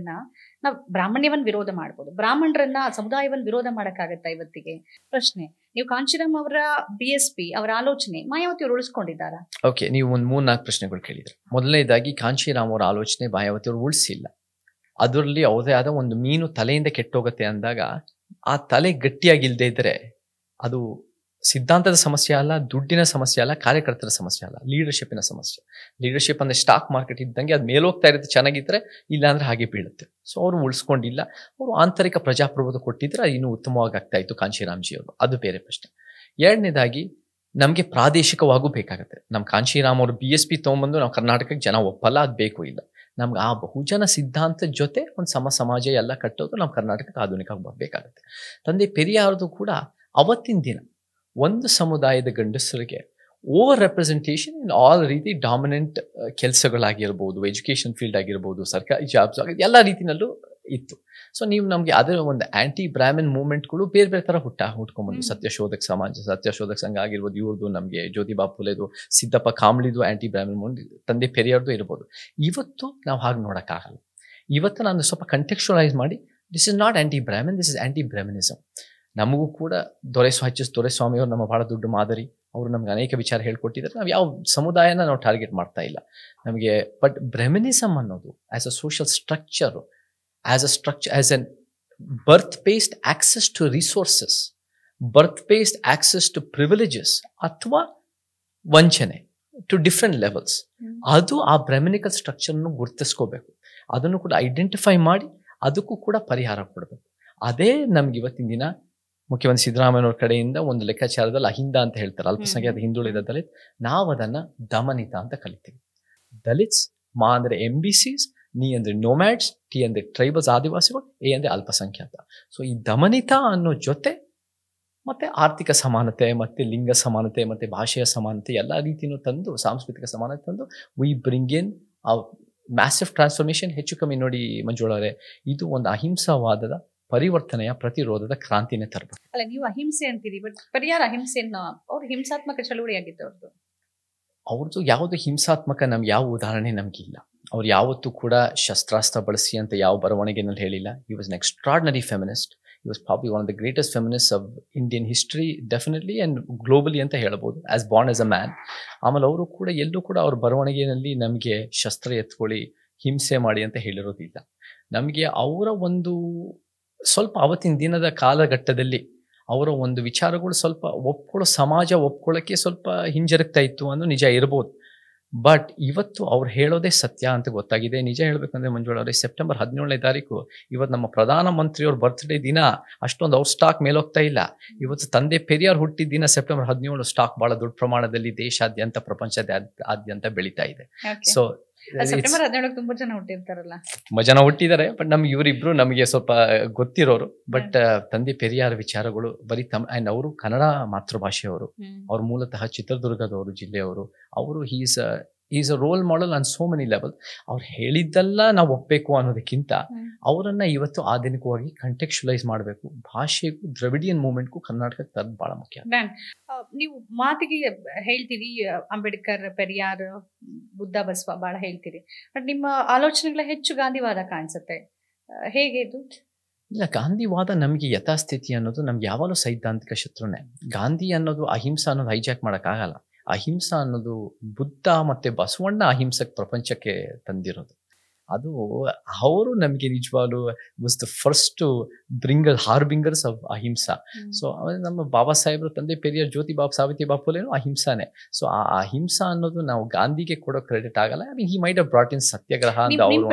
ನಾವು ಬ್ರಾಹ್ಮಣ್ಯವನ್ನ ವಿರೋಧ ಮಾಡ್ಬೋದು, ಬ್ರಾಹ್ಮಣರನ್ನ ಸಮುದಾಯವನ್ನ ವಿರೋಧ ಮಾಡಕ್ಕಾಗತ್ತಾ ಇವತ್ತಿಗೆ? ಪ್ರಶ್ನೆ. ನೀವು ಕಾಂಶಿರಾಮ್ ಅವರ BSP ಅವರ ಆಲೋಚನೆ ಮಾಯಾವತಿ ಅವರು ಉಳಿಸ್ಕೊಂಡಿದ್ದಾರಾ? ಓಕೆ, ನೀವು ಒಂದು 3-4 ಪ್ರಶ್ನೆಗಳು ಕೇಳಿದ್ರೆ. ಮೊದಲನೇದಾಗಿ ಕಾಂಶಿರಾಮ್ ಅವರ ಆಲೋಚನೆ ಮಾಯಾವತಿ ಅವರು ಉಳಿಸಿಲ್ಲ. ಅದರಲ್ಲಿ ಯಾವುದೇ ಆದ ಒಂದು ಮೀನು ತಲೆಯಿಂದ ಕೆಟ್ಟೋಗುತ್ತೆ ಅಂದಾಗ ಆ ತಲೆ ಗಟ್ಟಿಯಾಗಿಲ್ದೇ ಇದ್ರೆ ಅದು ಸಿದ್ಧಾಂತದ ಸಮಸ್ಯೆ ಅಲ್ಲ, ದುಡ್ಡಿನ ಸಮಸ್ಯೆ ಅಲ್ಲ, ಕಾರ್ಯಕರ್ತರ ಸಮಸ್ಯೆ ಅಲ್ಲ, ಲೀಡರ್ಶಿಪ್ನ ಸಮಸ್ಯೆ. ಲೀಡರ್ಶಿಪ್ ಅಂದ್ರೆ ಸ್ಟಾಕ್ ಮಾರ್ಕೆಟ್ ಇದ್ದಂಗೆ ಅದು ಮೇಲೋಗ್ತಾ ಇರುತ್ತೆ ಚೆನ್ನಾಗಿದ್ರೆ, ಇಲ್ಲ ಅಂದ್ರೆ ಹಾಗೆ ಬೀಳುತ್ತೆ. ಸೊ ಅವರು ಉಳಿಸ್ಕೊಂಡಿಲ್ಲ. ಅವರು ಆಂತರಿಕ ಪ್ರಜಾಪ್ರಭುತ್ವ ಕೊಟ್ಟಿದ್ರೆ ಅದು ಇನ್ನೂ ಉತ್ತಮವಾಗಿ ಆಗ್ತಾ ಇತ್ತು ಕಾಂಶಿರಾಮ್ಜಿ ಅವರು. ಅದು ಬೇರೆ ಪ್ರಶ್ನೆ. ಎರಡನೇದಾಗಿ ನಮಗೆ ಪ್ರಾದೇಶಿಕವಾಗೂ ಬೇಕಾಗುತ್ತೆ. ನಮ್ಮ ಕಾಂಶಿರಾಮ್ ಅವರು BSP ತೊಗೊಂಬಂದು ನಾವು ಕರ್ನಾಟಕಕ್ಕೆ ಜನ ಒಪ್ಪಲ್ಲ, ಅದು ಬೇಕು ಇಲ್ಲ. ನಮ್ಗೆ ಆ ಬಹುಜನ ಸಿದ್ಧಾಂತದ ಜೊತೆ ಒಂದು ಸಮಾಜ ಎಲ್ಲ ಕಟ್ಟೋದು ನಮ್ಮ ಕರ್ನಾಟಕಕ್ಕೆ ಆಧುನಿಕವಾಗಿ ಬರಬೇಕಾಗುತ್ತೆ. ತಂದೆ ಪೆರಿಯಾರ್ದು ಕೂಡ ಅವತ್ತಿನ ದಿನ ಒಂದು ಸಮುದಾಯದ ಗಂಡಸರಿಗೆ ಓವರ್ ರೆಪ್ರೆಸೆಂಟೇಷನ್ ಇನ್ ಆಲ್ ರೀತಿ ಡಾಮಿನೆಂಟ್ ಕೆಲಸಗಳಾಗಿರ್ಬೋದು, ಎಜುಕೇಷನ್ ಫೀಲ್ಡ್ ಆಗಿರ್ಬೋದು, ಸರ್ಕಾರಿ ಜಾಬ್ಸ್ ಎಲ್ಲ ರೀತಿನಲ್ಲೂ ಇತ್ತು. ಸೊ ನೀವು ನಮಗೆ ಅದರ ಒಂದು ಆಂಟಿ ಬ್ರಾಹ್ಮನ್ ಮೂವ್ಮೆಂಟ್ಗಳು ಬೇರೆ ಬೇರೆ ಥರ ಹುಟ್ಕೊಂಡ್ಬಂದು ಸತ್ಯಶೋಧಕ ಸಮಾಜ, ಸತ್ಯಶೋಧಕ ಸಂಘ ಆಗಿರ್ಬೋದು, ಇವ್ರದ್ದು ನಮಗೆ ಜ್ಯೋತಿಬಾ ಫುಲೆದು, ಸಿದ್ದಪ್ಪ ಕಾಂಬ್ಳಿದು ಆಂಟಿ ಬ್ರಾಹ್ಮನ್ ಮೂವ್ಮೆಂಟ್, ತಂದೆ ಪೆರಿಯಾರ್ದು ಇರ್ಬೋದು. ಇವತ್ತು ನಾವು ಹಾಗೆ ನೋಡೋಕ್ಕಾಗಲ್ಲ. ಇವತ್ತು ನಾನು ಸ್ವಲ್ಪ ಕಂಟೆಕ್ಚುಲೈಸ್ ಮಾಡಿ, this is not anti Brahmin, this is anti Brahminism. ನಮಗೂ ಕೂಡ ದೊರೆಸ್ವಾಮಿಯವರು ನಮ್ಮ ಬಹಳ ದೊಡ್ಡ ಮಾದರಿ. ಅವರು ನಮ್ಗೆ ಅನೇಕ ವಿಚಾರ ಹೇಳ್ಕೊಟ್ಟಿದ್ದಾರೆ. ನಾವು ಯಾವ ಸಮುದಾಯನ ನಾವು ಟಾರ್ಗೆಟ್ ಮಾಡ್ತಾ ಇಲ್ಲ ನಮಗೆ. ಬಟ್ ಬ್ರಾಹ್ಮನಿಸಮ್ ಅನ್ನೋದು as a social structure, as an birth based access to resources, birth based access to privileges ಅಥವಾ ವಂಚನೆ ಟು ಡಿಫ್ರೆಂಟ್ ಲೆವೆಲ್ಸ್, ಅದು ಆ ಬ್ರಾಹ್ಮನಿಕಲ್ ಸ್ಟ್ರಕ್ಚರ್ನು ಗುರುತಿಸ್ಕೋಬೇಕು. ಅದನ್ನು ಕೂಡ ಐಡೆಂಟಿಫೈ ಮಾಡಿ ಅದಕ್ಕೂ ಕೂಡ ಪರಿಹಾರ ಕೊಡಬೇಕು. ಅದೇ ನಮ್ಗೆ ಇವತ್ತಿನ ದಿನ ಮುಖ್ಯಮಂತ್ರಿ ಸಿದ್ದರಾಮಯ್ಯನವ್ರ ಕಡೆಯಿಂದ ಒಂದು ಲೆಕ್ಕಾಚಾರದಲ್ಲಿ ಅಹಿಂದ ಅಂತ ಹೇಳ್ತಾರೆ, ಅಲ್ಪಸಂಖ್ಯಾತ ಹಿಂದುಳಿದ ದಲಿತ್. ನಾವು ಅದನ್ನ ದಮನಿತ ಅಂತ ಕಲಿತೀವಿ. ದಲಿತ್ಸ್, ಮಾ ಅಂದ್ರೆ MBCs, ನೀ ಅಂದ್ರೆ ನೋಮ್ಯಾಡ್ಸ್, ಟಿ ಅಂದ್ರೆ ಟ್ರೈಬಲ್ಸ್ ಆದಿವಾಸಿಗಳು, ಎ ಅಂದ್ರೆ ಅಲ್ಪಸಂಖ್ಯಾತ. ಸೊ ಈ ದಮನಿತ ಅನ್ನೋ ಜೊತೆ ಮತ್ತೆ ಆರ್ಥಿಕ ಸಮಾನತೆ, ಮತ್ತೆ ಲಿಂಗ ಸಮಾನತೆ, ಮತ್ತೆ ಭಾಷೆಯ ಸಮಾನತೆ ಎಲ್ಲ ರೀತಿಯೂ ತಂದು, ಸಾಂಸ್ಕೃತಿಕ ಸಮಾನತೆ ತಂದು V bring in massive transformation. ಹೆಚ್ಚು ಕಮ್ಮಿ ನೋಡಿ ಮಂಜುಳವರೇ, ಇದು ಒಂದು ಅಹಿಂಸಾವಾದದ ಪರಿವರ್ತನೆಯ ಪ್ರತಿರೋಧದ ಕ್ರಾಂತಿನೇ ತರಬೇಕು. ಅಲ್ಲ, ನೀವು ಅಹಿಂಸೆ ಅಂತೀರಿ, ಬಟ್ ಪೆರಿಯಾರ್ ಅಹಿಂಸೆಯನ್ನು ಅವ್ರು ಹಿಂಸಾತ್ಮಕ ಚಳುವಳಿ ಆಗಿತ್ತು ಅವ್ರದ್ದು ಯಾವುದು ಹಿಂಸಾತ್ಮಕ ನಮ್ಗೆ ಯಾವ ಉದಾಹರಣೆ ನಮಗಿಲ್ಲ. ಅವ್ರು ಯಾವತ್ತೂ ಕೂಡ ಶಸ್ತ್ರಾಸ್ತ್ರ ಬಳಸಿ ಅಂತ ಯಾವ ಬರವಣಿಗೆನಲ್ಲಿ ಹೇಳಿಲ್ಲ. He was an extraordinary feminist. He was probably one of the greatest feminist of Indian history, definitely and globally ಅಂತ ಹೇಳ್ಬೋದು, as Born as a man. ಆಮೇಲೆ ಅವರು ಕೂಡ ಎಲ್ಲೂ ಕೂಡ ಅವ್ರ ಬರವಣಿಗೆಯಲ್ಲಿ ನಮಗೆ ಶಸ್ತ್ರ ಎತ್ಕೊಳ್ಳಿ, ಹಿಂಸೆ ಮಾಡಿ ಅಂತ ಹೇಳಿರೋದಿಲ್ಲ. ನಮಗೆ ಅವರ ಒಂದು ಸ್ವಲ್ಪ ಅವತ್ತಿನ ದಿನದ ಕಾಲಘಟ್ಟದಲ್ಲಿ ಅವರ ಒಂದು ವಿಚಾರಗಳು ಸ್ವಲ್ಪ ಸಮಾಜ ಒಪ್ಕೊಳ್ಳೋಕ್ಕೆ ಸ್ವಲ್ಪ ಹಿಂಜರುಗ್ತಾ ಇತ್ತು ಅನ್ನೋ ನಿಜ ಇರ್ಬೋದು. ಬಟ್ ಇವತ್ತು ಅವ್ರು ಹೇಳೋದೇ ಸತ್ಯ ಅಂತ ಗೊತ್ತಾಗಿದೆ. ನಿಜ ಹೇಳ್ಬೇಕಂದ್ರೆ ಮಂಜುಳವ್ರೆ, ಸೆಪ್ಟೆಂಬರ್ 17ನೇ ತಾರೀಕು ಇವತ್ತು ನಮ್ಮ ಪ್ರಧಾನಮಂತ್ರಿಯವ್ರ ಬರ್ತ್ಡೇ ದಿನ. ಅಷ್ಟೊಂದು ಅವ್ರ ಸ್ಟಾಕ್ ಮೇಲೋಗ್ತಾ ಇಲ್ಲ. ಇವತ್ತು ತಂದೆ ಪೆರಿಯಾರ್ ಹುಟ್ಟಿದ ದಿನ ಸೆಪ್ಟೆಂಬರ್ 17 ಸ್ಟಾಕ್ ಬಹಳ ದೊಡ್ಡ ಪ್ರಮಾಣದಲ್ಲಿ ದೇಶಾದ್ಯಂತ, ಪ್ರಪಂಚದಾದ್ಯಂತ ಬೆಳೀತಾ ಇದೆ. ಸೊ ಸೆಪ್ಟೆಂಬರ್ 17 ತುಂಬಾ ಜನ ಹುಟ್ಟಿರ್ತಾರಲ್ಲ, ತುಂಬಾ ಜನ ಹುಟ್ಟಿದ್ದಾರೆ. ಬಟ್ ನಮ್ಗೆ ಇವರಿಬ್ರು ನಮಗೆ ಸ್ವಲ್ಪ ಗೊತ್ತಿರೋರು. ಬಟ್ ತಂದೆ ಪೆರಿಯಾರ್ ವಿಚಾರಗಳು ಬರೀ ಅಂಡ್ ಅವರು ಕನ್ನಡ ಮಾತೃಭಾಷೆಯವರು, ಅವ್ರು ಮೂಲತಃ ಚಿತ್ರದುರ್ಗದವರು ಜಿಲ್ಲೆಯವರು. ಅವರು is a role model on so many level. ಅವ್ರು ಹೇಳಿದ್ದೆಲ್ಲ ನಾವು ಒಪ್ಪಬೇಕು ಅನ್ನೋದಕ್ಕಿಂತ ಅವರನ್ನ ಇವತ್ತು ಆಧುನಿಕವಾಗಿ ಕಂಟೆಕ್ಚುಲೈಸ್ ಮಾಡಬೇಕು. ಭಾಷೆಗೂ ದ್ರವಿಡಿಯನ್ ಮೂವ್ಮೆಂಟ್ಗೂ ಕರ್ನಾಟಕಕ್ಕೆ ತರದ್ ಬಹಳ ಮುಖ್ಯ. ನೀವು ಮಾತಿಗೆ ಹೇಳ್ತೀರಿ ಅಂಬೇಡ್ಕರ್, ಪೆರಿಯಾರ್, ಬುದ್ಧ, ಬಸವ ಬಹಳ ಹೇಳ್ತೀರಿ. ಬಟ್ ನಿಮ್ಮ ಆಲೋಚನೆಗಳ ಹೆಚ್ಚು ಗಾಂಧಿವಾದ ಕಾಣಿಸುತ್ತೆ. ಹೇಗೆ ಇದು? ಇಲ್ಲ, ಗಾಂಧಿವಾದ ನಮಗೆ ಯಥಾಸ್ಥಿತಿ ಅನ್ನೋದು ನಮ್ಗೆ ಯಾವಾಗಲೂ ಸೈದ್ಧಾಂತಿಕ ಶತ್ರುನೇ. ಗಾಂಧಿ ಅನ್ನೋದು ಅಹಿಂಸಾ ಅನ್ನೋದು ಹೈಜಾಕ್ ಮಾಡೋಕ್ಕಾಗಲ್ಲ. ಅಹಿಂಸಾ ಅನ್ನೋದು ಬುದ್ಧ ಮತ್ತೆ ಬಸವಣ್ಣ ಅಹಿಂಸಕ್ಕೆ ಪ್ರಪಂಚಕ್ಕೆ ತಂದಿರೋದು. ಅದು ಅವರು ನಮಗೆ ನಿಜವಾಗ್ಲೂ was the first harbingers of ahimsa. So ನಮ್ಮ ಬಾಬಾ ಸಾಹೇಬ್ರು, ತಂದೆ ಪೆರಿಯಾರ್, ಜ್ಯೋತಿಬಾ, ಸಾವಿತ್ರಿಬಾ ಫುಲೆನೂ ಅಹಿಂಸಾನೇ. ಸೊ ಆ ಅಹಿಂಸಾ ಅನ್ನೋದು ನಾವು ಗಾಂಧಿಗೆ ಕೊಡೋ ಕ್ರೆಡಿಟ್ ಆಗಲ್ಲ. I mean he might have brought in satyagraha ಅಂತ ಅವರು.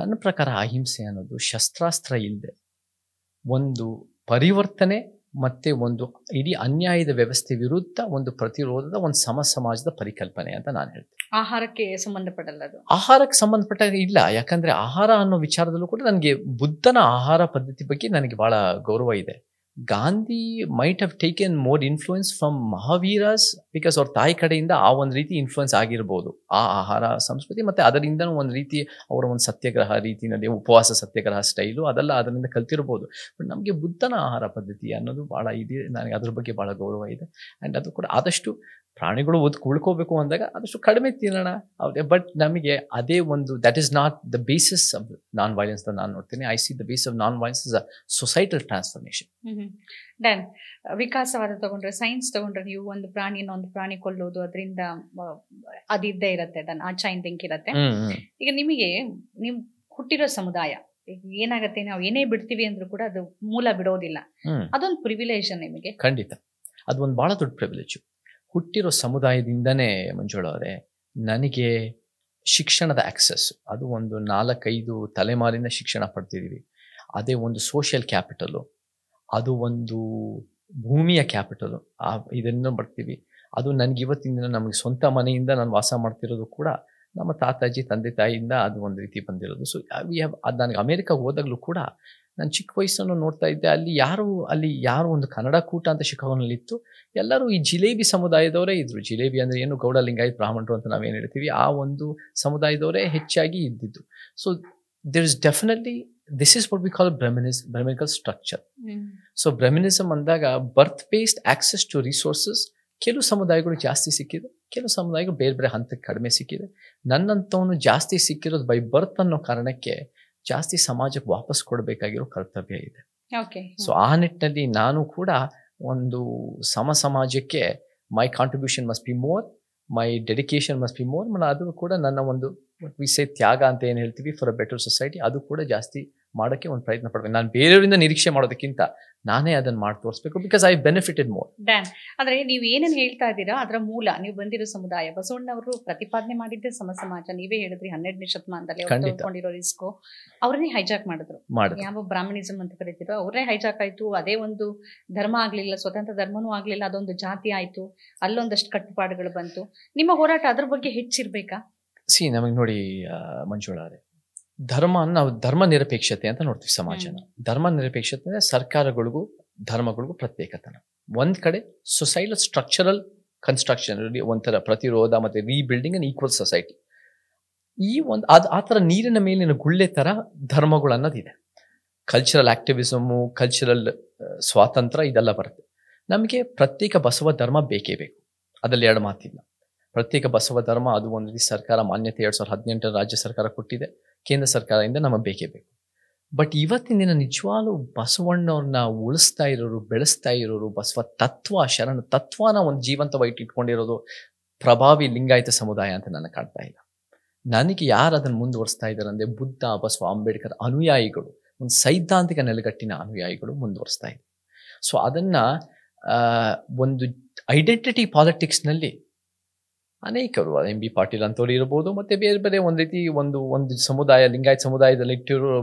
ನನ್ನ ಪ್ರಕಾರ ಅಹಿಂಸೆ ಅನ್ನೋದು ಶಸ್ತ್ರಾಸ್ತ್ರ ಇಲ್ಲದೆ ಒಂದು ಪರಿವರ್ತನೆ ಮತ್ತೆ ಒಂದು ಇಡೀ ಅನ್ಯಾಯದ ವ್ಯವಸ್ಥೆ ವಿರುದ್ಧ ಒಂದು ಪ್ರತಿರೋಧದ ಒಂದು ಸಮಾಜದ ಪರಿಕಲ್ಪನೆ ಅಂತ ನಾನು ಹೇಳ್ತೀನಿ. ಆಹಾರಕ್ಕೆ ಸಂಬಂಧಪಡಲ್ಲ ಅದು. ಆಹಾರಕ್ಕೆ ಸಂಬಂಧಪಟ್ಟಾಗ ಇಲ್ಲ, ಯಾಕಂದ್ರೆ ಆಹಾರ ಅನ್ನೋ ವಿಚಾರದಲ್ಲೂ ಕೂಡ ನನಗೆ ಬುದ್ಧನ ಆಹಾರ ಪದ್ಧತಿ ಬಗ್ಗೆ ನನಗೆ ಬಹಳ ಗೌರವ ಇದೆ. Gandhi might have taken more influence from Mahavira's because ಅವ್ರ ತಾಯಿ ಕಡೆಯಿಂದ ಆ ಒಂದು ರೀತಿ ಇನ್ಫ್ಲೂಯೆನ್ಸ್ ಆಗಿರ್ಬೋದು ಆ ಆಹಾರ ಸಂಸ್ಕೃತಿ, ಮತ್ತೆ ಅದರಿಂದನೂ ಒಂದು ರೀತಿ ಅವರ ಒಂದು ಸತ್ಯಾಗ್ರಹ ರೀತಿಯಲ್ಲಿ ಉಪವಾಸ ಸತ್ಯಾಗ್ರಹ ಸ್ಟೈಲು ಅದೆಲ್ಲ ಅದರಿಂದ ಕಲ್ತಿರ್ಬೋದು. ಬಟ್ ನಮಗೆ ಬುದ್ಧನ ಆಹಾರ ಪದ್ಧತಿ ಅನ್ನೋದು ಭಾಳ ಇದೆ, ನನಗೆ ಅದ್ರ ಬಗ್ಗೆ ಭಾಳ ಗೌರವ ಇದೆ. ಆ್ಯಂಡ್ ಅದು ಕೂಡ ಆದಷ್ಟು ಪ್ರಾಣಿಗಳು ಉಳ್ಕೋಬೇಕು ಅಂದಾಗ ಆದಷ್ಟು ಕಡಿಮೆ ತಿನ್ನೋಣ ಅವ್ರೆ. ಬಟ್ ನಮಗೆ ಅದೇ ಒಂದು that is not the basis of non violence ಅಂತ ನಾನು ನೋಡ್ತೀನಿ. I see the base of non violence is a societal transformation. Done. ವಿಕಾಸವಾದ ತಗೊಂಡ್ರೆ, ಸೈನ್ಸ್ ತಗೊಂಡ್ರೆ, ನೀವು ಒಂದು ಪ್ರಾಣಿ ಕೊಲ್ಲೋದು ಅದರಿಂದ ಅದಿದ್ದೇ ಇರುತ್ತೆ, ಡನ್, ಆ ಚೈನ್ ಲಿಂಕ್ ಇರುತ್ತೆ. ಈಗ ನಿಮಗೆ ನೀವು ಹುಟ್ಟಿರೋ ಸಮುದಾಯ ಏನಾಗತ್ತೆ, ನಾವು ಏನೇ ಬಿಡ್ತೀವಿ ಅಂದ್ರೂ ಕೂಡ ಅದು ಮೂಲ ಬಿಡೋದಿಲ್ಲ, ಅದೊಂದು ಪ್ರಿವಿಲೇಜ್ ನಿಮಗೆ. ಖಂಡಿತ ಅದು ಒಂದು ಬಹಳ ದೊಡ್ಡ ಪ್ರಿವಿಲೇಜ್. ಹುಟ್ಟಿರೋ ಸಮುದಾಯದಿಂದನೇ ಮಂಜುಳಾ ಅವರೇ ನನಗೆ ಶಿಕ್ಷಣದ ಆಕ್ಸೆಸ್, ಅದು ಒಂದು 4-5 ತಲೆಮಾರಿನ ಶಿಕ್ಷಣ ಪಡ್ತಿದ್ದೀವಿ. ಅದೇ ಒಂದು ಸೋಷಿಯಲ್ ಕ್ಯಾಪಿಟಲು, ಅದು ಒಂದು ಭೂಮಿಯ ಕ್ಯಾಪಿಟಲು, ಇದನ್ನು ಬರ್ತೀವಿ. ಅದು ನನಗೆ ಇವತ್ತಿನ ದಿನ ನಮಗೆ ಸ್ವಂತ ಮನೆಯಿಂದ ನಾನು ವಾಸ ಮಾಡ್ತಿರೋದು ಕೂಡ ನಮ್ಮ ತಾತಾಜಿ ತಂದೆ ತಾಯಿಯಿಂದ ಅದು ಒಂದು ರೀತಿ ಬಂದಿರೋದು. ಸೊ ಅದು ನನಗೆ ಅಮೇರಿಕಾಗೆ ಹೋದಾಗಲೂ ಕೂಡ ನಾನು ಚಿಕ್ಕ ವಯಸ್ಸನ್ನು ನೋಡ್ತಾ ಇದ್ದೆ, ಅಲ್ಲಿ ಯಾರು ಒಂದು ಕನ್ನಡ ಕೂಟ ಅಂತ ಶಿಕಾಗೋನಲ್ಲಿತ್ತು, ಎಲ್ಲರೂ ಈ ಜಿಲೇಬಿ ಸಮುದಾಯದವರೇ ಇದ್ರು. ಜಿಲೇಬಿ ಅಂದರೆ ಏನು, ಗೌಡ ಲಿಂಗಾಯತ್ ಬ್ರಾಹ್ಮಣರು ಅಂತ ನಾವೇನು ಹೇಳ್ತೀವಿ, ಆ ಒಂದು ಸಮುದಾಯದವರೇ ಹೆಚ್ಚಾಗಿ ಇದ್ದಿದ್ದು. So there is definitely this is what we call Brahminical structure. So Brahminism ಅಂದಾಗ birth based access to resources ಕೆಲವು ಸಮುದಾಯಗಳು ಜಾಸ್ತಿ ಸಿಕ್ಕಿದೆ, ಕೆಲವು ಸಮುದಾಯಗಳು ಬೇರೆ ಬೇರೆ ಹಂತಕ್ಕೆ ಕಡಿಮೆ ಸಿಕ್ಕಿದೆ. ನನ್ನಂಥವನು ಜಾಸ್ತಿ ಸಿಕ್ಕಿರೋದು ಬೈ ಬರ್ತ್ ಅನ್ನೋ ಕಾರಣಕ್ಕೆ ಜಾಸ್ತಿ ಸಮಾಜಕ್ಕೆ ವಾಪಸ್ ಕೊಡಬೇಕಾಗಿರೋ ಕರ್ತವ್ಯ ಇದೆ. ಸೊ ಆ ನಿಟ್ಟಿನಲ್ಲಿ ನಾನು ಕೂಡ ಒಂದು ಸಮಾಜಕ್ಕೆ ಮೈ contribution must be more, my dedication must be more. ಅದು ಕೂಡ ನನ್ನ ಒಂದು ವಿಷಯ ತ್ಯಾಗ ಅಂತ ಏನು ಹೇಳ್ತೀವಿ ಫಾರ್ ಅ ಬೆಟರ್ ಸೊಸೈಟಿ, ಅದು ಕೂಡ ಜಾಸ್ತಿ ಮಾಡೋಕ್ಕೆ ಒಂದು ಪ್ರಯತ್ನ ಪಡ್ಬೇಕು. ನಾನು ಬೇರೆಯವರಿಂದ ನಿರೀಕ್ಷೆ ಮಾಡೋದಕ್ಕಿಂತ ನಾನೇ ಅದನ್ನು ಮಾಡಿ ತೋರಿಸ್ಬೇಕು, because I benefited more. Dan, ಅಂದ್ರೆ ನೀವು ಏನೇನು ಹೇಳ್ತಾ ಇದ್ದೀರಾ ಅದರ ಮೂಲ ನೀವು ಬಂದಿರೋ ಸಮುದಾಯ ಬಸವಣ್ಣವರು ಪ್ರತಿಪಾದನೆ ಮಾಡಿದ್ದೆ ಸಮಾಜ. ನೀವೇ ಹೇಳಿದ್ರಿ 12ನೇ ಶತಮಾನದಲ್ಲಿ ತಗೊಂಡಿರೋ ರಿಸ್ಕು ಅವ್ರನ್ನೇ ಹೈಜಾಕ್ ಮಾಡಿದ್ರು. ಯಾವ ಬ್ರಾಹ್ಮಣಿಸಮ್ ಅಂತ ಕರಿತಿರೋ ಅವ್ರನ್ನೇ ಹೈಜಾಕ್ ಆಯ್ತು. ಅದೇ ಒಂದು ಧರ್ಮ ಆಗ್ಲಿಲ್ಲ, ಸ್ವತಂತ್ರ ಧರ್ಮನೂ ಆಗ್ಲಿಲ್ಲ, ಅದೊಂದು ಜಾತಿ ಆಯ್ತು, ಅಲ್ಲೊಂದಷ್ಟು ಕಟ್ಟುಪಾಡುಗಳು ಬಂತು. ನಿಮ್ಮ ಹೋರಾಟ ಅದ್ರ ಬಗ್ಗೆ ಹೆಚ್ಚಿರ್ಬೇಕಾ? ನಮಗೆ ನೋಡಿ ಮಂಜುಳಾ ಅವರೇ, ನಾವು ಧರ್ಮ ನಿರಪೇಕ್ಷತೆ ಅಂತ ನೋಡ್ತೀವಿ ಸಮಾಜನ. ಧರ್ಮ ನಿರಪೇಕ್ಷತೆ ಅಂದ್ರೆ ಸರ್ಕಾರಗಳಿಗೂ ಧರ್ಮಗಳಿಗೂ ಪ್ರತ್ಯೇಕತನ. ಒಂದ್ ಕಡೆ ಸೊಸೈಟಲ್ ಸ್ಟ್ರಕ್ಚರಲ್ ಕನ್ಸ್ಟ್ರಕ್ಷನ್, ಒಂಥರ ಪ್ರತಿರೋಧ ಮತ್ತೆ ರೀಬಿಲ್ಡಿಂಗ್ ಅಂಡ್ ಈಕ್ವಲ್ ಸೊಸೈಟಿ. ಈ ಒಂದು ಆ ಥರ ನೀರಿನ ಮೇಲಿನ ಗುಳ್ಳೆ ಥರ ಧರ್ಮಗಳು ಅನ್ನೋದಿದೆ. ಕಲ್ಚರಲ್ ಆಕ್ಟಿವಿಸಮು, ಕಲ್ಚರಲ್ ಸ್ವಾತಂತ್ರ್ಯ ಇದೆಲ್ಲ ಬರುತ್ತೆ. ನಮಗೆ ಪ್ರತ್ಯೇಕ ಬಸವ ಧರ್ಮ ಬೇಕೇ ಬೇಕು, ಅದರಲ್ಲಿ ಎರಡು ಮಾತಿಲ್ಲ. ಪ್ರತ್ಯೇಕ ಬಸವ ಧರ್ಮ ಅದು ಒಂದು ರೀತಿ ಸರ್ಕಾರ ಮಾನ್ಯತೆ 2018 ರಾಜ್ಯ ಸರ್ಕಾರ ಕೊಟ್ಟಿದೆ, ಕೇಂದ್ರ ಸರ್ಕಾರದಿಂದ ನಮಗೆ ಬೇಕೇ ಬೇಕು. ಬಟ್ ಇವತ್ತಿನ ದಿನ ನಿಜವಾಗ್ಲೂ ಬಸವಣ್ಣವ್ರನ್ನ ಉಳಿಸ್ತಾ ಇರೋರು, ಬೆಳೆಸ್ತಾ ಇರೋರು, ಬಸವ ತತ್ವ, ಶರಣ ತತ್ವನ ಒಂದು ಜೀವಂತವಾಗಿ ಇಟ್ಕೊಂಡಿರೋದು ಪ್ರಭಾವಿ ಲಿಂಗಾಯತ ಸಮುದಾಯ ಅಂತ ನನಗೆ ಕಾಣ್ತಾ ಇಲ್ಲ. ನನಗೆ ಯಾರು ಅದನ್ನು ಮುಂದುವರಿಸ್ತಾ ಇದ್ದಾರೆ ಅಂದರೆ ಬುದ್ಧ, ಬಸವ, ಅಂಬೇಡ್ಕರ್ ಅನುಯಾಯಿಗಳು, ಒಂದು ಸೈದ್ಧಾಂತಿಕ ನೆಲೆಗಟ್ಟಿನ ಅನುಯಾಯಿಗಳು ಮುಂದುವರಿಸ್ತಾ ಇದ್ದಾರೆ. ಸೊ ಅದನ್ನು ಒಂದು ಐಡೆಂಟಿಟಿ ಪಾಲಿಟಿಕ್ಸ್ನಲ್ಲಿ ಅನೇಕರು, ಎಂ ಬಿ ಪಾಟೀಲ್ ಅಂತವ್ರು ಇರ್ಬೋದು, ಮತ್ತೆ ಬೇರೆ ಬೇರೆ ಒಂದು ರೀತಿ ಒಂದು ಸಮುದಾಯ, ಲಿಂಗಾಯತ ಸಮುದಾಯದಲ್ಲಿ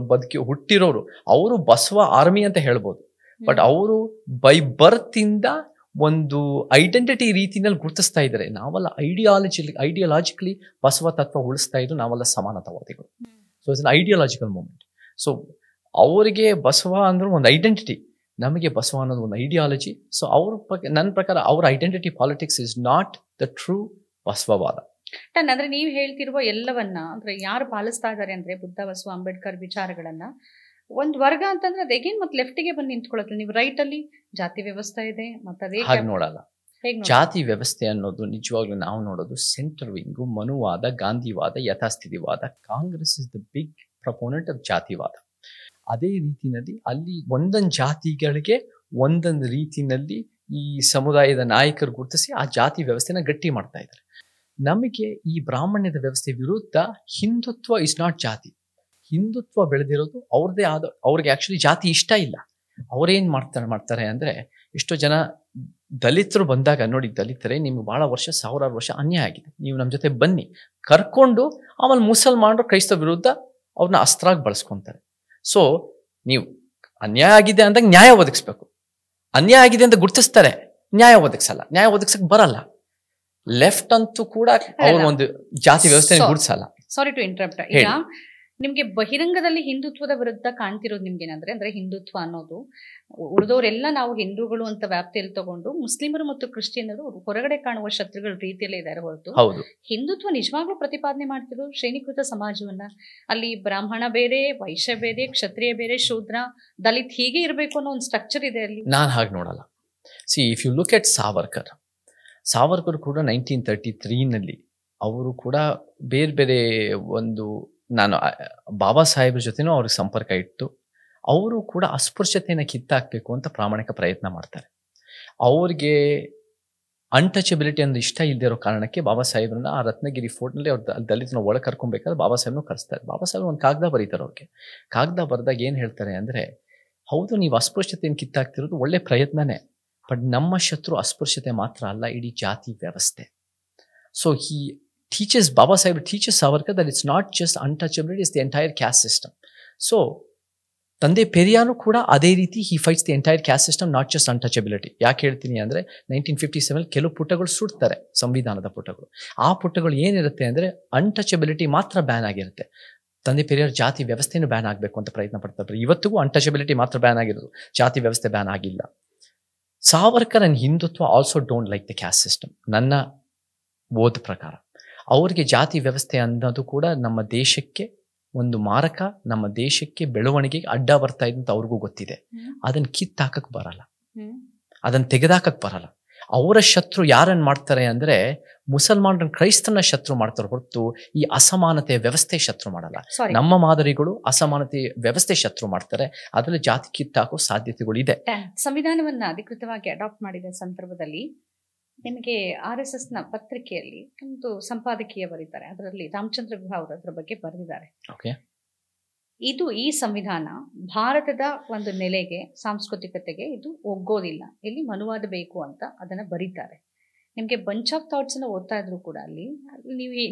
ಹುಟ್ಟಿರೋರು, ಅವರು ಬಸವ ಆರ್ಮಿ ಅಂತ ಹೇಳ್ಬೋದು. ಬಟ್ ಅವರು ಬೈ ಬರ್ತ್ ಇಂದ ಒಂದು ಐಡೆಂಟಿಟಿ ರೀತಿನಲ್ಲಿ ಗುರುತಿಸ್ತಾ ಇದ್ದಾರೆ. ನಾವೆಲ್ಲ ಐಡಿಯಾಲಜಿಕಲಿ ಬಸವ ತತ್ವ ಉಳಿಸ್ತಾ ಇದ್ರು, ನಾವೆಲ್ಲ ಸಮಾನತಾವಾದಿಗಳು. So it's an ideological movement. So ಅವರಿಗೆ ಬಸವ ಅಂದ್ರೆ ಒಂದು ಐಡೆಂಟಿಟಿ, ನಮಗೆ ಬಸವ ಅನ್ನೋದು ಒಂದು ಐಡಿಯಾಲಜಿ. ಸೊ ನನ್ನ ಪ್ರಕಾರ ಅವ್ರ identity politics is not the true ಬಸವವಾದ. ಅಂದ್ರೆ ನೀವು ಹೇಳ್ತಿರುವ ಎಲ್ಲವನ್ನ ಅಂದ್ರೆ ಯಾರು ಪಾಲಿಸ್ತಾ ಇದ್ದಾರೆ ಅಂದ್ರೆ ಬುದ್ಧ, ಬಸವ, ಅಂಬೇಡ್ಕರ್ ವಿಚಾರಗಳನ್ನ ಒಂದು ವರ್ಗ ಅಂತಂದ್ರೆ ಅದು ಎಗೇನ್ ಮತ್ತೆ ಲೆಫ್ಟಿಗೆ ಬಂದು ನಿಂತ್ಕೊಳ್ಳುತ್ತೆ. ನೀವು ರೈಟ್ ಅಲ್ಲಿ ಜಾತಿ ವ್ಯವಸ್ಥೆ ಇದೆ, ಮತ್ತೆ ಹಾಗೆ ನೋಡಲ್ಲ. ಜಾತಿ ವ್ಯವಸ್ಥೆ ಅನ್ನೋದು ನಿಜವಾಗ್ಲೂ ನಾವು ನೋಡೋದು ಸೆಂಟರ್ ವಿಂಗು, ಮನುವಾದ, ಗಾಂಧಿವಾದ, ಯಥಾಸ್ಥಿತಿವಾದ. Congress is the big proponent of ಜಾತಿವಾದ. ಅದೇ ರೀತಿಯಲ್ಲಿ ಅಲ್ಲಿ ಒಂದೊಂದು ಜಾತಿಗಳಿಗೆ ಒಂದೊಂದು ರೀತಿಯಲ್ಲಿ ಈ ಸಮುದಾಯದ ನಾಯಕರು ಗುರುತಿಸಿ ಆ ಜಾತಿ ವ್ಯವಸ್ಥೆನ ಗಟ್ಟಿ ಮಾಡ್ತಾ ಇದ್ದಾರೆ. ನಮಗೆ ಈ ಬ್ರಾಹ್ಮಣ್ಯದ ವ್ಯವಸ್ಥೆ ವಿರುದ್ಧ ಹಿಂದುತ್ವ ಇಸ್ ನಾಟ್ ಜಾತಿ. ಹಿಂದುತ್ವ ಬೆಳೆದಿರೋದು ಅವ್ರದ್ದೇ ಆದ, ಅವ್ರಿಗೆ ಆಕ್ಚುಲಿ ಜಾತಿ ಇಷ್ಟ ಇಲ್ಲ. ಅವ್ರೇನ್ ಮಾಡ್ತಾರೆ ಅಂದ್ರೆ, ಎಷ್ಟೋ ಜನ ದಲಿತರು ಬಂದಾಗ ನೋಡಿ, ದಲಿತರೇ ನಿಮ್ಗೆ ಬಹಳ ವರ್ಷ, ಸಾವಿರಾರು ವರ್ಷ ಅನ್ಯಾಯ ಆಗಿದೆ, ನೀವು ನಮ್ಮ ಜೊತೆ ಬನ್ನಿ ಕರ್ಕೊಂಡು, ಆಮೇಲೆ ಮುಸಲ್ಮಾನರು ಕ್ರೈಸ್ತ ವಿರುದ್ಧ ಅವ್ರನ್ನ ಅಸ್ತ್ರಾಗಿ ಬಳಸ್ಕೊಂತಾರೆ. ಸೊ ನೀವು ಅನ್ಯಾಯ ಆಗಿದೆ ಅಂದಾಗ ನ್ಯಾಯ ಒದಗಿಸ್ಬೇಕು. ಅನ್ಯಾಯ ಆಗಿದೆ ಅಂತ ಗುರುತಿಸ್ತಾರೆ, ನ್ಯಾಯ ಒದಗಿಸಕ್ ಬರಲ್ಲ. ಲೆಫ್ಟ್ ಅಂತೂ ಕೂಡ ಅವರು ಒಂದು ಜಾತಿ ವ್ಯವಸ್ಥೆ ಗುರುತಿಸಲ್ಲ. Sorry to interrupt. ಈಗ ನಿಮ್ಗೆ ಬಹಿರಂಗದಲ್ಲಿ ಹಿಂದುತ್ವದ ವಿರುದ್ಧ ಕಾಣ್ತಿರೋದು ನಿಮ್ಗೇನಂದ್ರೆ, ಅಂದ್ರೆ ಹಿಂದುತ್ವ ಅನ್ನೋದು ಉಳಿದವರೆಲ್ಲ ನಾವು ಹಿಂದೂಗಳು ಅಂತ ವ್ಯಾಪ್ತಿಯಲ್ಲಿ ತಗೊಂಡು ಮುಸ್ಲಿಮರು ಮತ್ತು ಕ್ರಿಶ್ಚಿಯನ್ನರು ಹೊರಗಡೆ ಕಾಣುವ ಶತ್ರುಗಳ ರೀತಿಯಲ್ಲೇ ಇದ್ದಾರೆ ಹೊರತು, ಹಿಂದುತ್ವ ನಿಜವಾಗ್ಲೂ ಪ್ರತಿಪಾದನೆ ಮಾಡ್ತಿರೋದು ಶ್ರೇಣೀಕೃತ ಸಮಾಜವನ್ನ. ಅಲ್ಲಿ ಬ್ರಾಹ್ಮಣ ಬೇರೆ, ವೈಶ್ಯ ಬೇರೆ, ಕ್ಷತ್ರಿಯ ಬೇರೆ, ಶೂದ್ರ, ದಲಿತ್ ಹೀಗೆ ಇರಬೇಕು ಅನ್ನೋ ಒಂದು ಸ್ಟ್ರಕ್ಚರ್ ಇದೆ ಅಲ್ಲಿ. ನಾನು ಹಾಗೆ ನೋಡಲ್ಲ. See if you look at Savarkar ಕೂಡ 1933ನಲ್ಲಿ ಅವರು ಕೂಡ ಬೇರೆ ಬೇರೆ ಒಂದು, ನಾನು ಬಾಬಾ ಸಾಹೇಬ್ರ ಜೊತೆನೂ ಅವ್ರಿಗೆ ಸಂಪರ್ಕ ಇಟ್ಟು ಅವರು ಕೂಡ ಅಸ್ಪೃಶ್ಯತೆಯನ್ನು ಕಿತ್ತಾಕ್ಬೇಕು ಅಂತ ಪ್ರಾಮಾಣಿಕ ಪ್ರಯತ್ನ ಮಾಡ್ತಾರೆ. ಅವ್ರಿಗೆ ಅನ್ಟಚಬಿಲಿಟಿ ಅಂದ್ರೆ ಇಷ್ಟ ಇಲ್ಲದೆ ಇರೋ ಕಾರಣಕ್ಕೆ ಬಾಬಾ ಸಾಹೇಬ್ರನ್ನ ಆ ರತ್ನಗಿರಿ ಫೋರ್ಟ್ನಲ್ಲಿ ಅವ್ರು ದಲಿತನ ಒಳಗೆ ಕರ್ಕೊಬೇಕಾದ್ರೆ ಬಾಬಾ ಸಾಹೇಬ್ನು ಕರೆಸ್ತಾರೆ. ಬಾಬಾ ಸಾಹೇಬ್ ಒಂದು ಕಾಗದ ಬರೀತಾರೆ. ಅವ್ರಿಗೆ ಕಾಗದ ಬರೆದಾಗ ಏನು ಹೇಳ್ತಾರೆ ಅಂದರೆ, ಹೌದು ನೀವು ಅಸ್ಪೃಶ್ಯತೆಯನ್ನು ಕಿತ್ತಾಕ್ತಿರೋದು ಒಳ್ಳೆ ಪ್ರಯತ್ನನೇ, ಬಟ್ ನಮ್ಮ ಶತ್ರು ಅಸ್ಪೃಶ್ಯತೆ ಮಾತ್ರ ಅಲ್ಲ, ಇಡೀ ಜಾತಿ ವ್ಯವಸ್ಥೆ. So Baba Sahib teaches Savarkar that it's not just untouchability, it's the entire caste system. So, ತಂದೆ ಪೆರಿಯಾರು ಕೂಡ ಅದೇ ರೀತಿ he fights the entire caste system, not just untouchability. ಯಾಕೆ ಹೇಳ್ತೀನಿ ಅಂದರೆ 1957 ಕೆಲವು ಪುಟಗಳು ಸುಡ್ತಾರೆ, ಸಂವಿಧಾನದ ಪುಟಗಳು. ಆ ಪುಟಗಳು ಏನಿರುತ್ತೆ ಅಂದರೆ ಅನ್ಟಚಬಿಲಿಟಿ ಮಾತ್ರ ಬ್ಯಾನ್ ಆಗಿರುತ್ತೆ. ತಂದೆ ಪೆರಿಯಾರ್ ಜಾತಿ ವ್ಯವಸ್ಥೆನೂ ಬ್ಯಾನ್ ಆಗಬೇಕು ಅಂತ ಪ್ರಯತ್ನ ಪಡ್ತಾರೆ. ಇವತ್ತಿಗೂ ಅನ್ಟಚಬಿಲಿಟಿ ಮಾತ್ರ ಬ್ಯಾನ್ ಆಗಿರೋದು, ಜಾತಿ ವ್ಯವಸ್ಥೆ ಬ್ಯಾನ್ ಆಗಿಲ್ಲ. Savarkar and Hindutva also don't like the caste system. ನನ್ನ ಓದ್ ಪ್ರಕಾರ ಅವ್ರಿಗೆ ಜಾತಿ ವ್ಯವಸ್ಥೆ ಅನ್ನೋದು ಕೂಡ ನಮ್ಮ ದೇಶಕ್ಕೆ ಒಂದು ಮಾರಕ, ನಮ್ಮ ದೇಶಕ್ಕೆ ಬೆಳವಣಿಗೆಗೆ ಅಡ್ಡ ಬರ್ತಾ ಇದೆ ಅಂತ ಅವ್ರಿಗೂ ಗೊತ್ತಿದೆ. ಅದನ್ನ ಕಿತ್ತಾಕಕ್ ಬರಲ್ಲ, ಅದನ್ನ ತೆಗೆದಾಕಕ್ ಬರಲ್ಲ. ಅವರ ಶತ್ರು ಯಾರನ್ನು ಮಾಡ್ತಾರೆ ಅಂದರೆ ಮುಸಲ್ಮಾನರ ಕ್ರೈಸ್ತನ ಶತ್ರು ಮಾಡ್ತಾರೆ ಹೊರತು ಈ ಅಸಮಾನತೆ ವ್ಯವಸ್ಥೆ ಶತ್ರು ಮಾಡಲ್ಲ. ನಮ್ಮ ಮಾದರಿಗಳು ಅಸಮಾನತೆ ವ್ಯವಸ್ಥೆ ಶತ್ರು ಮಾಡ್ತಾರೆ, ಅದರಲ್ಲಿ ಜಾತಿ ಕಿತ್ತಾಕೋ ಸಾಧ್ಯತೆಗಳು ಇದೆ. ಸಂವಿಧಾನವನ್ನ ಅಧಿಕೃತವಾಗಿ ಅಡಾಪ್ಟ್ ಮಾಡಿದ ಸಂದರ್ಭದಲ್ಲಿ ನಿಮಗೆ RSS ನ ಪತ್ರಿಕೆಯಲ್ಲಿ ಒಂದು ಸಂಪಾದಕೀಯ ಬರೀತಾರೆ. ಅದರಲ್ಲಿ ರಾಮಚಂದ್ರ ಗುಹಾ ಅವರು ಅದರ ಬಗ್ಗೆ ಬರೆದಿದ್ದಾರೆ. ಇದು ಈ ಸಂವಿಧಾನ ಭಾರತದ ಒಂದು ನೆಲೆಗೆ, ಸಾಂಸ್ಕೃತಿಕತೆಗೆ ಇದು ಒಗ್ಗೋದಿಲ್ಲ, ಇಲ್ಲಿ ಮನುವಾದ ಬೇಕು ಅಂತ ಅದನ್ನ ಬರೀತಾರೆ. ನಿಮಗೆ ಬಂಚ್ ಆಫ್ ಥಾಟ್ಸ್ ಅನ್ನು ಓದ್ತಾ ಇದ್ರು ಕೂಡ ಅಲ್ಲಿ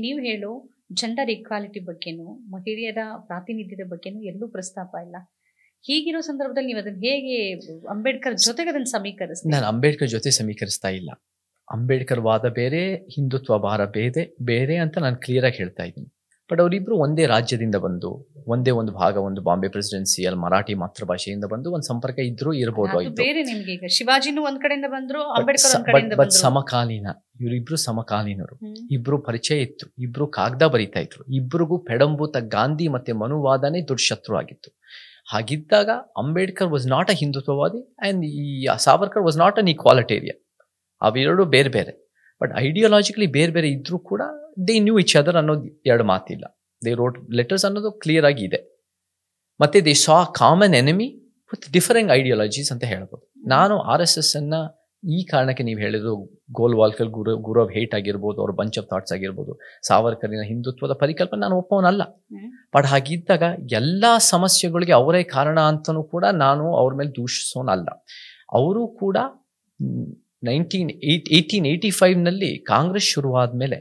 ನೀವು ಹೇಳೋ ಜೆಂಡರ್ ಈಕ್ವಾಲಿಟಿ ಬಗ್ಗೆನೂ ಮಹಿಳೆಯರ ಪ್ರಾತಿನಿಧ್ಯದ ಬಗ್ಗೆನೂ ಎಲ್ಲೂ ಪ್ರಸ್ತಾಪ ಇಲ್ಲ. ಹೀಗಿರೋ ಸಂದರ್ಭದಲ್ಲಿ ನೀವು ಅದನ್ನ ಹೇಗೆ ಅಂಬೇಡ್ಕರ್ ಜೊತೆಗೆ ಅದನ್ನು ಸಮೀಕರಿಸ್ತೀವಿ? ನಾನು ಅಂಬೇಡ್ಕರ್ ಜೊತೆ ಸಮೀಕರಿಸ್ತಾ ಇಲ್ಲ. ಅಂಬೇಡ್ಕರ್ ವಾದ ಬೇರೆ, ಹಿಂದುತ್ವ ಭಾರ ಬೇರೆ ಅಂತ ನಾನು ಕ್ಲಿಯರ್ ಆಗಿ ಹೇಳ್ತಾ ಇದ್ದೀನಿ. ಬಟ್ ಅವರಿಬ್ರು ಒಂದೇ ರಾಜ್ಯದಿಂದ ಬಂದು, ಒಂದೇ ಒಂದು ಭಾಗ, ಒಂದು ಬಾಂಬೆ ಪ್ರೆಸಿಡೆನ್ಸಿಯಲ್ಲಿ ಮರಾಠಿ ಮಾತೃಭಾಷೆಯಿಂದ ಬಂದು ಒಂದು ಸಂಪರ್ಕ ಇದ್ರೂ ಇರಬಹುದು. ಶಿವಾಜಿನೂ ಒಂದ್ ಕಡೆಯಿಂದ ಬಂದ್ರು, ಅಂಬೇಡ್ಕರ್ ಬಟ್ ಸಮಕಾಲೀನ, ಇವರಿಬ್ರು ಸಮಕಾಲೀನರು. ಇಬ್ರು ಪರಿಚಯ ಇತ್ತು, ಇಬ್ರು ಕಾಗದ ಬರೀತಾ ಇದ್ರು, ಇಬ್ರಿಗೂ ಪೆಡಂಭೂತ ಗಾಂಧಿ ಮತ್ತೆ ಮನುವಾದನೇ ದೊಡ್ಡ ಶತ್ರು ಆಗಿತ್ತು. ಹಾಗಿದ್ದಾಗ ಅಂಬೇಡ್ಕರ್ ವಾಸ್ ನಾಟ್ ಅ ಹಿಂದುತ್ವವಾದಿ ಅಂಡ್ ಈ Savarkar was not an egalitarian. ಅವೆರಡು ಬೇರೆ ಬೇರೆ, ಬಟ್ ಐಡಿಯಾಲಜಿಕಲಿ ಬೇರೆ ಬೇರೆ ಇದ್ರೂ ಕೂಡ ದೇ ನ್ಯೂ ಇಚ್ ಅದರ್ ಅನ್ನೋದು ಎರಡು ಮಾತಿಲ್ಲ. ದೇ ರೋಟ್ ಲೆಟರ್ಸ್ ಅನ್ನೋದು ಕ್ಲಿಯರ್ ಆಗಿ ಇದೆ. ಮತ್ತೆ they saw common enemy with different ideologies ಅಂತ ಹೇಳ್ಬೋದು. ನಾನು RSS ಅನ್ನ ಈ ಕಾರಣಕ್ಕೆ ನೀವು ಹೇಳಿದ್ರು ಗೋಲ್ವಾಲ್ಕರ್ ಗುರು ಆಫ್ ಹೇಟ್ ಆಗಿರ್ಬೋದು, ಅವ್ರ ಬಂಚ್ ಆಫ್ ಥಾಟ್ಸ್ ಆಗಿರ್ಬೋದು, ಸಾವರ್ಕರಿನ ಹಿಂದುತ್ವದ ಪರಿಕಲ್ಪನೆ ನಾನು ಒಪ್ಪವನಲ್ಲ. ಬಟ್ ಹಾಗಿದ್ದಾಗ ಎಲ್ಲ ಸಮಸ್ಯೆಗಳಿಗೆ ಅವರೇ ಕಾರಣ ಅಂತನೂ ಕೂಡ ನಾನು ಅವ್ರ ಮೇಲೆ ದೂಷಿಸೋನಲ್ಲ. ಅವರು ಕೂಡ 1885ನಲ್ಲಿ ಕಾಂಗ್ರೆಸ್ ಶುರುವಾದ ಮೇಲೆ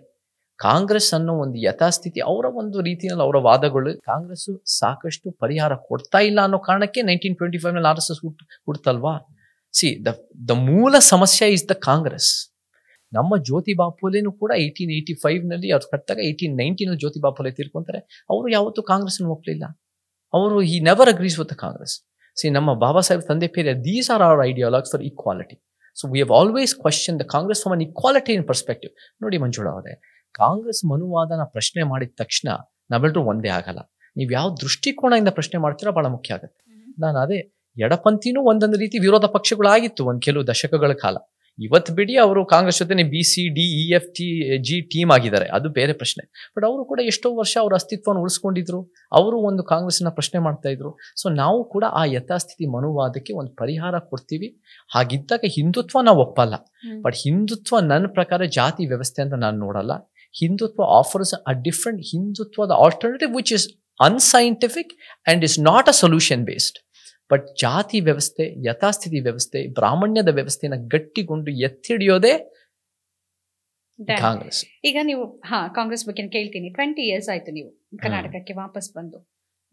ಕಾಂಗ್ರೆಸ್ ಅನ್ನೋ ಒಂದು ಯಥಾಸ್ಥಿತಿ, ಅವರ ಒಂದು ರೀತಿಯಲ್ಲಿ ಅವರ ವಾದಗಳು ಕಾಂಗ್ರೆಸ್ ಸಾಕಷ್ಟು ಪರಿಹಾರ ಕೊಡ್ತಾ ಇಲ್ಲ ಅನ್ನೋ ಕಾರಣಕ್ಕೆ 1925ನಲ್ಲಿ RSS ಹುಡ್ತಲ್ವಾ. ದ ಮೂಲ ಸಮಸ್ಯೆ ಇಸ್ ದ ಕಾಂಗ್ರೆಸ್. ನಮ್ಮ ಜ್ಯೋತಿಬಾ ಫುಲೆನೂ ಕೂಡ 1885ನಲ್ಲಿ ಅವ್ರು ಕಟ್ಟಾಗ 1890ನಲ್ಲಿ ಜ್ಯೋತಿಬಾ ಫುಲೆ ತೀರ್ಕೊಂತಾರೆ. ಅವರು ಯಾವತ್ತೂ ಕಾಂಗ್ರೆಸ್ ಒಪ್ಪಲಿಲ್ಲ. ಅವರು he never agrees with the Congress. ನಮ್ಮ ಬಾಬಾ ಸಾಹೇಬ್ ತಂದೆ Periyar, these are our ideologies for equality. So we have always question the Congress from an egalitarian perspective. ನೋಡಿ ಮಂಜುಳಾ ಅವರೇ, ಕಾಂಗ್ರೆಸ್ ಮನುವಾದನ ಪ್ರಶ್ನೆ ಮಾಡಿದ ತಕ್ಷಣ ನಾವೆಲ್ಲರೂ ಒಂದೇ ಆಗಲ್ಲ. ನೀವು ಯಾವ ದೃಷ್ಟಿಕೋನದಿಂದ ಪ್ರಶ್ನೆ ಮಾಡ್ತೀರಾ ಬಹಳ ಮುಖ್ಯ ಆಗುತ್ತೆ. ನಾನು ಅದೇ ಎಡಪಂಥೀನೂ ಒಂದೊಂದು ರೀತಿ ವಿರೋಧ ಪಕ್ಷಗಳಾಗಿತ್ತು ಒಂದು ಕೆಲವು ದಶಕಗಳ ಕಾಲ. ಇವತ್ತು ಬಿಡಿ, ಅವರು ಕಾಂಗ್ರೆಸ್ ಜೊತೆ BCDEFG ಟೀಮ್ ಆಗಿದ್ದಾರೆ, ಅದು ಬೇರೆ ಪ್ರಶ್ನೆ. ಬಟ್ ಅವರು ಕೂಡ ಎಷ್ಟೋ ವರ್ಷ ಅವ್ರ ಅಸ್ತಿತ್ವವನ್ನು ಉಳಿಸ್ಕೊಂಡಿದ್ರು, ಅವರು ಒಂದು ಕಾಂಗ್ರೆಸ್ನ ಪ್ರಶ್ನೆ ಮಾಡ್ತಾ ಇದ್ರು. ಸೊ ನಾವು ಕೂಡ ಆ ಯಥಾಸ್ಥಿತಿ ಮನುವಾದಕ್ಕೆ ಒಂದು ಪರಿಹಾರ ಕೊಡ್ತೀವಿ. ಹಾಗಿದ್ದಾಗ ಹಿಂದುತ್ವ ನಾವು ಒಪ್ಪಲ್ಲ. ಬಟ್ ಹಿಂದುತ್ವ ನನ್ನ ಪ್ರಕಾರ ಜಾತಿ ವ್ಯವಸ್ಥೆ ಅಂತ ನಾನು ನೋಡಲ್ಲ. ಹಿಂದುತ್ವ ಆಫರ್ಸ್ ಅ ಡಿಫರೆಂಟ್, ಹಿಂದುತ್ವದ alternative which is unscientific and is not a solution based. But ಜಾತಿ ವ್ಯವಸ್ಥೆ, ಯಥಾಸ್ಥಿತಿ ವ್ಯವಸ್ಥೆ, ಬ್ರಾಹ್ಮಣ್ಯದ ವ್ಯವಸ್ಥೆನ ಗಟ್ಟಿಗೊಂಡು ಎತ್ತಿಡಿಯೋದೇ ಕಾಂಗ್ರೆಸ್. ಈಗ ನೀವು ಕಾಂಗ್ರೆಸ್ ಬಗ್ಗೆ ಕೇಳ್ತೀನಿ. 20 years ಆಯ್ತು ನೀವು ಕರ್ನಾಟಕಕ್ಕೆ ವಾಪಸ್ ಬಂದು.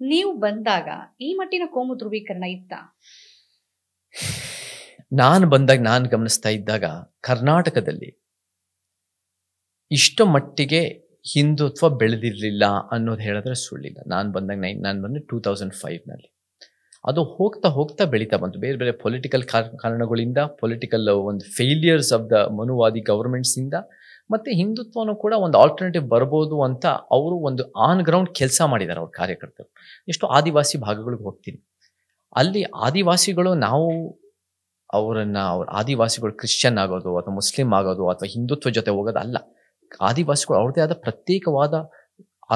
ನೀವು ಬಂದಾಗ ಈ ಮಟ್ಟಿನ ಕೋಮು ಧ್ರುವೀಕರಣ ಇತ್ತ? ನಾನು ಬಂದಾಗ, ನಾನು ಗಮನಿಸ್ತಾ ಇದ್ದಾಗ ಕರ್ನಾಟಕದಲ್ಲಿ ಇಷ್ಟು ಮಟ್ಟಿಗೆ ಹಿಂದುತ್ವ ಬೆಳೆದಿರಲಿಲ್ಲ ಅನ್ನೋದು ಹೇಳಿದ್ರೆ ಸುಳ್ಳಿಲ್ಲ. ನಾನು ಬಂದು 2005ನಲ್ಲಿ ಅದು ಹೋಗ್ತಾ ಹೋಗ್ತಾ ಬೆಳೀತಾ ಬಂತು. ಬೇರೆ ಬೇರೆ ಪೊಲಿಟಿಕಲ್ ಕಾರಣಗಳಿಂದ, ಪೊಲಿಟಿಕಲ್ ಒಂದು ಫೇಲಿಯರ್ಸ್ ಆಫ್ ದ ಮನುವಾದಿ ಗವರ್ಮೆಂಟ್ಸಿಂದ, ಮತ್ತು ಹಿಂದುತ್ವನೂ ಕೂಡ ಒಂದು ಆಲ್ಟರ್ನೇಟಿವ್ ಬರ್ಬೋದು ಅಂತ ಅವರು ಒಂದು ಆನ್ ಗ್ರೌಂಡ್ ಕೆಲಸ ಮಾಡಿದ್ದಾರೆ ಅವ್ರ ಕಾರ್ಯಕರ್ತರು. ಎಷ್ಟು ಆದಿವಾಸಿ ಭಾಗಗಳಿಗೆ ಹೋಗ್ತೀನಿ, ಅಲ್ಲಿ ಆದಿವಾಸಿಗಳು ನಾವು ಅವ್ರ ಆದಿವಾಸಿಗಳು ಕ್ರಿಶ್ಚಿಯನ್ ಆಗೋದು ಅಥವಾ ಮುಸ್ಲಿಂ ಆಗೋದು ಅಥವಾ ಹಿಂದುತ್ವ ಜೊತೆ ಹೋಗೋದು ಅಲ್ಲ. ಆದಿವಾಸಿಗಳು ಅವ್ರದ್ದೇ ಆದ ಪ್ರತ್ಯೇಕವಾದ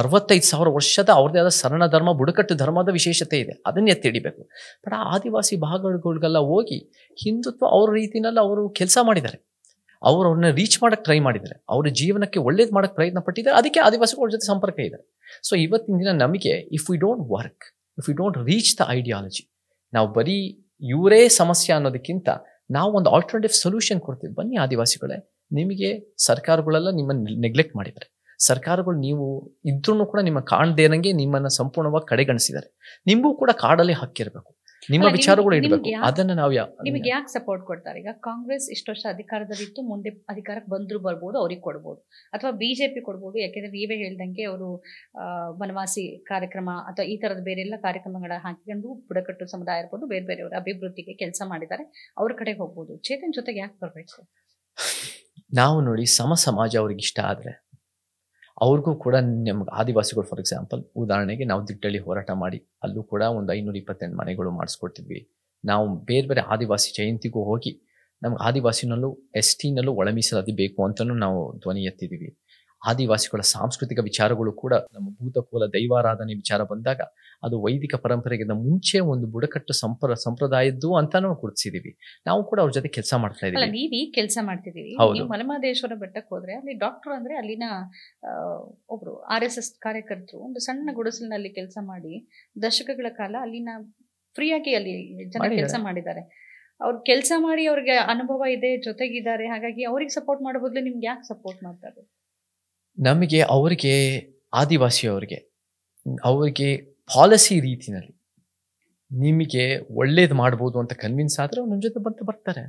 65,000 ವರ್ಷದ ಅವ್ರದ್ದೇ ಆದ ಸರಣ ಧರ್ಮ, ಬುಡಕಟ್ಟು ಧರ್ಮದ ವಿಶೇಷತೆ ಇದೆ, ಅದನ್ನ ಎತ್ತಿ ಹಿಡಿಬೇಕು. ಬಟ್ ಆ ಆದಿವಾಸಿ ಭಾಗಗಳಿಗೆಲ್ಲ ಹೋಗಿ ಹಿಂದುತ್ವ ಅವ್ರ ರೀತಿನಲ್ಲಿ ಅವರು ಕೆಲಸ ಮಾಡಿದ್ದಾರೆ. ಅವ್ರನ್ನ ರೀಚ್ ಮಾಡಕ್ಕೆ ಟ್ರೈ ಮಾಡಿದ್ದಾರೆ, ಅವ್ರ ಜೀವನಕ್ಕೆ ಒಳ್ಳೇದು ಮಾಡಕ್ಕೆ ಪ್ರಯತ್ನ ಪಟ್ಟಿದ್ದಾರೆ. ಅದಕ್ಕೆ ಆದಿವಾಸಿಗಳ ಜೊತೆ ಸಂಪರ್ಕ ಇದೆ. ಸೊ ಇವತ್ತಿನ ದಿನ ನಮಗೆ if we don't work, if we don't reach the ideology, ನಾವು ಬರೀ ಇವರೇ ಸಮಸ್ಯೆ ಅನ್ನೋದಕ್ಕಿಂತ ನಾವು ಒಂದು ಆಲ್ಟರ್ನೇಟಿವ್ ಸೊಲ್ಯೂಷನ್ ಕೊಡ್ತೀವಿ. ಬನ್ನಿ ಆದಿವಾಸಿಗಳೇ, ನಿಮಗೆ ಸರ್ಕಾರಗಳೆಲ್ಲ ನಿಮ್ಮನ್ನು ನೆಗ್ಲೆಕ್ಟ್ ಮಾಡಿದ್ದಾರೆ. ಸರ್ಕಾರಗಳು ನೀವು ಇದ್ರೂ ಕೂಡ ನಿಮ್ಮ ಕಾಣದೇನಂಗೆ ನಿಮ್ಮನ್ನು ಸಂಪೂರ್ಣವಾಗಿ ಕಡೆಗಣಿಸಿದ್ದಾರೆ. ನಿಮಗೂ ಕೂಡ ಕಾಡಲ್ಲಿ ಹಕ್ಕಿರಬೇಕು, ನಿಮ್ಮ ವಿಚಾರಗಳು ಇಡಬೇಕು. ಅದನ್ನ ನಾವು ನಿಮಗೆ ಯಾಕೆ ಸಪೋರ್ಟ್ ಕೊಡ್ತಾರೆ? ಈಗ ಕಾಂಗ್ರೆಸ್ ಇಷ್ಟು ವರ್ಷ ಅಧಿಕಾರದಲ್ಲಿತ್ತು, ಮುಂದೆ ಅಧಿಕಾರಕ್ಕೆ ಬಂದ್ರು ಬರ್ಬೋದು, ಅವ್ರಿಗೆ ಕೊಡ್ಬೋದು, ಅಥವಾ ಬಿಜೆಪಿ ಕೊಡ್ಬೋದು. ಯಾಕೆಂದ್ರೆ ನೀವೇ ಹೇಳ್ದಂಗೆ ಅವರು ವನವಾಸಿ ಕಾರ್ಯಕ್ರಮ ಅಥವಾ ಈ ತರದ ಬೇರೆ ಎಲ್ಲ ಕಾರ್ಯಕ್ರಮಗಳ ಹಾಕಿಕೊಂಡು ಬುಡಕಟ್ಟು ಸಮುದಾಯ ಇರ್ಬೋದು, ಬೇರೆ ಬೇರೆಯವರ ಅಭಿವೃದ್ಧಿಗೆ ಕೆಲಸ ಮಾಡಿದ್ದಾರೆ, ಅವ್ರ ಕಡೆ ಹೋಗ್ಬೋದು. ಚೇತನ್ ಜೊತೆಗೆ ಯಾಕೆ ಬರ್ಬೇಕು? ನಾವು ನೋಡಿ, ಸಮ ಸಮಾಜ ಅವ್ರಿಗೆ ಇಷ್ಟ ಆದ್ರೆ ಅವ್ರಿಗೂ ಕೂಡ ನಮ್ಗೆ ಆದಿವಾಸಿಗಳು, ಫಾರ್ ಎಕ್ಸಾಂಪಲ್ ಉದಾಹರಣೆಗೆ ನಾವು ದಿಟ್ಟಳ್ಳಿ ಹೋರಾಟ ಮಾಡಿ ಅಲ್ಲೂ ಕೂಡ ಒಂದು 528 ಮನೆಗಳು ಮಾಡಿಸ್ಕೊಡ್ತಿದ್ವಿ. ನಾವು ಬೇರೆ ಬೇರೆ ಆದಿವಾಸಿ ಜಯಂತಿಗೂ ಹೋಗಿ ನಮ್ಗೆ ಆದಿವಾಸಿನಲ್ಲೂ ST-ನಲ್ಲೂ ಒಳ ಮೀಸಲಾತಿ ಬೇಕು ಅಂತಲೂ ನಾವು ಧ್ವನಿ ಎತ್ತಿದ್ದೀವಿ. ಆದಿವಾಸಿಗಳ ಸಾಂಸ್ಕೃತಿಕ ವಿಚಾರಗಳು ಕೂಡ, ನಮ್ಮ ಭೂತಕೋಲ ದೈವಾರಾಧನೆ ವಿಚಾರ ಬಂದಾಗ ಅದು ವೈದಿಕ ಪರಂಪರೆಗಿಂತ ಮುಂಚೆ ಒಂದು ಬುಡಕಟ್ಟು ಸಂಪ್ರದಾಯದ್ದು ಅಂತಾನು ಗುರುತಿಸಿದೀವಿ. ನಾವು ಕೂಡ ಅವ್ರ ಜೊತೆ ಕೆಲಸ ಮಾಡ್ತಾ ಇದೀವಿ. ನೀವ್ ಈಗ ಕೆಲಸ ಮಾಡ್ತಿದೀವಿ. ನೀವು ಮಲೆಮಹದೇಶ್ವರ ಬೆಟ್ಟಕ್ಕೆ ಹೋದ್ರೆ ಅಲ್ಲಿ ಡಾಕ್ಟರ್ ಅಂದ್ರೆ ಅಲ್ಲಿನ ಒಬ್ರು RSS ಕಾರ್ಯಕರ್ತರು ಒಂದು ಸಣ್ಣ ಗುಡಿಸಲಿನಲ್ಲಿ ಕೆಲಸ ಮಾಡಿ ದಶಕಗಳ ಕಾಲ ಅಲ್ಲಿನ ಫ್ರೀಯಾಗಿ ಅಲ್ಲಿ ಜನ ಕೆಲಸ ಮಾಡಿದ್ದಾರೆ. ಅವ್ರು ಕೆಲಸ ಮಾಡಿ ಅವ್ರಿಗೆ ಅನುಭವ ಇದೆ, ಜೊತೆಗಿದ್ದಾರೆ. ಹಾಗಾಗಿ ಅವ್ರಿಗೆ ಸಪೋರ್ಟ್ ಮಾಡೋ ಬದಲು ನಿಮ್ಗೆ ಯಾಕೆ ಸಪೋರ್ಟ್ ಮಾಡ್ತಾರೆ? ನಮಗೆ ಅವರಿಗೆ, ಅವ್ರಿಗೆ ಪಾಲಿಸಿ ರೀತಿನಲ್ಲಿ ನಿಮಗೆ ಒಳ್ಳೇದು ಮಾಡ್ಬೋದು ಅಂತ ಕನ್ವಿನ್ಸ್ ಆದರೆ ಅವ್ರು ನಮ್ಮ ಜೊತೆ ಬರ್ತಾರೆ.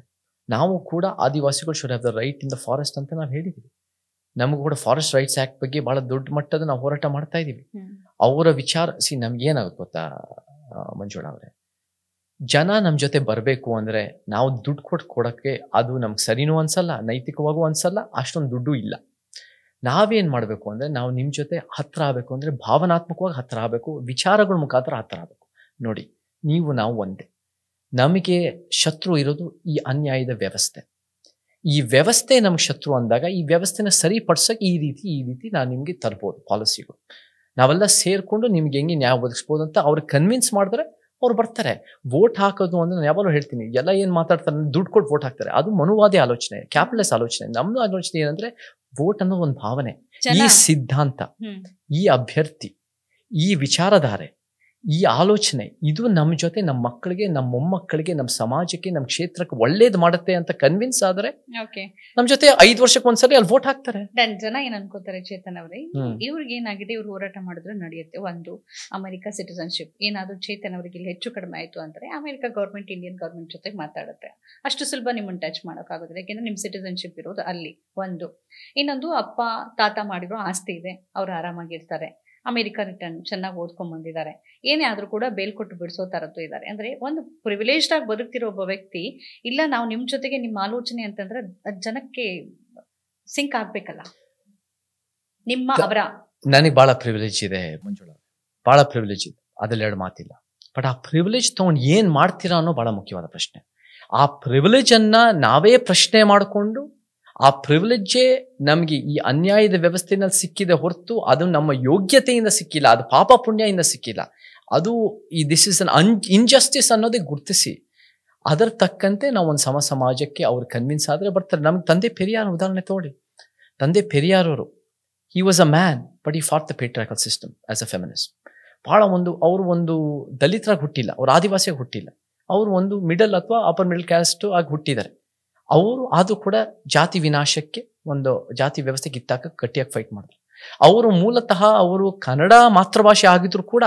ನಾವು ಕೂಡ ಆದಿವಾಸಿಗಳು should have the right in the forest ಅಂತ ನಾವು ಹೇಳಿದ್ದೀವಿ. ನಮಗೂ ಕೂಡ ಫಾರೆಸ್ಟ್ ರೈಟ್ಸ್ ಆ್ಯಕ್ಟ್ ಬಗ್ಗೆ ಭಾಳ ದೊಡ್ಡ ಮಟ್ಟದ ನಾವು ಹೋರಾಟ ಮಾಡ್ತಾ ಇದ್ದೀವಿ. ಅವರ ವಿಚಾರ ನಮ್ಗೆ ಏನಾಗುತ್ತೆ ಗೊತ್ತಾ ಮಂಜುಳಾ ಅವರೇ, ಜನ ನಮ್ಮ ಜೊತೆ ಬರಬೇಕು ಅಂದರೆ ನಾವು ದುಡ್ಡು ಕೊಡೋಕ್ಕೆ ಅದು ನಮ್ಗೆ ಸರಿನೂ ಅನ್ಸಲ್ಲ, ನೈತಿಕವಾಗೂ ಅನ್ಸಲ್ಲ, ಅಷ್ಟೊಂದು ದುಡ್ಡು ಇಲ್ಲ. ನಾವೇನು ಮಾಡಬೇಕು ಅಂದರೆ, ನಾವು ನಿಮ್ಮ ಜೊತೆ ಹತ್ತಿರ ಆಗಬೇಕು ಅಂದರೆ ಭಾವನಾತ್ಮಕವಾಗಿ ಹತ್ತಿರ ಆಗಬೇಕು, ವಿಚಾರಗಳ ಮುಖಾಂತರ ಹತ್ತಿರ ಆಗಬೇಕು. ನೋಡಿ, ನಾವು ಒಂದೇ. ನಮಗೆ ಶತ್ರು ಇರೋದು ಈ ಅನ್ಯಾಯದ ವ್ಯವಸ್ಥೆ. ಈ ವ್ಯವಸ್ಥೆ ನಮ್ಗೆ ಶತ್ರು ಅಂದಾಗ ಈ ವ್ಯವಸ್ಥೆನ ಸರಿಪಡಿಸೋಕೆ ಈ ರೀತಿ ನಾನು ನಿಮಗೆ ತರ್ಬೋದು ಪಾಲಿಸಿಗಳು. ನಾವೆಲ್ಲ ಸೇರಿಕೊಂಡು ನಿಮ್ಗೆ ಹೆಂಗೆ ನ್ಯಾಯ ಒದಗಿಸ್ಬೋದು ಅಂತ ಅವ್ರಿಗೆ ಕನ್ವಿನ್ಸ್ ಮಾಡಿದ್ರೆ ಅವ್ರು ಬರ್ತಾರೆ. ವೋಟ್ ಹಾಕೋದು ಅಂದರೆ ನಾನು ಯಾವಾಗಲೂ ಹೇಳ್ತೀನಿ, ಎಲ್ಲ ಏನು ಮಾತಾಡ್ತಾರೆ, ದುಡ್ಡು ಕೊಟ್ಟು ವೋಟ್ ಹಾಕ್ತಾರೆ. ಅದು ಮನುವಾದಿ ಆಲೋಚನೆ, ಕ್ಯಾಪಿಟಲಿಸ್ಟ್ ಆಲೋಚನೆ. ನಮ್ಮದು ಆಲೋಚನೆ ಏನಂದ್ರೆ, ವೋಟ್ ಅನ್ನೋ ಒಂದು ಭಾವನೆ, ಈ ಸಿದ್ಧಾಂತ, ಈ ಅಭ್ಯರ್ಥಿ, ಈ ವಿಚಾರಧಾರೆ, ಈ ಆಲೋಚನೆ, ಇದು ನಮ್ಮ ಜೊತೆ, ನಮ್ಮ ಮಕ್ಕಳಿಗೆ, ನಮ್ಮ ಮೊಮ್ಮಕ್ಕಳಿಗೆ, ನಮ್ಮ ಸಮಾಜಕ್ಕೆ, ನಮ್ಮ ಕ್ಷೇತ್ರಕ್ಕೆ ಒಳ್ಳೇದು ಮಾಡುತ್ತೆ ಅಂತ ಕನ್ವಿನ್ಸ್ ಆದ್ರೆ ನಮ್ಮ ಜೊತೆ 5 ವರ್ಷಕ್ಕೆ ಒಂದ್ಸರಿ ಅಲ್ಲಿ ವೋಟ್ ಹಾಕ್ತಾರೆ. ಜನ ಏನ್ ಅನ್ಕೋತಾರೆ ಚೇತನ್ ಅವರೇ, ಇವ್ರಿಗೆ ಏನಾಗಿದೆ, ಇವ್ರು ಹೋರಾಟ ಮಾಡಿದ್ರೆ ನಡೆಯುತ್ತೆ. ಒಂದು ಅಮೆರಿಕ ಸಿಟಿಸನ್ಶಿಪ್ ಏನಾದ್ರು ಚೇತನ್ ಅವರಿಗೆ ಇಲ್ಲಿ ಹೆಚ್ಚು ಕಡಿಮೆ ಆಯ್ತು ಅಂದ್ರೆ ಅಮೆರಿಕ ಗೌರ್ಮೆಂಟ್ ಇಂಡಿಯನ್ ಗೌರ್ಮೆಂಟ್ ಜೊತೆಗೆ ಮಾತಾಡುತ್ತೆ. ಅಷ್ಟು ಸುಲಭ ನಿಮ್ಮನ್ನು ಟಚ್ ಮಾಡೋಕ್ಕಾಗೋದಿಲ್ಲ, ಯಾಕೆಂದ್ರೆ ನಿಮ್ ಸಿಟಿಸನ್ಶಿಪ್ ಇರೋದು ಅಲ್ಲಿ. ಒಂದು. ಇನ್ನೊಂದು, ಅಪ್ಪ ತಾತ ಮಾಡಿರೋ ಆಸ್ತಿ ಇದೆ, ಅವ್ರು ಆರಾಮಾಗಿರ್ತಾರೆ, ಅಮೆರಿಕ ರಿಟರ್ನ್ ಚೆನ್ನಾಗಿ ಓದ್ಕೊಂಡ್ ಬಂದಿದ್ದಾರೆ, ಏನೇ ಆದ್ರೂ ಕೂಡ ಬೇಲ್ ಕೊಟ್ಟು ಬಿಡಿಸೋ ತರದ್ದು ಇದ್ದಾರೆ. ಅಂದ್ರೆ ಒಂದು ಪ್ರಿವಿಲೇಜ್ಡ್ ಆಗಿ ಬದುಕ್ತಿರೋ ಒಬ್ಬ ವ್ಯಕ್ತಿ, ಇಲ್ಲ ನಾವು ನಿಮ್ ಜೊತೆಗೆ ನಿಮ್ಮ ಆಲೋಚನೆ ಅಂತಂದ್ರೆ ಜನಕ್ಕೆ ಸಿಂಕ್ ಆಗ್ಬೇಕಲ್ಲ. ನಿಮ್ಮ ಅವರ ನನಗೆ ಬಹಳ ಪ್ರಿವಿಲೇಜ್ ಇದೆ ಮಂಜುಳಾ, ಬಹಳ ಪ್ರಿವಿಲೇಜ್ ಇದೆ, ಅದ್ರಲ್ಲಿ 2 ಮಾತಿಲ್ಲ. ಬಟ್ ಆ ಪ್ರಿವಿಲೇಜ್ ತಗೊಂಡು ಏನ್ ಮಾಡ್ತೀರಾ ಅನ್ನೋ ಬಹಳ ಮುಖ್ಯವಾದ ಪ್ರಶ್ನೆ. ಆ ಪ್ರಿವಿಲೇಜ್ ಅನ್ನ ನಾವೇ ಪ್ರಶ್ನೆ ಮಾಡಿಕೊಂಡು, ಆ ಪ್ರಿವಿಲೇಜೇ ನಮಗೆ ಈ ಅನ್ಯಾಯದ ವ್ಯವಸ್ಥೆನಲ್ಲಿ ಸಿಕ್ಕಿದೆ ಹೊರತು ಅದು ನಮ್ಮ ಯೋಗ್ಯತೆಯಿಂದ ಸಿಕ್ಕಿಲ್ಲ, ಅದು ಪಾಪ ಪುಣ್ಯದಿಂದ ಸಿಕ್ಕಿಲ್ಲ, ಅದು ದಿಸ್ ಇಸ್ ಅನ್ ಇನ್ಜಸ್ಟಿಸ್ ಅನ್ನೋದೇ ಗುರುತಿಸಿ ಅದರ ತಕ್ಕಂತೆ ನಾವು ಒಂದು ಸಮಾಜಕ್ಕೆ ಅವ್ರು ಕನ್ವಿನ್ಸ್ ಆದರೆ ಬರ್ತಾರೆ. ನಮ್ಗೆ ತಂದೆ ಪೆರಿಯಾರ್ ಉದಾಹರಣೆ ತಗೊಳ್ಳಿ. ತಂದೆ ಪೆರಿಯಾರ್ ಅವರು, he was a man but he fought the patriarchal system as a feminist. ಭಾಳ ಅವರು ಒಂದು ದಲಿತರಾಗಿ ಹುಟ್ಟಿಲ್ಲ, ಅವ್ರು ಆದಿವಾಸಿಯಾಗಿ ಹುಟ್ಟಿಲ್ಲ, ಅವರು ಒಂದು ಮಿಡಲ್ ಅಥವಾ ಅಪರ್ ಮಿಡಲ್ ಕ್ಯಾಸ್ಟ್ ಆಗಿ ಹುಟ್ಟಿದ್ದಾರೆ. ಅವರು ಅದು ಕೂಡ ಜಾತಿ ವಿನಾಶಕ್ಕೆ, ಒಂದು ಜಾತಿ ವ್ಯವಸ್ಥೆ ಕಿತ್ತಾಕ ಗಟ್ಟಿಯಾಗಿ ಫೈಟ್ ಮಾಡಿದ್ರು. ಅವರು ಮೂಲತಃ ಅವರು ಕನ್ನಡ ಮಾತೃಭಾಷೆ ಆಗಿದ್ರು ಕೂಡ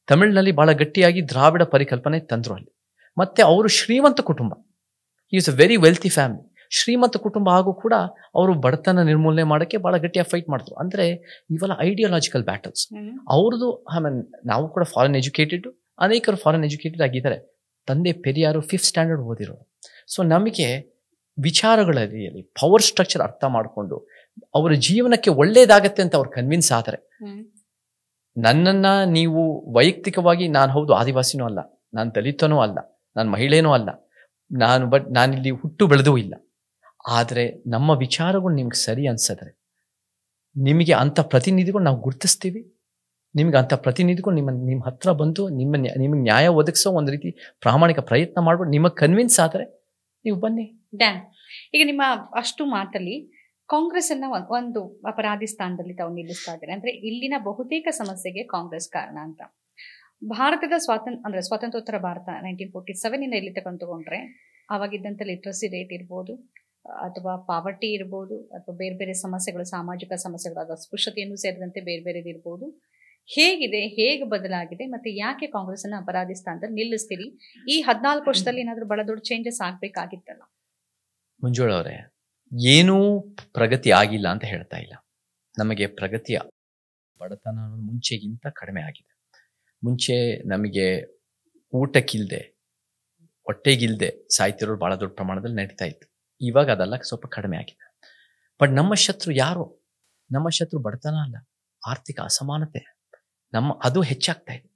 ತಮಿಳಿನಲ್ಲಿ ಬಹಳ ಗಟ್ಟಿಯಾಗಿ ದ್ರಾವಿಡ ಪರಿಕಲ್ಪನೆ ತಂದ್ರು ಅಲ್ಲಿ. ಮತ್ತೆ ಅವರು ಶ್ರೀಮಂತ ಕುಟುಂಬ, is a very wealthy family, ಶ್ರೀಮಂತ ಕುಟುಂಬ ಹಾಗೂ ಕೂಡ ಅವರು ಬಡತನ ನಿರ್ಮೂಲನೆ ಮಾಡೋಕ್ಕೆ ಭಾಳ ಗಟ್ಟಿಯಾಗಿ ಫೈಟ್ ಮಾಡ್ತಾರೆ. ಅಂದರೆ ಇವೆಲ್ಲ ಐಡಿಯಾಲಜಿಕಲ್ ಬ್ಯಾಟಲ್ಸ್ ಅವ್ರದ್ದು. ಆಮೇಲೆ ನಾವು ಕೂಡ ಫಾರಿನ್ ಎಜುಕೇಟೆಡ್, ಅನೇಕರು ಫಾರಿನ್ ಎಜುಕೇಟೆಡ್ ಆಗಿದ್ದಾರೆ. ತಂದೆ ಪೆರಿಯಾರು 5th ಸ್ಟ್ಯಾಂಡರ್ಡ್ ಓದಿರೋರು. ಸೊ ನಮಗೆ ವಿಚಾರಗಳಲ್ಲಿ ಪವರ್ ಸ್ಟ್ರಕ್ಚರ್ ಅರ್ಥ ಮಾಡಿಕೊಂಡು ಅವರ ಜೀವನಕ್ಕೆ ಒಳ್ಳೇದಾಗತ್ತೆ ಅಂತ ಅವ್ರು ಕನ್ವಿನ್ಸ್ ಆದರೆ, ನನ್ನನ್ನು ನೀವು ವೈಯಕ್ತಿಕವಾಗಿ ನಾನು ಹೌದು ಆದಿವಾಸಿನೂ ಅಲ್ಲ, ನಾನು ದಲಿತನೂ ಅಲ್ಲ, ನಾನು ಮಹಿಳೆನೂ ಅಲ್ಲ, ನಾನಿಲ್ಲಿ ಹುಟ್ಟು ಬೆಳೆದೂ ಇಲ್ಲ, ಆದರೆ ನಮ್ಮ ವಿಚಾರಗಳು ನಿಮ್ಗೆ ಸರಿ ಅನ್ಸಿದ್ರೆ ನಿಮಗೆ ಅಂಥ ಪ್ರತಿನಿಧಿಗಳು ನಾವು ಗುರುತಿಸ್ತೀವಿ. ನಿಮ್ಗೆ ಅಂಥ ಪ್ರತಿನಿಧಿಗಳು ನಿಮ್ಮ ಹತ್ರ ಬಂದು ನಿಮಗೆ ನ್ಯಾಯ ಒದಗಿಸೋ ಒಂದು ರೀತಿ ಪ್ರಾಮಾಣಿಕ ಪ್ರಯತ್ನ ಮಾಡ್ಬಿಟ್ಟು ನಿಮಗೆ ಕನ್ವಿನ್ಸ್ ಆದರೆ ನೀವು ಬನ್ನಿ. ಡ್ಯಾನ್, ಈಗ ನಿಮ್ಮ ಅಷ್ಟು ಮಾತಲ್ಲಿ ಕಾಂಗ್ರೆಸ್ ಅನ್ನ ಒಂದು ಅಪರಾಧಿ ಸ್ಥಾನದಲ್ಲಿ ತಾವು ನಿಲ್ಲಿಸ್ತಾ ಇದ್ದಾರೆ. ಅಂದ್ರೆ ಇಲ್ಲಿನ ಬಹುತೇಕ ಸಮಸ್ಯೆಗೆ ಕಾಂಗ್ರೆಸ್ ಕಾರಣ ಅಂತ. ಭಾರತದ ಸ್ವಾತಂತ್ರ್ಯೋತ್ತರ ಭಾರತ 1947 ಇಂದ ಇಲ್ಲಿ ತಗೊಂಡ್ರೆ ಆವಾಗಿದ್ದಂಥ ಲಿಟ್ರಸಿ ರೇಟ್ ಇರ್ಬೋದು, ಅಥವಾ ಪಾವರ್ಟಿ ಇರ್ಬೋದು, ಅಥವಾ ಬೇರೆ ಬೇರೆ ಸಮಸ್ಯೆಗಳು, ಸಾಮಾಜಿಕ ಸಮಸ್ಯೆಗಳು, ಅದು ಅಸ್ಪೃಶ್ಯತೆಯನ್ನು ಸೇರಿದಂತೆ ಬೇರೆ ಬೇರೆದು ಇರ್ಬೋದು. ಹೇಗಿದೆ, ಹೇಗೆ ಬದಲಾಗಿದೆ, ಮತ್ತೆ ಯಾಕೆ ಕಾಂಗ್ರೆಸ್ ಅನ್ನ ಅಪರಾಧಿ ಸ್ಥಾನದಲ್ಲಿ ನಿಲ್ಲಿಸ್ತೀರಿ? ಈ 14 ವರ್ಷದಲ್ಲಿ ಏನಾದ್ರೂ ಬಹಳ ದೊಡ್ಡ ಚೇಂಜಸ್ ಆಗ್ಬೇಕಾಗಿತ್ತಲ್ಲ? ಮಂಜುಳಾ ಅವರೇ, ಏನೂ ಪ್ರಗತಿ ಆಗಿಲ್ಲ ಅಂತ ಹೇಳ್ತಾ ಇಲ್ಲ. ನಮಗೆ ಪ್ರಗತಿಯ ಬಡತನ ಮುಂಚೆಗಿಂತ ಕಡಿಮೆ ಆಗಿದೆ. ಮುಂಚೆ ನಮಗೆ ಊಟಕ್ಕಿಲ್ಲದೆ, ಹೊಟ್ಟೆಗಿಲ್ಲದೆ ಸಾಯ್ತಿರೋರು ಭಾಳ ದೊಡ್ಡ ಪ್ರಮಾಣದಲ್ಲಿ ನಡೀತಾ ಇತ್ತು. ಇವಾಗ ಅದೆಲ್ಲ ಸ್ವಲ್ಪ ಕಡಿಮೆ ಆಗಿದೆ. ಬಟ್ ನಮ್ಮ ಶತ್ರು ಯಾರು? ನಮ್ಮ ಶತ್ರು ಬಡತನ ಅಲ್ಲ, ಆರ್ಥಿಕ ಅಸಮಾನತೆ. ಅದು ಹೆಚ್ಚಾಗ್ತಾ ಇದೆ.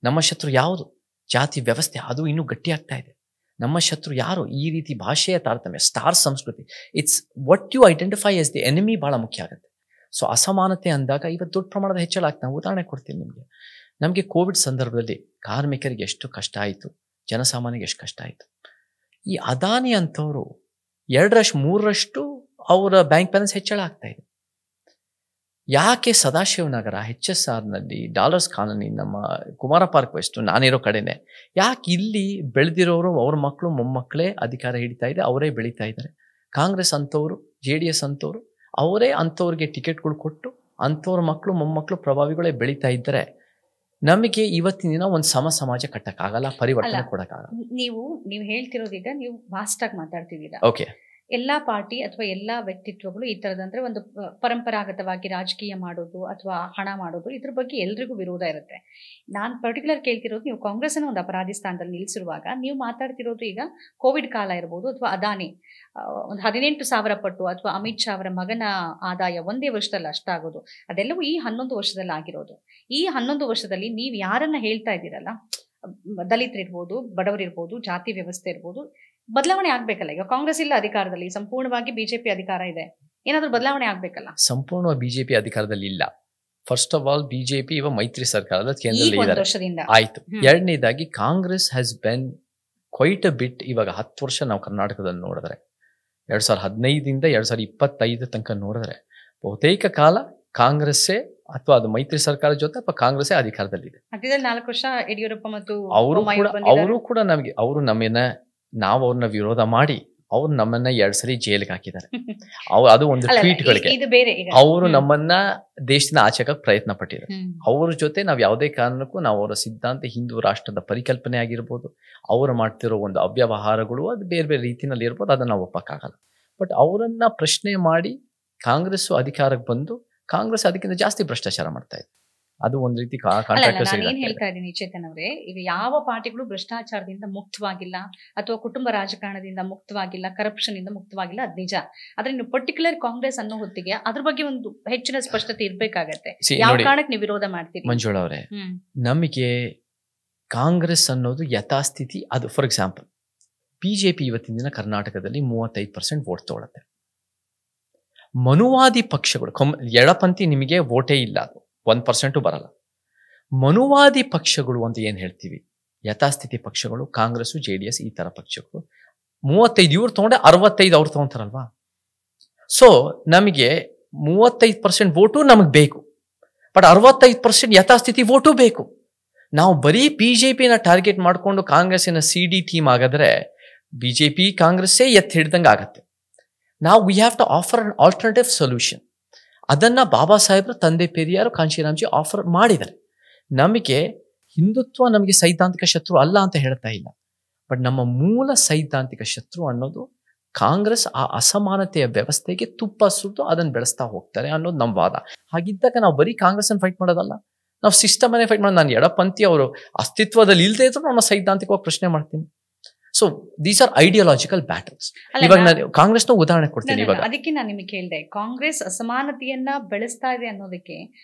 ನಮ್ಮ ಶತ್ರು ಯಾವುದು? ಜಾತಿ ವ್ಯವಸ್ಥೆ, ಅದು ಇನ್ನೂ ಗಟ್ಟಿಯಾಗ್ತಾ ಇದೆ. ನಮ್ಮ ಶತ್ರು ಯಾರು? ಈ ರೀತಿ ಭಾಷೆಯ ತಾರತಮ್ಯ, ಸ್ಟಾರ್ ಸಂಸ್ಕೃತಿ. It's what you identify as the enemy ಭಾಳ ಮುಖ್ಯ ಆಗುತ್ತೆ. ಸೊ ಅಸಮಾನತೆ ಅಂದಾಗ ಇವತ್ತು ದೊಡ್ಡ ಪ್ರಮಾಣದ ಹೆಚ್ಚಳ ಆಗ್ತಾ. ಉದಾಹರಣೆ ಕೊಡ್ತೀನಿ ನಿಮಗೆ. ನಮಗೆ ಕೋವಿಡ್ ಸಂದರ್ಭದಲ್ಲಿ ಕಾರ್ಮಿಕರಿಗೆ ಎಷ್ಟು ಕಷ್ಟ ಆಯಿತು, ಜನಸಾಮಾನ್ಯರಿಗೆ ಎಷ್ಟು ಕಷ್ಟ ಆಯಿತು. ಈ ಅದಾನಿ ಅಂಥವರು 2-3 ಅವರ ಬ್ಯಾಂಕ್ ಬ್ಯಾಲೆನ್ಸ್ ಹೆಚ್ಚಳ ಆಗ್ತಾ ಇದೆ. ಯಾಕೆ ಸದಾಶಿವನಗರ HSRನಲ್ಲಿ ಡಾಲರ್ಸ್ ಕಾಲೋನಿ, ನಮ್ಮ ಕುಮಾರ ಪಾರ್ಕ್ ವೆಸ್ಟ್, ನಾನಿರೋ ಕಡೆನೆ, ಯಾಕೆ ಇಲ್ಲಿ ಬೆಳೆದಿರೋರು ಅವ್ರ ಮಕ್ಕಳು ಮೊಮ್ಮಕ್ಕಳೇ ಅಧಿಕಾರ ಹಿಡಿತಾ ಇದೆ, ಅವರೇ ಬೆಳೀತಾ ಇದ್ದಾರೆ. ಕಾಂಗ್ರೆಸ್ ಅಂಥವ್ರು, JDS ಅಂಥವ್ರು, ಅವರೇ ಅಂಥವ್ರಿಗೆ ಟಿಕೆಟ್ಗಳು ಕೊಟ್ಟು ಅಂಥವ್ರ ಮಕ್ಕಳು ಮೊಮ್ಮಕ್ಕಳು ಪ್ರಭಾವಿಗಳೇ ಬೆಳೀತಾ ಇದ್ದರೆ ನಮಗೆ ಇವತ್ತಿನ ದಿನ ಒಂದು ಸಮಾಜ ಕಟ್ಟಕ್ಕಾಗಲ್ಲ, ಪರಿವರ್ತನೆ ಕೊಡಕ್ಕಾಗಲ್ಲ. ನೀವು ಹೇಳ್ತಿರೋದೀಗ ನೀವು ವಾಸ್ಟ್ ಆಗಿ ಮಾತಾಡ್ತಿದ್ದೀರಾ. ಓಕೆ, ಎಲ್ಲಾ ಪಾರ್ಟಿ ಅಥವಾ ಎಲ್ಲಾ ವ್ಯಕ್ತಿತ್ವಗಳು ಈ ತರದಂದ್ರೆ ಒಂದು ಪರಂಪರಾಗತವಾಗಿ ರಾಜಕೀಯ ಮಾಡೋದು ಅಥವಾ ಹಣ ಮಾಡೋದು, ಇದ್ರ ಬಗ್ಗೆ ಎಲ್ರಿಗೂ ವಿರೋಧ ಇರುತ್ತೆ. ನಾನು ಪರ್ಟಿಕ್ಯುಲರ್ ಕೇಳ್ತಿರೋದು, ನೀವು ಕಾಂಗ್ರೆಸ್ ಅನ್ನು ಒಂದು ಅಪರಾಧಿ ಸ್ಥಾನದಲ್ಲಿ ನಿಲ್ಲಿಸಿರುವಾಗ ನೀವು ಮಾತಾಡ್ತಿರೋದು ಈಗ ಕೋವಿಡ್ ಕಾಲ ಇರ್ಬೋದು, ಅಥವಾ ಅದಾನಿ ಒಂದು 18,000 ಪಟ್ಟು, ಅಥವಾ ಅಮಿತ್ ಶಾ ಅವರ ಮಗನ ಆದಾಯ ಒಂದೇ ವರ್ಷದಲ್ಲಿ ಅಷ್ಟಾಗೋದು, ಅದೆಲ್ಲವೂ ಈ 11 ವರ್ಷದಲ್ಲಿ ಆಗಿರೋದು. ಈ 11 ವರ್ಷದಲ್ಲಿ ನೀವು ಯಾರನ್ನ ಹೇಳ್ತಾ ಇದ್ದೀರಲ್ಲ, ದಲಿತರಿರ್ಬೋದು, ಬಡವರಿರ್ಬೋದು, ಜಾತಿ ವ್ಯವಸ್ಥೆ ಇರ್ಬೋದು, ಬದಲಾವಣೆ ಆಗ್ಬೇಕಲ್ಲ. ಈಗ ಕಾಂಗ್ರೆಸ್ ಇಲ್ಲ ಅಧಿಕಾರದಲ್ಲಿ, ಸಂಪೂರ್ಣವಾಗಿ ಬಿಜೆಪಿ ಅಧಿಕಾರ ಇದೆ, ಏನಾದ್ರೂ ಬದಲಾವಣೆ ಆಗ್ಬೇಕಲ್ಲ. ಸಂಪೂರ್ಣ ಬಿಜೆಪಿ ಅಧಿಕಾರದಲ್ಲಿ ಇಲ್ಲ. ಫಸ್ಟ್ ಆಫ್ ಆಲ್ ಬಿಜೆಪಿ ಇವಾಗ ಮೈತ್ರಿ ಸರ್ಕಾರದ ಕೇಂದ್ರದಲ್ಲಿ ಆಯ್ತು. ಎರಡನೇದಾಗಿ Congress has been quite a bit. ಇವಾಗ 10 ವರ್ಷ ನಾವು ಕರ್ನಾಟಕದಲ್ಲಿ ನೋಡಿದ್ರೆ 2015 2025 ತನಕ ನೋಡಿದ್ರೆ ಬಹುತೇಕ ಕಾಲ ಕಾಂಗ್ರೆಸ್ಸೇ ಅಥವಾ ಅದು ಮೈತ್ರಿ ಸರ್ಕಾರ ಜೊತೆ ಅಥವಾ ಕಾಂಗ್ರೆಸ್ಸೇ ಅಧಿಕಾರದಲ್ಲಿದೆ. 4 ವರ್ಷ ಯಡಿಯೂರಪ್ಪ ಮತ್ತು ಅವರು ಕೂಡ ನಮಗೆ, ನಾವು ಅವ್ರನ್ನ ವಿರೋಧ ಮಾಡಿ ಅವ್ರು ನಮ್ಮನ್ನ 2 ಸರಿ ಜೈಲಿಗೆ ಹಾಕಿದ್ದಾರೆ. ಅದು ಒಂದು ಟ್ವೀಟ್ಗಳಿಗೆ ಅವರು ನಮ್ಮನ್ನ ದೇಶದಿಂದ ಆಚೆಗೆ ಪ್ರಯತ್ನ ಪಟ್ಟಿದ್ದಾರೆ. ಅವ್ರ ಜೊತೆ ನಾವು ಯಾವುದೇ ಕಾರಣಕ್ಕೂ ನಾವು ಅವರ ಸಿದ್ಧಾಂತ, ಹಿಂದೂ ರಾಷ್ಟ್ರದ ಪರಿಕಲ್ಪನೆ ಆಗಿರ್ಬೋದು, ಅವರು ಮಾಡ್ತಿರೋ ಒಂದು ಅವ್ಯವಹಾರಗಳು, ಅದು ಬೇರೆ ಬೇರೆ ರೀತಿಯಲ್ಲಿ ಇರ್ಬೋದು, ಅದನ್ನ ನಾವು ಒಪ್ಪಕ್ಕಾಗಲ್ಲ. ಬಟ್ ಅವರನ್ನ ಪ್ರಶ್ನೆ ಮಾಡಿ ಕಾಂಗ್ರೆಸ್ ಅಧಿಕಾರಕ್ಕೆ ಬಂದು ಕಾಂಗ್ರೆಸ್ ಅದಕ್ಕಿಂತ ಜಾಸ್ತಿ ಭ್ರಷ್ಟಾಚಾರ ಮಾಡ್ತಾ ಇದೆ. ಅದು ಒಂದು ರೀತಿ ಹೇಳ್ತಾ ಇದ್ದೀನಿ ಚೇತನ್ ಅವರೇ, ಈಗ ಯಾವ ಪಾರ್ಟಿಗಳು ಭ್ರಷ್ಟಾಚಾರದಿಂದ ಮುಕ್ತವಾಗಿಲ್ಲ ಅಥವಾ ಕುಟುಂಬ ರಾಜಕಾರಣದಿಂದ ಮುಕ್ತವಾಗಿಲ್ಲ, ಕರಪ್ಷನ್ ಇಂದ ಮುಕ್ತವಾಗಿಲ್ಲ, ಅದು ನಿಜ. ಆದ್ರೆ ನೀವು ಪರ್ಟಿಕ್ಯುಲರ್ ಕಾಂಗ್ರೆಸ್ ಅನ್ನೋ ಹೊತ್ತಿಗೆ ಅದ್ರ ಬಗ್ಗೆ ಒಂದು ಹೆಚ್ಚಿನ ಸ್ಪಷ್ಟತೆ ಇರ್ಬೇಕಾಗತ್ತೆ. ಯಾವ ಕಾರಣಕ್ಕೆ ನೀವು ವಿರೋಧ ಮಾಡ್ತೀರಿ? ಮಂಜುಳಾ ಅವರೇ, ನಮಗೆ ಕಾಂಗ್ರೆಸ್ ಅನ್ನೋದು ಯಥಾಸ್ಥಿತಿ. ಅದು ಫಾರ್ ಎಕ್ಸಾಂಪಲ್ ಬಿಜೆಪಿ ಇವತ್ತಿನ ದಿನ ಕರ್ನಾಟಕದಲ್ಲಿ 35% ವೋಟ್ ತಗೊಳುತ್ತೆ. ಮನುವಾದಿ ಪಕ್ಷಗಳು, ಎಡಪಂಥಿ ನಿಮಗೆ ವೋಟೇ ಇಲ್ಲ, ಅದು 1% ಬರಲ್ಲ. ಮನುವಾದಿ ಪಕ್ಷಗಳು ಅಂತ ಏನು ಹೇಳ್ತೀವಿ, ಯಥಾಸ್ಥಿತಿ ಪಕ್ಷಗಳು, ಕಾಂಗ್ರೆಸ್, JDS ಈ ತರ ಪಕ್ಷಗಳು 35 ಇವ್ರು ತಗೊಂಡೆ 65 ಅವ್ರು ತಗೊಂತಾರಲ್ವಾ. ಸೊ ನಮಗೆ 35% ವೋಟು ನಮಗೆ ಬೇಕು, ಬಟ್ 65% ಯಥಾಸ್ಥಿತಿ ವೋಟು ಬೇಕು. ನಾವು ಬರೀ ಬಿಜೆಪಿನ ಟಾರ್ಗೆಟ್ ಮಾಡಿಕೊಂಡು ಕಾಂಗ್ರೆಸ್ಸಿನ CD ಟೀಮ್ ಆಗಿದ್ರೆ ಬಿಜೆಪಿ ಕಾಂಗ್ರೆಸ್ಸೇ ಎತ್ತಿ ಹಿಡ್ದಂಗೆ ಆಗತ್ತೆ. ನಾವು we have to offer an alternative solution. ಅದನ್ನ ಬಾಬಾ ಸಾಹೇಬ್ರು, ತಂದೆ ಪೆರಿಯಾರು, ಕಾಂಶಿರಾಮ್ಜಿ ಆಫರ್ ಮಾಡಿದ್ದಾರೆ. ನಮಗೆ ಹಿಂದುತ್ವ ನಮಗೆ ಸೈದ್ಧಾಂತಿಕ ಶತ್ರು ಅಲ್ಲ ಅಂತ ಹೇಳ್ತಾ ಇಲ್ಲ, ಬಟ್ ನಮ್ಮ ಮೂಲ ಸೈದ್ಧಾಂತಿಕ ಶತ್ರು ಅನ್ನೋದು ಕಾಂಗ್ರೆಸ್ ಆ ಅಸಮಾನತೆಯ ವ್ಯವಸ್ಥೆಗೆ ತುಪ್ಪ ಸುಟ್ಟು ಅದನ್ನು ಬೆಳೆಸ್ತಾ ಹೋಗ್ತಾರೆ ಅನ್ನೋದು ನಮ್ಮ ವಾದ. ಹಾಗಿದ್ದಾಗ ನಾವು ಬರೀ ಕಾಂಗ್ರೆಸ್ ಅನ್ನು ಫೈಟ್ ಮಾಡೋದಲ್ಲ, ನಾವು ಸಿಸ್ಟಮ್ ಅನ್ನೇ ಫೈಟ್ ಮಾಡೋದು. ನಾನು ಎಡಪಂಥಿ ಅವರು ಅಸ್ತಿತ್ವದಲ್ಲಿ ಇಲ್ಲದೆ ಇದ್ರು ನಾನು ಸೈದ್ಧಾಂತಿಕವಾಗಿ ಪ್ರಶ್ನೆ ಮಾಡ್ತೀನಿ. So these are ideological battles. ಇವಾಗ ನಾನು ಕಾಂಗ್ರೆಸ್ನ ಉದಾಹರಣೆ ಕೊಡ್ತೀನಿ. ಇವಾಗ ಅದಕ್ಕೆ ನಾನು ನಿಮಗೆ ಹೇಳಿದೆ, ಕಾಂಗ್ರೆಸ್ ಅಸಮಾನತೆಯನ್ನ ಬೆಳೆಸ್ತಾ ಇದೆ ಅನ್ನೋದಕ್ಕೆ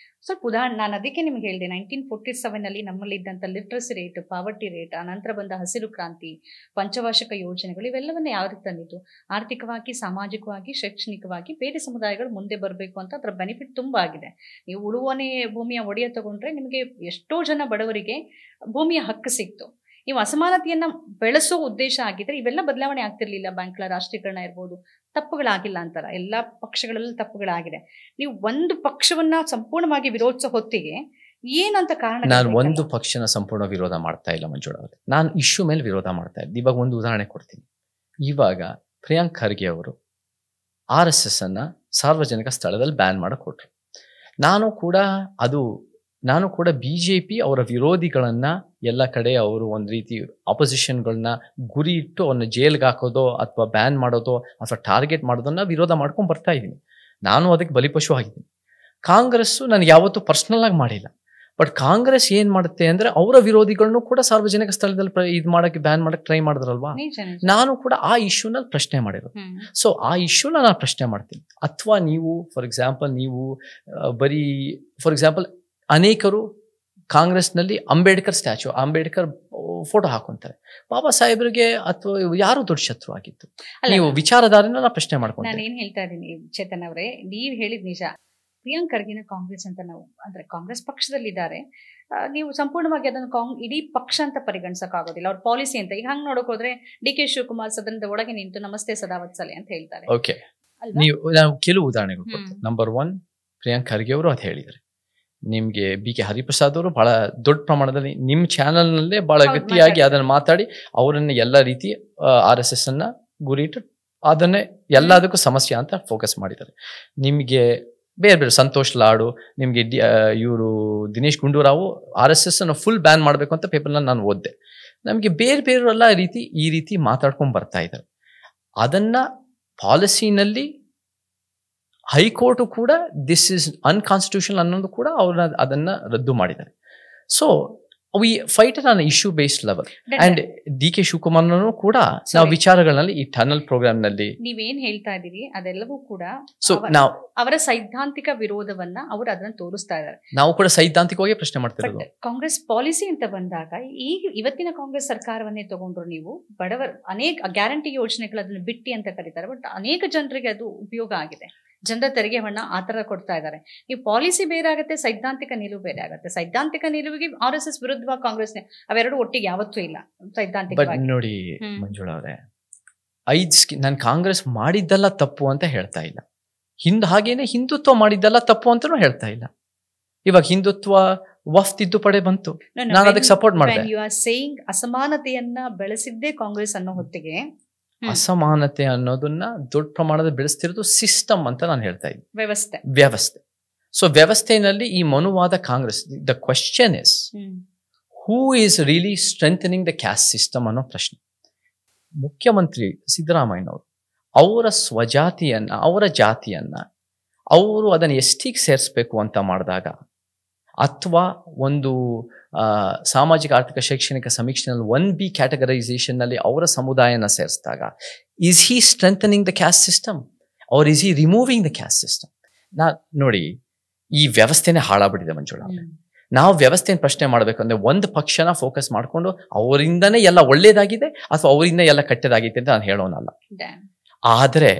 ಸ್ವಲ್ಪ ಉದಾಹರಣೆ. ನಾನು ಅದಕ್ಕೆ ನಿಮ್ಗೆ ಹೇಳಿದೆ, 1947 ನಮ್ಮಲ್ಲಿ ಇದ್ದಂತ ಲಿಟ್ರಸಿ ರೇಟ್, ಪಾವರ್ಟಿ ರೇಟ್, ಅನಂತರ ಬಂದ ಹಸಿರು ಕ್ರಾಂತಿ, ಪಂಚವಾರ್ಷಿಕ ಯೋಜನೆಗಳು, ಇವೆಲ್ಲವನ್ನ ಯಾವ ರೀತಿ ತಂದಿತ್ತು? ಆರ್ಥಿಕವಾಗಿ, ಸಾಮಾಜಿಕವಾಗಿ, ಶೈಕ್ಷಣಿಕವಾಗಿ ಬೇರೆ ಸಮುದಾಯಗಳು ಮುಂದೆ ಬರಬೇಕು ಅಂತ ಅದರ ಬೆನಿಫಿಟ್ ತುಂಬಾ ಆಗಿದೆ. ನೀವು ಉಳುವನೆ ಭೂಮಿಯ ಒಡೆಯ ತಗೊಂಡ್ರೆ ನಿಮಗೆ ಎಷ್ಟೋ ಜನ ಬಡವರಿಗೆ ಭೂಮಿಯ ಹಕ್ಕು ಸಿಕ್ತು. ನೀವು ಅಸಮಾನತೆಯನ್ನ ಬೆಳೆಸೋ ಉದ್ದೇಶ ಆಗಿದ್ರೆ ಇವೆಲ್ಲ ಬದಲಾವಣೆ ಆಗ್ತಿರ್ಲಿಲ್ಲ. ಬ್ಯಾಂಕ್ಗಳ ರಾಷ್ಟ್ರೀಕರಣ ಇರ್ಬೋದು, ತಪ್ಪುಗಳಾಗಿಲ್ಲ ಅಂತಾರ, ಎಲ್ಲಾ ಪಕ್ಷಗಳಲ್ಲೂ ತಪ್ಪುಗಳಾಗಿದೆ. ನೀವು ಒಂದು ಪಕ್ಷವನ್ನ ಸಂಪೂರ್ಣವಾಗಿ ವಿರೋಧಿಸೋ ಹೊತ್ತಿಗೆ ಏನಂತ ಕಾರಣ? ನಾನು ಒಂದು ಪಕ್ಷನ ಸಂಪೂರ್ಣ ವಿರೋಧ ಮಾಡ್ತಾ ಇಲ್ಲ ಮಂಜುಳಾ ಅವರೇ, ನಾನು ಇಶ್ಯೂ ಮೇಲೆ ವಿರೋಧ ಮಾಡ್ತಾ ಇದ್ದೆ. ಇವಾಗ ಒಂದು ಉದಾಹರಣೆ ಕೊಡ್ತೀನಿ. ಇವಾಗ ಪ್ರಿಯಾಂಕ್ ಖರ್ಗೆ ಅವರು RSS ಅನ್ನ ಸಾರ್ವಜನಿಕ ಸ್ಥಳದಲ್ಲಿ ಬ್ಯಾನ್ ಮಾಡಕ್ ಕೊಟ್ರು. ನಾನು ಕೂಡ BJP ಅವರ ವಿರೋಧಿಗಳನ್ನ ಎಲ್ಲ ಕಡೆ ಅವರು ಒಂದು ರೀತಿ ಅಪೋಸಿಷನ್ಗಳನ್ನ ಗುರಿ ಇಟ್ಟು ಅವ್ರನ್ನ ಜೈಲ್ಗೆ ಹಾಕೋದೋ ಅಥವಾ ಬ್ಯಾನ್ ಮಾಡೋದೋ ಅಥವಾ ಟಾರ್ಗೆಟ್ ಮಾಡೋದನ್ನ ವಿರೋಧ ಮಾಡ್ಕೊಂಡು ಬರ್ತಾ ಇದ್ದೀನಿ. ನಾನು ಅದಕ್ಕೆ ಬಲಿಪಶು ಆಗಿದ್ದೀನಿ. ಕಾಂಗ್ರೆಸ್ಸು ನನಗೆ ಯಾವತ್ತೂ ಪರ್ಸ್ನಲ್ ಆಗಿ ಮಾಡಿಲ್ಲ. ಬಟ್ ಕಾಂಗ್ರೆಸ್ ಏನ್ ಮಾಡುತ್ತೆ ಅಂದ್ರೆ ಅವರ ವಿರೋಧಿಗಳನ್ನು ಕೂಡ ಸಾರ್ವಜನಿಕ ಸ್ಥಳದಲ್ಲಿ ಇದು ಮಾಡಕ್ಕೆ ಬ್ಯಾನ್ ಮಾಡಕ್ಕೆ ಟ್ರೈ ಮಾಡಿದ್ರಲ್ವಾ. ನಾನು ಕೂಡ ಆ ಇಶ್ಯೂನಲ್ಲಿ ಪ್ರಶ್ನೆ ಮಾಡಿರೋದು. ಸೊ ಆ ಇಶ್ಯೂನ ನಾನು ಪ್ರಶ್ನೆ ಮಾಡ್ತೀನಿ. ಅಥವಾ ನೀವು ಫಾರ್ ಎಕ್ಸಾಂಪಲ್ ಅನೇಕರು ಕಾಂಗ್ರೆಸ್ನಲ್ಲಿ ಅಂಬೇಡ್ಕರ್ ಫೋಟೋ ಹಾಕೊಂತಾರೆ. ಬಾಬಾ ಸಾಹೇಬ್ರಿಗೆ ಅಥವಾ ಯಾರು ದೊಡ್ಡ ಶತ್ರು ಆಗಿತ್ತು? ನೀವು ವಿಚಾರಧಾರೆನ ನಾನು ಪ್ರಶ್ನೆ ಮಾಡ್ಕೊಂಡು ನಾನು ಏನ್ ಹೇಳ್ತಾ ಇದ್ದೀನಿ ಚೇತನ್ ಅವರೇ, ನೀವ್ ಹೇಳಿದ್ ನಿಜ. ಪ್ರಿಯಾಂಕ್ ಖರ್ಗೆನ ಕಾಂಗ್ರೆಸ್ ಅಂತ ನಾವು ಅಂದ್ರೆ ಕಾಂಗ್ರೆಸ್ ಪಕ್ಷದಲ್ಲಿದ್ದಾರೆ, ನೀವು ಸಂಪೂರ್ಣವಾಗಿ ಅದನ್ನು ಇಡೀ ಪಕ್ಷ ಅಂತ ಪರಿಗಣಿಸಕ್ ಆಗೋದಿಲ್ಲ. ಅವ್ರ ಪಾಲಿಸಿ ಅಂತ ಈಗ ಹಂಗ್ ನೋಡಕ್ ಹೋದ್ರೆ DK ಶಿವಕುಮಾರ್ ಸದನದ ಒಳಗೆ ನಿಂತು ನಮಸ್ತೆ ಸದಾವತ್ಸಲೆ ಅಂತ ಹೇಳ್ತಾರೆ. ಓಕೆ, ನಾವು ಕೆಲವು ಉದಾಹರಣೆಗಳು ಕೊಡ್ತೇವೆ. ನಂಬರ್ 1, ಪ್ರಿಯಾಂಕ್ ಖರ್ಗೆ ಅವರು ಅದು ಹೇಳಿದ್ದಾರೆ. ನಿಮ್ಗೆ BK ಹರಿಪ್ರಸಾದ್ ಅವರು ಬಹಳ ದೊಡ್ಡ ಪ್ರಮಾಣದಲ್ಲಿ ನಿಮ್ಮ ಚಾನೆಲ್ ನಲ್ಲೇ ಬಹಳ ಗಟ್ಟಿಯಾಗಿ ಅದನ್ನ ಮಾತಾಡಿ ಅವರನ್ನ ಎಲ್ಲ ರೀತಿ RSS ಅನ್ನ ಗುರಿಯಿಟ್ಟು ಅದನ್ನೇ ಎಲ್ಲದಕ್ಕೂ ಸಮಸ್ಯೆ ಅಂತ ಫೋಕಸ್ ಮಾಡಿದ್ದಾರೆ. ನಿಮ್ಗೆ ಬೇರೆ ಸಂತೋಷ್ ಲಾಡು, ನಿಮ್ಗೆ ಇವರು ದಿನೇಶ್ ಗುಂಡೂರಾವ್ RSS ಅನ್ನು ಫುಲ್ ಬ್ಯಾನ್ ಮಾಡಬೇಕು ಅಂತ ಪೇಪರ್ನ ನಾನು ಓದಿದೆ. ನಮ್ಗೆ ಬೇರೆಲ್ಲ ಈ ರೀತಿ ಮಾತಾಡ್ಕೊಂಡ್ ಬರ್ತಾ ಇದ್ದಾರೆ. ಅದನ್ನ ಪಾಲಿಸಿನಲ್ಲಿ ಹೈಕೋರ್ಟ್ ಕೂಡ ದಿಸ್ ಇಸ್ ಅನ್ಕಾನ್ಸ್ಟಿಟ್ಯೂಷನಲ್ ಅನ್ನೋದು ಕೂಡ ಅದನ್ನ ರದ್ದು ಮಾಡಿದ್ದಾರೆ. So we fight on issue based level. And DK ಶಿವಕುಮಾರ್ನೂ ಕೂಡ ನಾವು ವಿಚಾರಗಳಲ್ಲಿ ಈ ಟನಲ್ ಪ್ರೋಗ್ರಾಮ್ ನಲ್ಲಿ ನೀವೇನ್ ಹೇಳ್ತಾ ಇದ್ದೀರಿ ಅದೆಲ್ಲವೂ ಕೂಡ ಸೊ ನಾವು ಅವರ ಸೈದ್ಧಾಂತಿಕ ವಿರೋಧವನ್ನ ಅವರು ಅದನ್ನ ತೋರಿಸ್ತಾ ಇದ್ದಾರೆ. ನಾವು ಕೂಡ ಸೈದ್ಧಾಂತಿಕವಾಗಿ ಪ್ರಶ್ನೆ ಮಾಡ್ತಿರೋದು. ಕಾಂಗ್ರೆಸ್ ಪಾಲಿಸಿ ಅಂತ ಬಂದಾಗ ಇವತ್ತಿನ ಕಾಂಗ್ರೆಸ್ ಸರ್ಕಾರವನ್ನೇ ತಗೊಂಡ್ರು ನೀವು, ಬಡವರ ಅನೇಕ ಗ್ಯಾರಂಟಿ ಯೋಜನೆಗಳು ಅದನ್ನ ಬಿಟ್ಟಿ ಅಂತ ಕರೀತಾರೆ. ಬಟ್ ಅನೇಕ ಜನರಿಗೆ ಅದು ಉಪಯೋಗ ಆಗಿದೆ. ಜನರ ತೆರಿಗೆ ಹಣ ಆತರ ಕೊಡ್ತಾ ಇದ್ದಾರೆ. ನೀವು ಪಾಲಿಸಿ ಬೇರೆ ಆಗುತ್ತೆ, ಸೈದ್ಧಾಂತಿಕ ನಿಲುವು ಬೇರೆ ಆಗುತ್ತೆ. ಸೈದ್ಧಾಂತಿಕ ನಿಲುವಿಗೆ RSS ವಿರುದ್ಧವಾಗಿ ಕಾಂಗ್ರೆಸ್ ಅವೆರಡು ಒಟ್ಟಿಗೆ ಯಾವತ್ತೂ ಇಲ್ಲ. ಸೈದ್ಧಾಂತಿಕ ನೋಡಿ ಮಂಜುಳಾ ಅವರೇ, ನಾನು ಕಾಂಗ್ರೆಸ್ ಮಾಡಿದ್ದೆಲ್ಲ ತಪ್ಪು ಅಂತ ಹೇಳ್ತಾ ಇಲ್ಲ. ಹಾಗೇನೆ ಹಿಂದುತ್ವ ಮಾಡಿದ್ದೆಲ್ಲ ತಪ್ಪು ಅಂತಾನೂ ಹೇಳ್ತಾ ಇಲ್ಲ. ಇವಾಗ ಹಿಂದುತ್ವ ವಫ್ ತಿದ್ದುಪಡಿ ಬಂತು, ನಾನು ಅದಕ್ಕೆ ಸಪೋರ್ಟ್ ಮಾಡಿದೆ. ಯು ಆರ್ ಸೇಯಿಂಗ್ ಅಸಮಾನತೆಯನ್ನ ಬೆಳೆಸಿದ್ದೇ ಕಾಂಗ್ರೆಸ್ ಅನ್ನೋ ಹೊತ್ತಿಗೆ ಅಸಮಾನತೆ ಅನ್ನೋದನ್ನ ದೊಡ್ಡ ಪ್ರಮಾಣದಲ್ಲಿ ಬೆಳೆಸ್ತಿರೋದು ಸಿಸ್ಟಮ್ ಅಂತ ನಾನು ಹೇಳ್ತಾ ಇದ್ದೀನಿ, ವ್ಯವಸ್ಥೆ. ಸೊ ವ್ಯವಸ್ಥೆಯಲ್ಲಿ ಈ ಮನುವಾದ Congress. The question is who is really strengthening the caste system ಅನ್ನೋ ಪ್ರಶ್ನೆ. ಮುಖ್ಯಮಂತ್ರಿ ಸಿದ್ದರಾಮಯ್ಯನವರು ಅವರ ಸ್ವಜಾತಿಯನ್ನ, ಅವರ ಜಾತಿಯನ್ನ ಅವರು ಅದನ್ನು ಎಷ್ಟಿಗೆ ಸೇರಿಸ್ಬೇಕು ಅಂತ ಮಾಡಿದಾಗ, ಅಥವಾ ಒಂದು ಸಾಮಾಜಿಕ ಆರ್ಥಿಕ ಶೈಕ್ಷಣಿಕ ಸಮೀಕ್ಷೆನಲ್ಲಿ 1B ಕ್ಯಾಟಗರೈಸೇಷನ್ ನಲ್ಲಿ ಅವರ ಸಮುದಾಯನ ಸೇರಿಸಿದಾಗ, is he strengthening the caste system or is he removing the caste system? ನೋಡಿ, ಈ ವ್ಯವಸ್ಥೆನೇ ಹಾಳಾಗ್ಬಿಟ್ಟಿದೆ ಮಂಜುಳಾ. ನಾವು ವ್ಯವಸ್ಥೆಯನ್ನು ಪ್ರಶ್ನೆ ಮಾಡಬೇಕಂದ್ರೆ ಒಂದು ಪಕ್ಷನ ಫೋಕಸ್ ಮಾಡಿಕೊಂಡು ಅವರಿಂದನೇ ಎಲ್ಲ ಒಳ್ಳೇದಾಗಿದೆ ಅಥವಾ ಅವರಿಂದ ಎಲ್ಲ ಕೆಟ್ಟದಾಗಿದೆ ಅಂತ ನಾನು ಹೇಳೋನಲ್ಲ. ಆದರೆ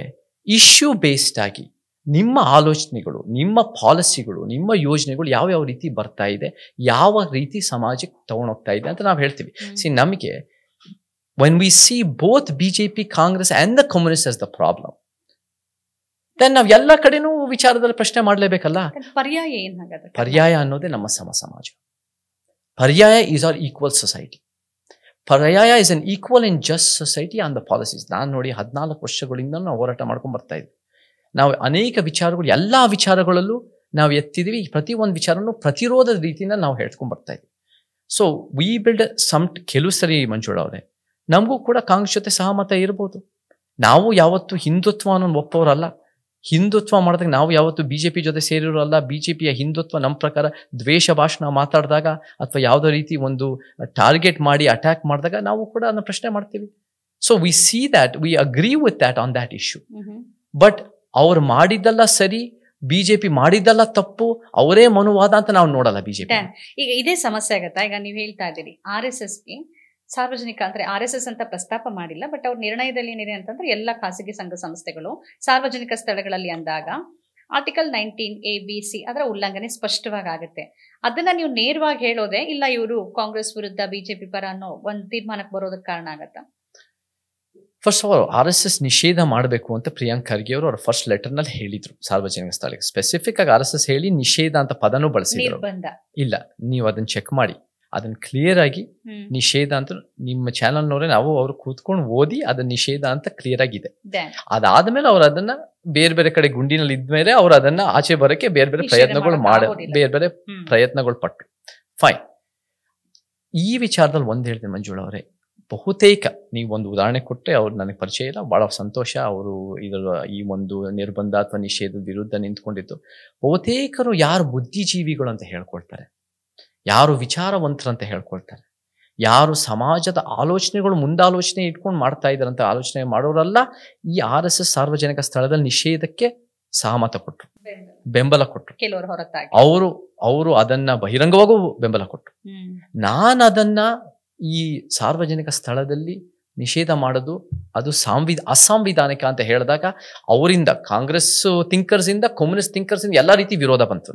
ಇಶ್ಯೂ ಬೇಸ್ಡ್ ಆಗಿ ನಿಮ್ಮ ಆಲೋಚನೆಗಳು, ನಿಮ್ಮ ಪಾಲಿಸಿಗಳು, ನಿಮ್ಮ ಯೋಜನೆಗಳು ಯಾವ್ಯಾವ ರೀತಿ ಬರ್ತಾ ಇದೆ, ಯಾವ ರೀತಿ ಸಮಾಜಕ್ಕೆ ತಗೊಂಡೋಗ್ತಾ ಇದೆ ಅಂತ ನಾವು ಹೇಳ್ತೀವಿ. ನಮಗೆ when we see both BJP, Congress and the communist as the problem, then ನಾವು ಎಲ್ಲ ಕಡೆನೂ ವಿಚಾರದಲ್ಲಿ ಪ್ರಶ್ನೆ ಮಾಡಲೇಬೇಕಲ್ಲ. ಪರ್ಯಾಯ ಏನಾಗುತ್ತೆ? ಪರ್ಯಾಯ ಅನ್ನೋದೇ ನಮ್ಮ ಸಮಾಜ. ಪರ್ಯಾಯ ಈಸ್ ಆರ್ ಈಕ್ವಲ್ ಸೊಸೈಟಿ. ಪರ್ಯಾಯ is an equal and just society on the policies. ನಾನು ನೋಡಿ 14 ವರ್ಷಗಳಿಂದ ನಾವು ಹೋರಾಟ ಮಾಡ್ಕೊಂಡು ಬರ್ತಾ ಇದ್ವಿ. ನಾವು ಅನೇಕ ವಿಚಾರಗಳು, ಎಲ್ಲ ವಿಚಾರಗಳಲ್ಲೂ ನಾವು ಎತ್ತಿದೀವಿ. ಪ್ರತಿ ಒಂದು ವಿಚಾರನೂ ಪ್ರತಿರೋಧದ ರೀತಿಯಿಂದ ನಾವು ಹೇಳ್ಕೊಂಡು ಬರ್ತಾ ಇದ್ವಿ. ಸೊ ವಿ ಬಿಲ್ಡ್ ಕೆಲವು ಸರಿ ಮಂಜುಳಾ ಅವರೇ, ನಮಗೂ ಕೂಡ ಕಾಂಗ್ರೆಸ್ ಜೊತೆ ಸಹಮತ ಇರ್ಬೋದು. ನಾವು ಯಾವತ್ತು ಹಿಂದುತ್ವ ಅನ್ನೋದು ಒಪ್ಪೋರಲ್ಲ. ಹಿಂದುತ್ವ ಮಾಡಿದಾಗ ನಾವು ಯಾವತ್ತು ಬಿಜೆಪಿ ಜೊತೆ ಸೇರಿರೋಲ್ಲ. ಬಿಜೆಪಿಯ ಹಿಂದುತ್ವ ನಮ್ಮ ಪ್ರಕಾರ ದ್ವೇಷ ಭಾಷಣ ಮಾತಾಡಿದಾಗ ಅಥವಾ ಯಾವುದೋ ರೀತಿ ಒಂದು ಟಾರ್ಗೆಟ್ ಮಾಡಿ ಅಟ್ಯಾಕ್ ಮಾಡಿದಾಗ ನಾವು ಕೂಡ ಅದನ್ನ ಪ್ರಶ್ನೆ ಮಾಡ್ತೀವಿ. So we see that, we agree with that on that issue. But ಅವ್ರು ಮಾಡಿದ್ದಲ್ಲ ಸರಿ, ಬಿಜೆಪಿ ಮಾಡಿದ್ದಲ್ಲ ತಪ್ಪು, ಅವರೇ ಮನುವಾದ ಅಂತ ನಾವು ನೋಡಲ್ಲ ಬಿಜೆಪಿ. ಈಗ ಇದೇ ಸಮಸ್ಯೆ ಆಗತ್ತಾ? ಈಗ ನೀವು ಹೇಳ್ತಾ ಇದ್ದೀರಿ RSSಗೆ ಸಾರ್ವಜನಿಕ ಅಂದ್ರೆ RSS ಅಂತ ಪ್ರಸ್ತಾಪ ಮಾಡಿಲ್ಲ, ಬಟ್ ಅವ್ರ ನಿರ್ಣಯದಲ್ಲಿ ಏನಿದೆ ಅಂತಂದ್ರೆ ಎಲ್ಲ ಖಾಸಗಿ ಸಂಘ ಸಂಸ್ಥೆಗಳು ಸಾರ್ವಜನಿಕ ಸ್ಥಳಗಳಲ್ಲಿ ಅಂದಾಗ ಆರ್ಟಿಕಲ್ 19 ABC ಅದರ ಉಲ್ಲಂಘನೆ ಸ್ಪಷ್ಟವಾಗಿ ಆಗುತ್ತೆ. ಅದನ್ನ ನೀವು ನೇರವಾಗಿ ಹೇಳೋದೇ ಇಲ್ಲ ಇವರು ಕಾಂಗ್ರೆಸ್ ವಿರುದ್ಧ ಬಿಜೆಪಿ ಪರ ಅನ್ನೋ ಒಂದು ತೀರ್ಮಾನಕ್ಕೆ ಬರೋದಕ್ಕೆ ಕಾರಣ ಆಗತ್ತಾ? ಫಸ್ಟ್ ಆಫ್ ಆಲ್ RSS ನಿಷೇಧ ಮಾಡಬೇಕು ಅಂತ ಪ್ರಿಯಾಂಕ್ ಖರ್ಗೆ ಅವರು ಅವ್ರ ಫಸ್ಟ್ ಲೆಟರ್ ನಲ್ಲಿ ಹೇಳಿದ್ರು ಸಾರ್ವಜನಿಕ ಸ್ಥಳಕ್ಕೆ. ಸ್ಪೆಸಿಫಿಕ್ ಆಗಿ RSS ಹೇಳಿ ನಿಷೇಧ ಅಂತ ಪದನೂ ಬಳಸಿದ್ರು. ಇಲ್ಲ, ನೀವು ಅದನ್ನ ಚೆಕ್ ಮಾಡಿ, ಅದನ್ನ ಕ್ಲಿಯರ್ ಆಗಿ ನಿಷೇಧ ಅಂತ ನಿಮ್ಮ ಚಾನಲ್ನವರೇ ನಾವು ಅವ್ರು ಕೂತ್ಕೊಂಡು ಓದಿ ಅದನ್ನ ನಿಷೇಧ ಅಂತ ಕ್ಲಿಯರ್ ಆಗಿದೆ. ಅದಾದ್ಮೇಲೆ ಅವ್ರು ಅದನ್ನ ಬೇರೆ ಬೇರೆ ಕಡೆ ಗುಂಡಿನಲ್ಲಿ ಇದ್ಮೇಲೆ ಅವ್ರು ಅದನ್ನ ಆಚೆ ಬರಕ್ಕೆ ಬೇರೆ ಬೇರೆ ಪ್ರಯತ್ನಗಳು ಪಟ್ರು. ಫೈನ್. ಈ ವಿಚಾರದಲ್ಲಿ ಒಂದ್ ಹೇಳ್ತೀನಿ ಮಂಜುಳಾ ಅವರೇ, ಬಹುತೇಕ ನೀವು ಒಂದು ಉದಾಹರಣೆ ಕೊಟ್ಟರೆ ಅವ್ರು ನನಗೆ ಪರಿಚಯ ಇಲ್ಲ, ಬಹಳ ಸಂತೋಷ. ಅವರು ಇದರ ಈ ಒಂದು ನಿರ್ಬಂಧ ಅಥವಾ ನಿಷೇಧದ ವಿರುದ್ಧ ನಿಂತ್ಕೊಂಡಿದ್ದು. ಬಹುತೇಕರು ಯಾರು ಬುದ್ಧಿಜೀವಿಗಳು ಅಂತ ಹೇಳ್ಕೊಳ್ತಾರೆ, ಯಾರು ವಿಚಾರವಂತರಂತ ಹೇಳ್ಕೊಳ್ತಾರೆ, ಯಾರು ಸಮಾಜದ ಆಲೋಚನೆಗಳು ಮುಂದಾಲೋಚನೆ ಇಟ್ಕೊಂಡು ಮಾಡ್ತಾ ಇದ್ದಾರಂತ ಆಲೋಚನೆ ಮಾಡೋರಲ್ಲ ಈ RSS ಸಾರ್ವಜನಿಕ ಸ್ಥಳದಲ್ಲಿ ನಿಷೇಧಕ್ಕೆ ಸಹಮತ ಕೊಟ್ಟರು, ಬೆಂಬಲ ಕೊಟ್ಟರು. ಅವರು ಅದನ್ನ ಬಹಿರಂಗವಾಗೂ ಬೆಂಬಲ ಕೊಟ್ಟರು. ನಾನು ಅದನ್ನ ಈ ಸಾರ್ವಜನಿಕ ಸ್ಥಳದಲ್ಲಿ ನಿಷೇಧ ಮಾಡೋದು ಅದು ಅಸಾಂವಿಧಾನಿಕ ಅಂತ ಹೇಳಿದಾಗ ಅವರಿಂದ, ಕಾಂಗ್ರೆಸ್ ಥಿಂಕರ್ಸ್ ಇಂದ, ಕಮ್ಯುನಿಸ್ಟ್ ಥಿಂಕರ್ಸ್ ಇಂದ ಎಲ್ಲಾ ರೀತಿ ವಿರೋಧ ಬಂತು.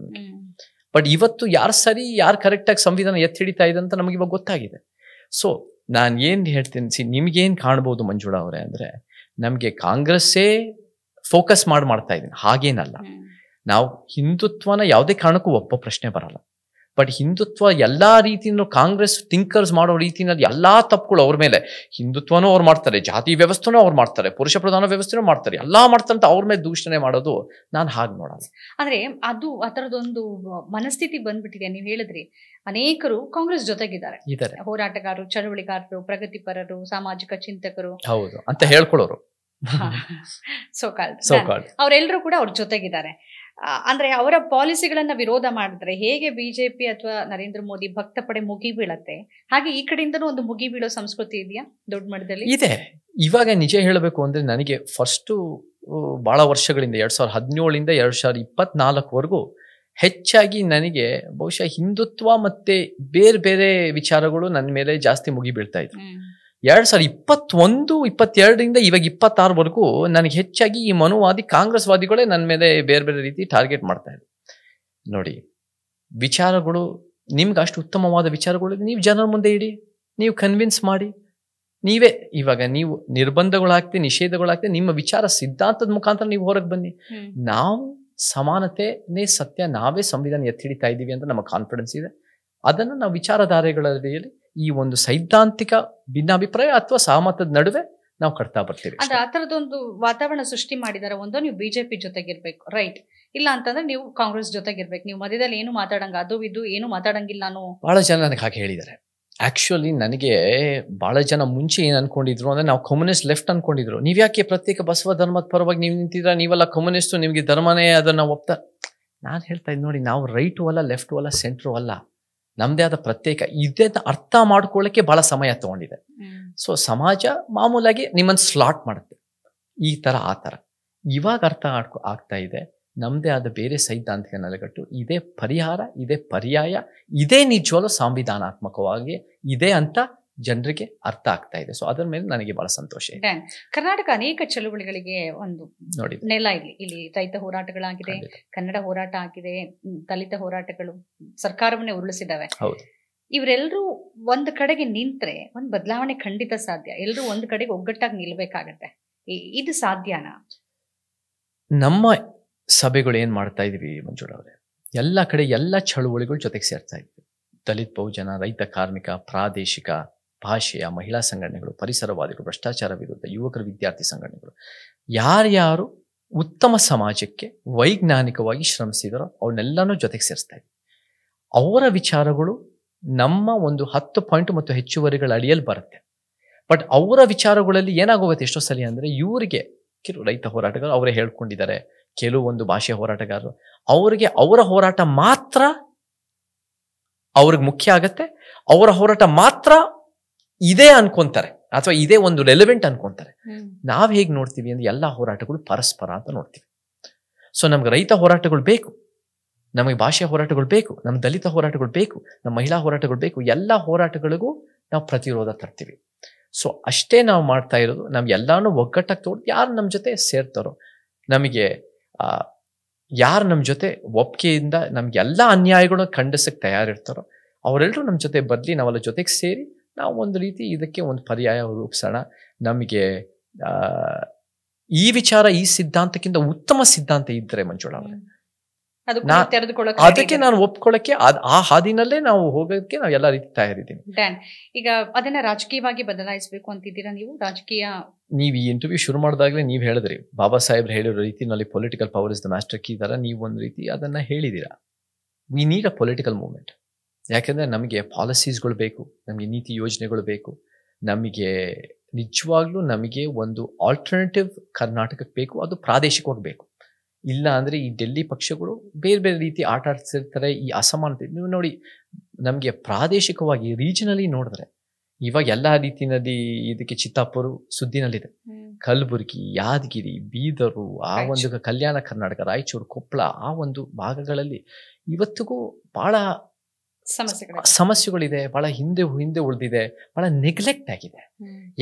ಬಟ್ ಇವತ್ತು ಯಾರು ಸರಿ ಯಾರು ಕರೆಕ್ಟಾಗಿ ಸಂವಿಧಾನ ಎತ್ತಿ ಹಿಡಿತಾ ಇದೆ ಅಂತ ನಮಗೆ ಇವಾಗ ಗೊತ್ತಾಗಿದೆ. ಸೊ ನಾನು ಏನ್ ಹೇಳ್ತೀನಿ, ನಿಮ್ಗೇನ್ ಕಾಣ್ಬೋದು ಮಂಜುಳಾ ಅವರೇ ಅಂದ್ರೆ, ನಮ್ಗೆ ಕಾಂಗ್ರೆಸ್ಸೇ ಫೋಕಸ್ ಮಾಡ್ತಾ ಇದೀನಿ ಹಾಗೇನಲ್ಲ. ನಾವು ಹಿಂದುತ್ವನ ಯಾವುದೇ ಕಾರಣಕ್ಕೂ ಒಪ್ಪೋ ಪ್ರಶ್ನೆ ಬರಲ್ಲ. ಬಟ್ ಹಿಂದುತ್ವ ಎಲ್ಲಾ ರೀತಿಯಿಂದ ಕಾಂಗ್ರೆಸ್ ಥಿಂಕರ್ಸ್ ಮಾಡೋ ರೀತಿನಲ್ಲಿ ಎಲ್ಲಾ ತಪ್ಪುಗಳು ಅವ್ರ ಮೇಲೆ, ಹಿಂದುತ್ವನೂ ಅವ್ರು ಮಾಡ್ತಾರೆ, ಜಾತಿ ವ್ಯವಸ್ಥೆನೂ ಅವ್ರು ಮಾಡ್ತಾರೆ, ಪುರುಷ ಪ್ರಧಾನ ವ್ಯವಸ್ಥೆನೂ ಮಾಡ್ತಾರೆ, ಎಲ್ಲಾ ಮಾಡ್ತಾರಂತ ಅವ್ರ ಮೇಲೆ ದೂಷಣೆ ಮಾಡೋದು ನಾನು ಹಾಗೆ ನೋಡಲ್ಲ. ಅಂದ್ರೆ ಅದು ಆ ತರದೊಂದು ಮನಸ್ಥಿತಿ ಬಂದ್ಬಿಟ್ಟಿದೆ. ನೀವು ಹೇಳಿದ್ರಿ ಅನೇಕರು ಕಾಂಗ್ರೆಸ್ ಜೊತೆಗಿದ್ದಾರೆ, ಹೋರಾಟಗಾರರು, ಚಳವಳಿಗಾರರು, ಪ್ರಗತಿಪರರು, ಸಾಮಾಜಿಕ ಚಿಂತಕರು, ಹೌದು ಅಂತ ಹೇಳ್ಕೊಳ್ಳೋರು, ಅವರೆಲ್ಲರೂ ಕೂಡ ಅವ್ರ ಜೊತೆಗಿದ್ದಾರೆ. ಅಂದ್ರೆ ಅವರ ಪಾಲಿಸಿಗಳನ್ನ ವಿರೋಧ ಮಾಡಿದ್ರೆ ಹೇಗೆ ಬಿಜೆಪಿ ಅಥವಾ ನರೇಂದ್ರ ಮೋದಿ ಭಕ್ತ ಪಡೆ ಮುಗಿ ಬೀಳತ್ತೆ, ಹಾಗೆ ಈ ಕಡೆಯಿಂದನೂ ಒಂದು ಮುಗಿ ಬೀಳೋ ಸಂಸ್ಕೃತಿ ಇದೆಯಾ ದೊಡ್ಡ ಮಟ್ಟದಲ್ಲಿ? ಇದೆ. ಇವಾಗ ನಿಜ ಹೇಳಬೇಕು ಅಂದ್ರೆ ನನಗೆ ಫಸ್ಟು ಬಹಳ ವರ್ಷಗಳಿಂದ 2017 2024 ಹೆಚ್ಚಾಗಿ ನನಗೆ ಬಹುಶಃ ಹಿಂದುತ್ವ ಮತ್ತೆ ಬೇರೆ ಬೇರೆ ವಿಚಾರಗಳು ನನ್ನ ಮೇಲೆ ಜಾಸ್ತಿ ಮುಗಿ ಬೀಳ್ತಾ ಇದ್ರು. 2021, 22 ಇವಾಗ 26 ನನಗೆ ಹೆಚ್ಚಾಗಿ ಈ ಮನುವಾದಿ ಕಾಂಗ್ರೆಸ್ ವಾದಿಗಳೇ ನನ್ನ ಮೇಲೆ ಬೇರೆ ಬೇರೆ ರೀತಿ ಟಾರ್ಗೆಟ್ ಮಾಡ್ತಾ ಇದ್ರು. ನೋಡಿ, ವಿಚಾರಗಳು ನಿಮ್ಗೆ ಅಷ್ಟು ಉತ್ತಮವಾದ ವಿಚಾರಗಳು ನೀವು ಜನರ ಮುಂದೆ ಇಡಿ, ನೀವು ಕನ್ವಿನ್ಸ್ ಮಾಡಿ, ನೀವೇ ಇವಾಗ ನೀವು ನಿರ್ಬಂಧಗಳಾಗ್ತಿ ನಿಷೇಧಗಳಾಗ್ತಿ ನಿಮ್ಮ ವಿಚಾರ ಸಿದ್ಧಾಂತದ ಮುಖಾಂತರ ನೀವು ಹೊರಗೆ ಬನ್ನಿ. ನಾವು ಸಮಾನತೆನೇ ಸತ್ಯ, ನಾವೇ ಸಂವಿಧಾನ ಎತ್ತಿ ಹಿಡಿತಾ ಇದ್ದೀವಿ ಅಂತ ನಮ್ಮ ಕಾನ್ಫಿಡೆನ್ಸ್ ಇದೆ. ಅದನ್ನು ನಾವು ವಿಚಾರಧಾರೆಗಳಲ್ಲಿ ಈ ಒಂದು ಸೈದ್ಧಾಂತಿಕ ಭಿನ್ನಾಭಿಪ್ರಾಯ ಅಥವಾ ಸಹಮತದ ನಡುವೆ ನಾವು ಕಟ್ತಾ ಬರ್ತೀವಿ. ಅಂದ್ರೆ ಆ ತರದೊಂದು ವಾತಾವರಣ ಸೃಷ್ಟಿ ಮಾಡಿದಾರೆ. ಒಂದು ನೀವು ಬಿಜೆಪಿ ಜೊತೆಗಿರ್ಬೇಕು, ರೈಟ್, ಇಲ್ಲ ಅಂತಂದ್ರೆ ನೀವು ಕಾಂಗ್ರೆಸ್ ಜೊತೆಗಿರ್ಬೇಕು, ನೀವು ಮಧ್ಯದಲ್ಲಿ ಏನು ಮಾತಾಡಂಗ ಅದು ಇದು ಏನು ಮಾತಾಡಂಗಿಲ್ಲ ಅನ್ನೋ ಬಹಳ ಜನ ನನಗೆ ಹಾಗೆ ಹೇಳಿದ್ದಾರೆ. ಆಕ್ಚುಲಿ ನನಗೆ ಬಹಳ ಜನ ಮುಂಚೆ ಏನ್ ಅನ್ಕೊಂಡಿದ್ರು ಅಂದ್ರೆ, ನಾವು ಕಮ್ಯುನಿಸ್ಟ್ ಲೆಫ್ಟ್ ಅನ್ಕೊಂಡಿದ್ರು. ನೀವ್ ಯಾಕೆ ಪ್ರತ್ಯೇಕ ಬಸವ ಧರ್ಮದ ಪರವಾಗಿ ನೀವು ನಿಂತಿದ್ರ, ನೀವೆಲ್ಲ ಕಮ್ಯುನಿಸ್ಟ್, ನಿಮ್ಗೆ ಧರ್ಮನೇ ಅದನ್ನ ಒಪ್ತಾ. ನಾನು ಹೇಳ್ತಾ ಇದ್ ನೋಡಿ, ನಾವು ರೈಟು ಅಲ್ಲ, ಲೆಫ್ಟು ಅಲ್ಲ, ಸೆಂಟ್ರು ಅಲ್ಲ, ನಮ್ದೇ ಆದ ಪ್ರತ್ಯೇಕ. ಇದನ್ನ ಅರ್ಥ ಮಾಡ್ಕೊಳ್ಳಕ್ಕೆ ಬಹಳ ಸಮಯ ತಗೊಂಡಿದೆ. ಸೊ ಸಮಾಜ ಮಾಮೂಲಾಗಿ ನಿಮ್ಮನ್ನು ಸ್ಲಾಟ್ ಮಾಡುತ್ತೆ, ಈ ತರ ಆ ತರ. ಇವಾಗ ಅರ್ಥ ಆಗ್ತಾ ಇದೆ, ನಮ್ದೇ ಆದ ಬೇರೆ ಸೈದ್ಧಾಂತಿಕ ನೆಲೆಗಟ್ಟು ಇದೇ ಪರಿಹಾರ, ಇದೇ ಪರ್ಯಾಯ, ಇದೇ ನಿಜವಾಗ್ಲೂ ಸಂವಿಧಾನಾತ್ಮಕವಾಗಿ ಇದೆ ಅಂತ ಜನರಿಗೆ ಅರ್ಥ ಆಗ್ತಾ ಇದೆ. ಸೊ ಅದರ ಮೇಲೆ ನನಗೆ ಬಹಳ ಸಂತೋಷ ಇದೆ. ಕರ್ನಾಟಕ ಅನೇಕ ಚಳುವಳಿಗಳಿಗೆ ಒಂದು ನೋಡಿ ನೆಲ ಇಲ್ಲಿ ರೈತ ಹೋರಾಟಗಳಾಗಿದೆ, ಕನ್ನಡ ಹೋರಾಟ ಆಗಿದೆ, ದಲಿತ ಹೋರಾಟಗಳು ಸರ್ಕಾರವನ್ನೇ ಉರುಳಿಸಿದಾವೆ. ಇವರೆಲ್ಲರೂ ಒಂದ್ ಕಡೆಗೆ ನಿಂತ್ರೆ ಒಂದ್ ಬದಲಾವಣೆ ಖಂಡಿತ ಸಾಧ್ಯ. ಎಲ್ಲರೂ ಒಂದ್ ಕಡೆಗೆ ಒಗ್ಗಟ್ಟಾಗಿ ನಿಲ್ಬೇಕಾಗತ್ತೆ. ಇದು ಸಾಧ್ಯನಾ? ನಮ್ಮ ಸಭೆಗಳು ಏನ್ ಮಾಡ್ತಾ ಇದೀವಿ ಮಂಜುಳಾ ಅವರೇ, ಎಲ್ಲ ಕಡೆ ಎಲ್ಲ ಚಳುವಳಿಗಳು ಜೊತೆಗೆ ಸೇರ್ತಾ ಇದ್ವಿ. ದಲಿತ, ಬಹುಜನ, ರೈತ, ಕಾರ್ಮಿಕ, ಪ್ರಾದೇಶಿಕ, ಭಾಷೆಯ, ಮಹಿಳಾ ಸಂಘಟನೆಗಳು, ಪರಿಸರವಾದಿಗಳು, ಭ್ರಷ್ಟಾಚಾರ ವಿರುದ್ಧ, ಯುವಕರ ವಿದ್ಯಾರ್ಥಿ ಸಂಘಟನೆಗಳು, ಯಾರ್ಯಾರು ಉತ್ತಮ ಸಮಾಜಕ್ಕೆ ವೈಜ್ಞಾನಿಕವಾಗಿ ಶ್ರಮಿಸಿದರೋ ಅವನ್ನೆಲ್ಲನೂ ಜೊತೆಗೆ ಸೇರಿಸ್ತಾ ಇದ್ವಿ. ಅವರ ವಿಚಾರಗಳು ನಮ್ಮ ಒಂದು 10 ಪಾಯಿಂಟ್ ಮತ್ತು ಹೆಚ್ಚುವರಿಗಳ ಅಡಿಯಲ್ಲಿ ಬರುತ್ತೆ. ಬಟ್ ಅವರ ವಿಚಾರಗಳಲ್ಲಿ ಏನಾಗೋಗುತ್ತೆ ಎಷ್ಟೋ ಸಲ ಅಂದರೆ ಇವರಿಗೆ ಕೆಲವು ರೈತ ಹೋರಾಟಗಾರರು ಅವರೇ ಹೇಳ್ಕೊಂಡಿದ್ದಾರೆ, ಕೆಲವೊಂದು ಭಾಷೆಯ ಹೋರಾಟಗಾರರು ಅವರಿಗೆ ಅವರ ಹೋರಾಟ ಮಾತ್ರ ಅವ್ರಿಗೆ ಮುಖ್ಯ ಆಗತ್ತೆ, ಅವರ ಹೋರಾಟ ಮಾತ್ರ ಇದೇ ಅನ್ಕೊಂತಾರೆ ಅಥವಾ ಇದೇ ಒಂದು ರೆಲೆವೆಂಟ್ ಅನ್ಕೊಂತಾರೆ. ನಾವ್ ಹೇಗೆ ನೋಡ್ತೀವಿ ಅಂದ್ರೆ ಎಲ್ಲ ಹೋರಾಟಗಳು ಪರಸ್ಪರ ಅಂತ ನೋಡ್ತೀವಿ. ಸೊ ನಮ್ಗೆ ರೈತ ಹೋರಾಟಗಳು ಬೇಕು, ನಮಗೆ ಭಾಷೆಯ ಹೋರಾಟಗಳು ಬೇಕು, ನಮ್ಮ ದಲಿತ ಹೋರಾಟಗಳು ಬೇಕು, ನಮ್ಮ ಮಹಿಳಾ ಹೋರಾಟಗಳು ಬೇಕು. ಎಲ್ಲ ಹೋರಾಟಗಳಿಗೂ ನಾವು ಪ್ರತಿರೋಧ ತರ್ತೀವಿ. ಸೊ ಅಷ್ಟೇ ನಾವು ಮಾಡ್ತಾ ಇರೋದು. ನಾವು ಎಲ್ಲಾನು ಒಗ್ಗಟ್ಟಾಗಿ ತೋಡ್ ಯಾರು ನಮ್ಮ ಜೊತೆ ಸೇರ್ತಾರೋ, ನಮಗೆ ಯಾರು ನಮ್ಮ ಜೊತೆ ಒಪ್ಪಿಗೆಯಿಂದ ನಮ್ಗೆ ಎಲ್ಲ ಅನ್ಯಾಯಗಳನ್ನ ಖಂಡಿಸಕ್ಕೆ ತಯಾರಿರ್ತಾರೋ ಅವರೆಲ್ಲರೂ ನಮ್ಮ ಜೊತೆ ಬರಲಿ, ನಾವೆಲ್ಲ ಜೊತೆಗೆ ಸೇರಿ ನಾವು ಒಂದು ರೀತಿ ಇದಕ್ಕೆ ಒಂದು ಪರ್ಯಾಯ ರೂಪಿಸೋಣ. ನಮಗೆ ಈ ವಿಚಾರ, ಈ ಸಿದ್ಧಾಂತಕ್ಕಿಂತ ಉತ್ತಮ ಸಿದ್ಧಾಂತ ಇದ್ದರೆ ಮಂಜುಳಾ ಅವರೇ, ಅದಕ್ಕೆ ನಾನು ಒಪ್ಕೊಳ್ಳಕ್ಕೆ ಆ ಹಾದಿನಲ್ಲೇ ನಾವು ಹೋಗೋದಕ್ಕೆ ನಾವು ಎಲ್ಲ ರೀತಿ ತಯಾರಿದ್ದೀನಿ. ಈಗ ಅದನ್ನ ರಾಜಕೀಯವಾಗಿ ಬದಲಾಯಿಸಬೇಕು ಅಂತಿದ್ದೀರಾ ನೀವು? ರಾಜಕೀಯ ನೀವು ಈ ಇಂಟರ್ವ್ಯೂ ಶುರು ಮಾಡಿದಾಗಲೇ ನೀವು ಹೇಳಿದ್ರಿ, ಬಾಬಾ ಸಾಹೇಬ್ರು ಹೇಳಿರೋ ರೀತಿನಲ್ಲಿ political power is the master key ತರ ನೀವು ಒಂದು ರೀತಿ ಅದನ್ನ ಹೇಳಿದ್ದೀರಾ. We need a political movement. ಯಾಕೆಂದ್ರೆ ನಮಗೆ ಪಾಲಿಸೀಸ್ಗಳು ಬೇಕು, ನಮಗೆ ನೀತಿ ಯೋಜನೆಗಳು ಬೇಕು, ನಮಗೆ ನಿಜವಾಗ್ಲೂ ನಮಗೆ ಒಂದು ಆಲ್ಟರ್ನೇಟಿವ್ ಕರ್ನಾಟಕಕ್ಕೆ ಬೇಕು, ಅದು ಪ್ರಾದೇಶಿಕವಾಗಿ ಬೇಕು. ಇಲ್ಲ ಅಂದರೆ ಈ ಡೆಲ್ಲಿ ಪಕ್ಷಗಳು ಬೇರೆ ಬೇರೆ ರೀತಿ ಆಟ ಆಡ್ತಿರ್ತಾರೆ. ಈ ಅಸಮಾನತೆ ನೀವು ನೋಡಿ, ನಮಗೆ ಪ್ರಾದೇಶಿಕವಾಗಿ ರೀಜನಲಿ ನೋಡಿದ್ರೆ ಇವಾಗ ಎಲ್ಲ ರೀತಿಯಲ್ಲಿ ಇದಕ್ಕೆ ಚಿತ್ತಾಪುರ ಸುದ್ದಿನಲ್ಲಿದೆ, ಕಲಬುರಗಿ, ಯಾದಗಿರಿ, ಬೀದರು, ಆ ಒಂದು ಕಲ್ಯಾಣ ಕರ್ನಾಟಕ, ರಾಯಚೂರು, ಕೊಪ್ಪಳ, ಆ ಒಂದು ಭಾಗಗಳಲ್ಲಿ ಇವತ್ತಿಗೂ ಬಹಳ ಸಮಸ್ಯೆಗಳಿದೆ, ಬಹಳ ಹಿಂದೆ ಉಳಿದಿದೆ, ಬಹಳ ನೆಗ್ಲೆಕ್ಟ್ ಆಗಿದೆ.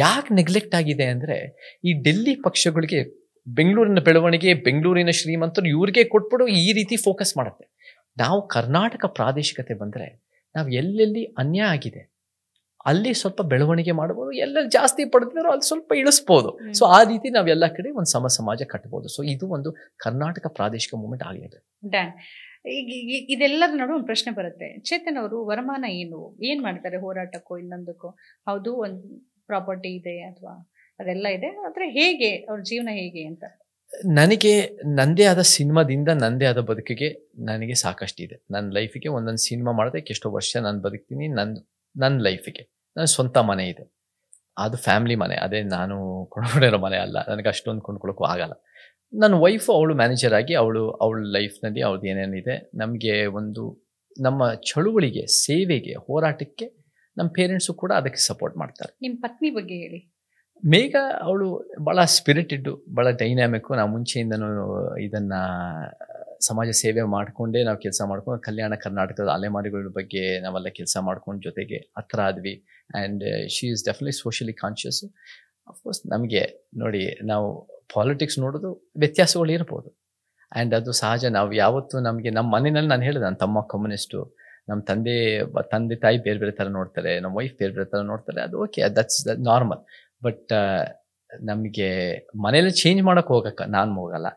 ಯಾಕೆ ನೆಗ್ಲೆಕ್ಟ್ ಆಗಿದೆ ಅಂದ್ರೆ ಈ ಡೆಲ್ಲಿ ಪಕ್ಷಗಳಿಗೆ ಬೆಂಗಳೂರಿನ ಬೆಳವಣಿಗೆ, ಬೆಂಗಳೂರಿನ ಶ್ರೀಮಂತರು ಇವ್ರಿಗೆ ಕೊಟ್ಬಿಡು ಈ ರೀತಿ ಫೋಕಸ್ ಮಾಡುತ್ತೆ. ನಾವು ಕರ್ನಾಟಕ ಪ್ರಾದೇಶಿಕತೆ ಬಂದ್ರೆ ನಾವು ಎಲ್ಲೆಲ್ಲಿ ಅನ್ಯಾಯ ಆಗಿದೆ ಅಲ್ಲಿ ಸ್ವಲ್ಪ ಬೆಳವಣಿಗೆ ಮಾಡಬಹುದು, ಎಲ್ಲೆಲ್ಲಿ ಜಾಸ್ತಿ ಪಡೆದಿರೋ ಅಲ್ಲಿ ಸ್ವಲ್ಪ ಇಳಿಸ್ಬೋದು. ಸೊ ಆ ರೀತಿ ನಾವೆಲ್ಲ ಕಡೆ ಒಂದು ಸಮಾಜ ಕಟ್ಬೋದು. ಸೊ ಇದು ಒಂದು ಕರ್ನಾಟಕ ಪ್ರಾದೇಶಿಕ ಮೂವ್ಮೆಂಟ್ ಆಗಲಿದೆ. ಇದೆಲ್ಲರ ನಡುವೆ ಒಂದು ಪ್ರಶ್ನೆ ಬರುತ್ತೆ, ಚೇತನ್ ಅವರು ವರಮಾನ ಏನ್ ಮಾಡ್ತಾರೆ ಹೋರಾಟಕ್ಕೋ ಇನ್ನೊಂದಕ್ಕೋ? ಹೌದು, ಒಂದು ಪ್ರಾಪರ್ಟಿ ಇದೆ ಅಥವಾ ಅದೆಲ್ಲ ಇದೆ, ಆದ್ರೆ ಹೇಗೆ ಅವ್ರ ಜೀವನ ಹೇಗೆ ಅಂತ? ನನಗೆ ನಂದೇ ಆದ ಸಿನಿಮಾದಿಂದ ನಂದೇ ಆದ ಬದುಕಿಗೆ ನನಗೆ ಸಾಕಷ್ಟಿದೆ. ನನ್ನ ಲೈಫಿಗೆ ಒಂದೊಂದು ಸಿನಿಮಾ ಮಾಡೋದಕ್ಕೆ ಎಷ್ಟೋ ವರ್ಷ ನಾನು ಬದುಕ್ತೀನಿ. ನನ್ನ ಲೈಫಿಗೆ ನನ್ನ ಸ್ವಂತ ಮನೆ ಇದೆ, ಅದು ಫ್ಯಾಮಿಲಿ ಮನೆ, ಅದೇ ನಾನು ಕೊಂಡ್ಕೊಂಡಿರೋ ಮನೆ ಅಲ್ಲ. ನನಗೆ ಅಷ್ಟೊಂದು ಕೊಂಡ್ಕೊಳಕ್ಕೂ ಆಗಲ್ಲ. ನನ್ನ ವೈಫು ಅವಳು ಮ್ಯಾನೇಜರ್ ಆಗಿ ಅವಳ ಲೈಫ್ನಲ್ಲಿ ಅವ್ರದ್ದು ಏನೇನಿದೆ, ನಮಗೆ ಒಂದು ನಮ್ಮ ಚಳುವಳಿಗೆ, ಸೇವೆಗೆ, ಹೋರಾಟಕ್ಕೆ ನಮ್ಮ ಪೇರೆಂಟ್ಸು ಕೂಡ ಅದಕ್ಕೆ ಸಪೋರ್ಟ್ ಮಾಡ್ತಾರೆ. ನಿಮ್ಮ ಪತ್ನಿ ಬಗ್ಗೆ ಹೇಳಿ. ಮೇಘ ಅವಳು ಭಾಳ ಸ್ಪಿರಿಟೆಡ್ಡು, ಭಾಳ ಡೈನಾಮಿಕ್ಕು. ನಾವು ಮುಂಚೆಯಿಂದನೂ ಇದನ್ನು ಸಮಾಜ ಸೇವೆ ಮಾಡಿಕೊಂಡೇ ನಾವು ಕೆಲಸ ಮಾಡ್ಕೊಂಡು ಕಲ್ಯಾಣ ಕರ್ನಾಟಕದ ಅಲೆಮಾರಿಗಳ ಬಗ್ಗೆ ನಾವೆಲ್ಲ ಕೆಲಸ ಮಾಡ್ಕೊಂಡು ಜೊತೆಗೆ ಹತ್ರ ಆದ್ವಿ. And she is definitely socially conscious. Of course ನಮಗೆ ನೋಡಿ, ನಾವು ಪಾಲಿಟಿಕ್ಸ್ ನೋಡೋದು ವ್ಯತ್ಯಾಸಗಳು ಇರ್ಬೋದು, ಆ್ಯಂಡ್ ಅದು ಸಹಜ. ನಾವು ಯಾವತ್ತೂ ನಮಗೆ ನಮ್ಮ ಮನೆಯಲ್ಲಿ ನಾನು ಹೇಳಿದೆ, ನನ್ನ ತಮ್ಮ ಕಮ್ಯುನಿಸ್ಟು, ನಮ್ಮ ತಂದೆ ತಾಯಿ ಬೇರೆ ಬೇರೆ ಥರ ನೋಡ್ತಾರೆ, ನಮ್ಮ ವೈಫ್ ಬೇರೆ ಬೇರೆ ಥರ ನೋಡ್ತಾರೆ, ಅದು ಓಕೆ, ದಟ್ಸ್ ನಾರ್ಮಲ್. ಬಟ್ ನಮಗೆ ಮನೇಲಿ ಚೇಂಜ್ ಮಾಡೋಕೆ ಹೋಗಕ್ಕೆ ನಾನು ಹೋಗಲ್ಲ.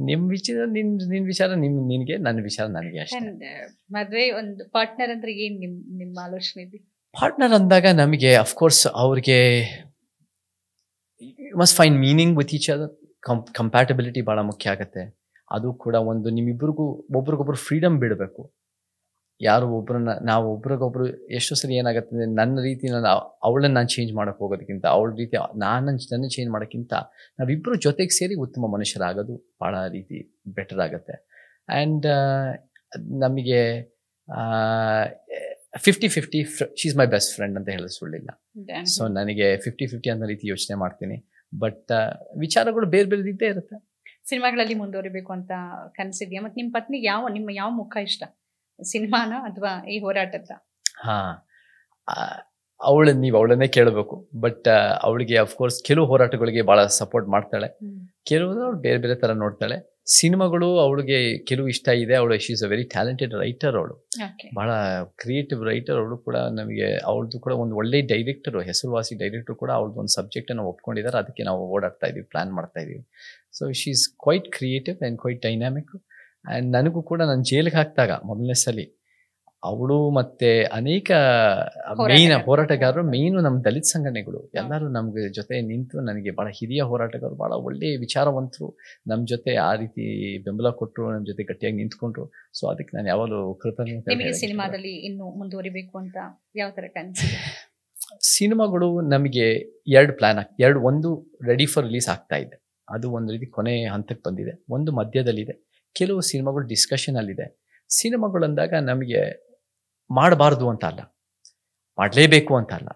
ನಿಮ್ಮ ವಿಚಾರ ನಿನ್ನ ವಿಚಾರ ನಿನಗೆ, ನನ್ನ ವಿಚಾರ ನನಗೆ ಅಷ್ಟೇ. ಮದುವೆ ಒಂದು ಪಾರ್ಟ್ನರ್ ಅಂದ್ರೆ ಏನು ನಿಮ್ಮ ಆಲೋಚನೆ ಇದೆ? ಪಾರ್ಟ್ನರ್ ಅಂದಾಗ ನಮಗೆ ಅಫ್ಕೋರ್ಸ್ ಅವ್ರಿಗೆ must find meaning with each other. Compatibility ಭಾಳ ಮುಖ್ಯ ಆಗುತ್ತೆ. ಅದು ಕೂಡ ಒಂದು ನಿಮ್ಮಿಬ್ಬರಿಗೂ ಒಬ್ರಿಗೊಬ್ರು ಫ್ರೀಡಮ್ ಬಿಡಬೇಕು. ಯಾರು ನಾವು ಒಬ್ರಿಗೊಬ್ರು ಎಷ್ಟೋ ಸರಿ ಏನಾಗುತ್ತೆ, ನನ್ನ ರೀತಿ ಅವಳನ್ನು ನಾನು ಚೇಂಜ್ ಮಾಡೋಕ್ಕೆ ಹೋಗೋದಕ್ಕಿಂತ, ಅವಳ ರೀತಿ ನನ್ನ ಚೇಂಜ್ ಮಾಡೋಕ್ಕಿಂತ ನಾವಿಬ್ಬರು ಜೊತೆಗೆ ಸೇರಿ ಉತ್ತಮ ಮನುಷ್ಯರಾಗೋದು ಭಾಳ ರೀತಿ ಬೆಟರ್ ಆಗುತ್ತೆ. ಆ್ಯಂಡ್ ನಮಗೆ 50-50 she is my best friend ಅಂತ ಹೇಳೋದು ಸುಳ್ಳಿಲ್ಲ. ಸೊ ನನಗೆ 50-50 ಅನ್ನೋ ರೀತಿ ಯೋಚನೆ ಮಾಡ್ತೀನಿ. ಬಟ್ ವಿಚಾರಗಳು ಬೇರೆ ಬೇರೆ ಇದ್ದೇ ಇರುತ್ತೆ. ಸಿನಿಮಾಗಳಲ್ಲಿ ಮುಂದುವರಿಬೇಕು ಅಂತ ಕನಸಿದ್ಯಾ? ಮತ್ತು ನಿಮ್ಮ ಪತ್ನಿಗೆ ಯಾವ ಮುಖ ಇಷ್ಟ, ಸಿನಿಮಾನ ಅಥವಾ ಈ ಹೋರಾಟದ? ನೀವು ಅವಳನ್ನೇ ಕೇಳಬೇಕು. ಬಟ್ ಅವಳಿಗೆ ಅಫ್ಕೋರ್ಸ್ ಕೆಲವು ಹೋರಾಟಗಳಿಗೆ ಭಾಳ ಸಪೋರ್ಟ್ ಮಾಡ್ತಾಳೆ, ಕೆಲವು ಅವಳು ಬೇರೆ ಬೇರೆ ಥರ ನೋಡ್ತಾಳೆ. ಸಿನಿಮಾಗಳು ಅವಳಿಗೆ ಕೆಲವು ಇಷ್ಟ ಇದೆ. ಅವಳು she is a very talented writer, ಅವಳು ಭಾಳ ಕ್ರಿಯೇಟಿವ್ ರೈಟರ್. ಅವಳು ಕೂಡ ನಮಗೆ ಅವಳದು ಕೂಡ ಒಂದು ಒಳ್ಳೆ ಡೈರೆಕ್ಟರು, ಹೆಸರುವಾಸಿ ಡೈರೆಕ್ಟರ್ ಕೂಡ ಅವಳದು ಒಂದು ಸಬ್ಜೆಕ್ಟನ್ನು ಒಪ್ಕೊಂಡಿದ್ದಾರೆ. ಅದಕ್ಕೆ ನಾವು ಓಡಾಡ್ತಾ ಇದ್ದೀವಿ, ಪ್ಲ್ಯಾನ್ ಮಾಡ್ತಾ ಇದ್ದೀವಿ. So she is quite creative and quite dynamic. And ನನಗೂ ಕೂಡ ನಾನು ಜೈಲಿಗೆ ಹಾಕಿದಾಗ ಮೊದಲನೇ ಸಲ ಅವಳು ಮತ್ತೆ ಅನೇಕ ಹೋರಾಟಗಾರರು, ಮೇಯ್ನು ನಮ್ಮ ದಲಿತ ಸಂಘಟನೆಗಳು ಎಲ್ಲರೂ ನಮ್ಗೆ ಜೊತೆ ನಿಂತು, ನನಗೆ ಭಾಳ ಹಿರಿಯ ಹೋರಾಟಗಾರರು, ಭಾಳ ಒಳ್ಳೆಯ ವಿಚಾರವಂತರು ನಮ್ಮ ಜೊತೆ ಆ ರೀತಿ ಬೆಂಬಲ ಕೊಟ್ಟರು, ನಮ್ಮ ಜೊತೆ ಗಟ್ಟಿಯಾಗಿ ನಿಂತ್ಕೊಂಡ್ರು. ಸೊ ಅದಕ್ಕೆ ನಾನು ಯಾವಾಗಲೂ ಕೃತಜ್ಞತೆ. ಸಿನಿಮಾದಲ್ಲಿ ಇನ್ನು ಮುಂದುವರಿಬೇಕು ಅಂತ ಯಾವ ಥರ ಕನಸಿದೆ? ಸಿನಿಮಾಗಳು ನಮಗೆ ಒಂದು ರೆಡಿ ಫಾರ್ ರಿಲೀಸ್ ಆಗ್ತಾ ಇದೆ, ಅದು ಒಂದು ರೀತಿ ಕೊನೆ ಹಂತಕ್ಕೆ ಬಂದಿದೆ. ಒಂದು ಮಧ್ಯದಲ್ಲಿದೆ, ಕೆಲವು ಸಿನಿಮಾಗಳು ಡಿಸ್ಕಷನಲ್ಲಿದೆ. ಸಿನಿಮಾಗಳು ಅಂದಾಗ ನಮಗೆ ಮಾಡಬಾರ್ದು ಅಂತ ಅಲ್ಲ, ಮಾಡಲೇಬೇಕು ಅಂತ ಅಲ್ಲ.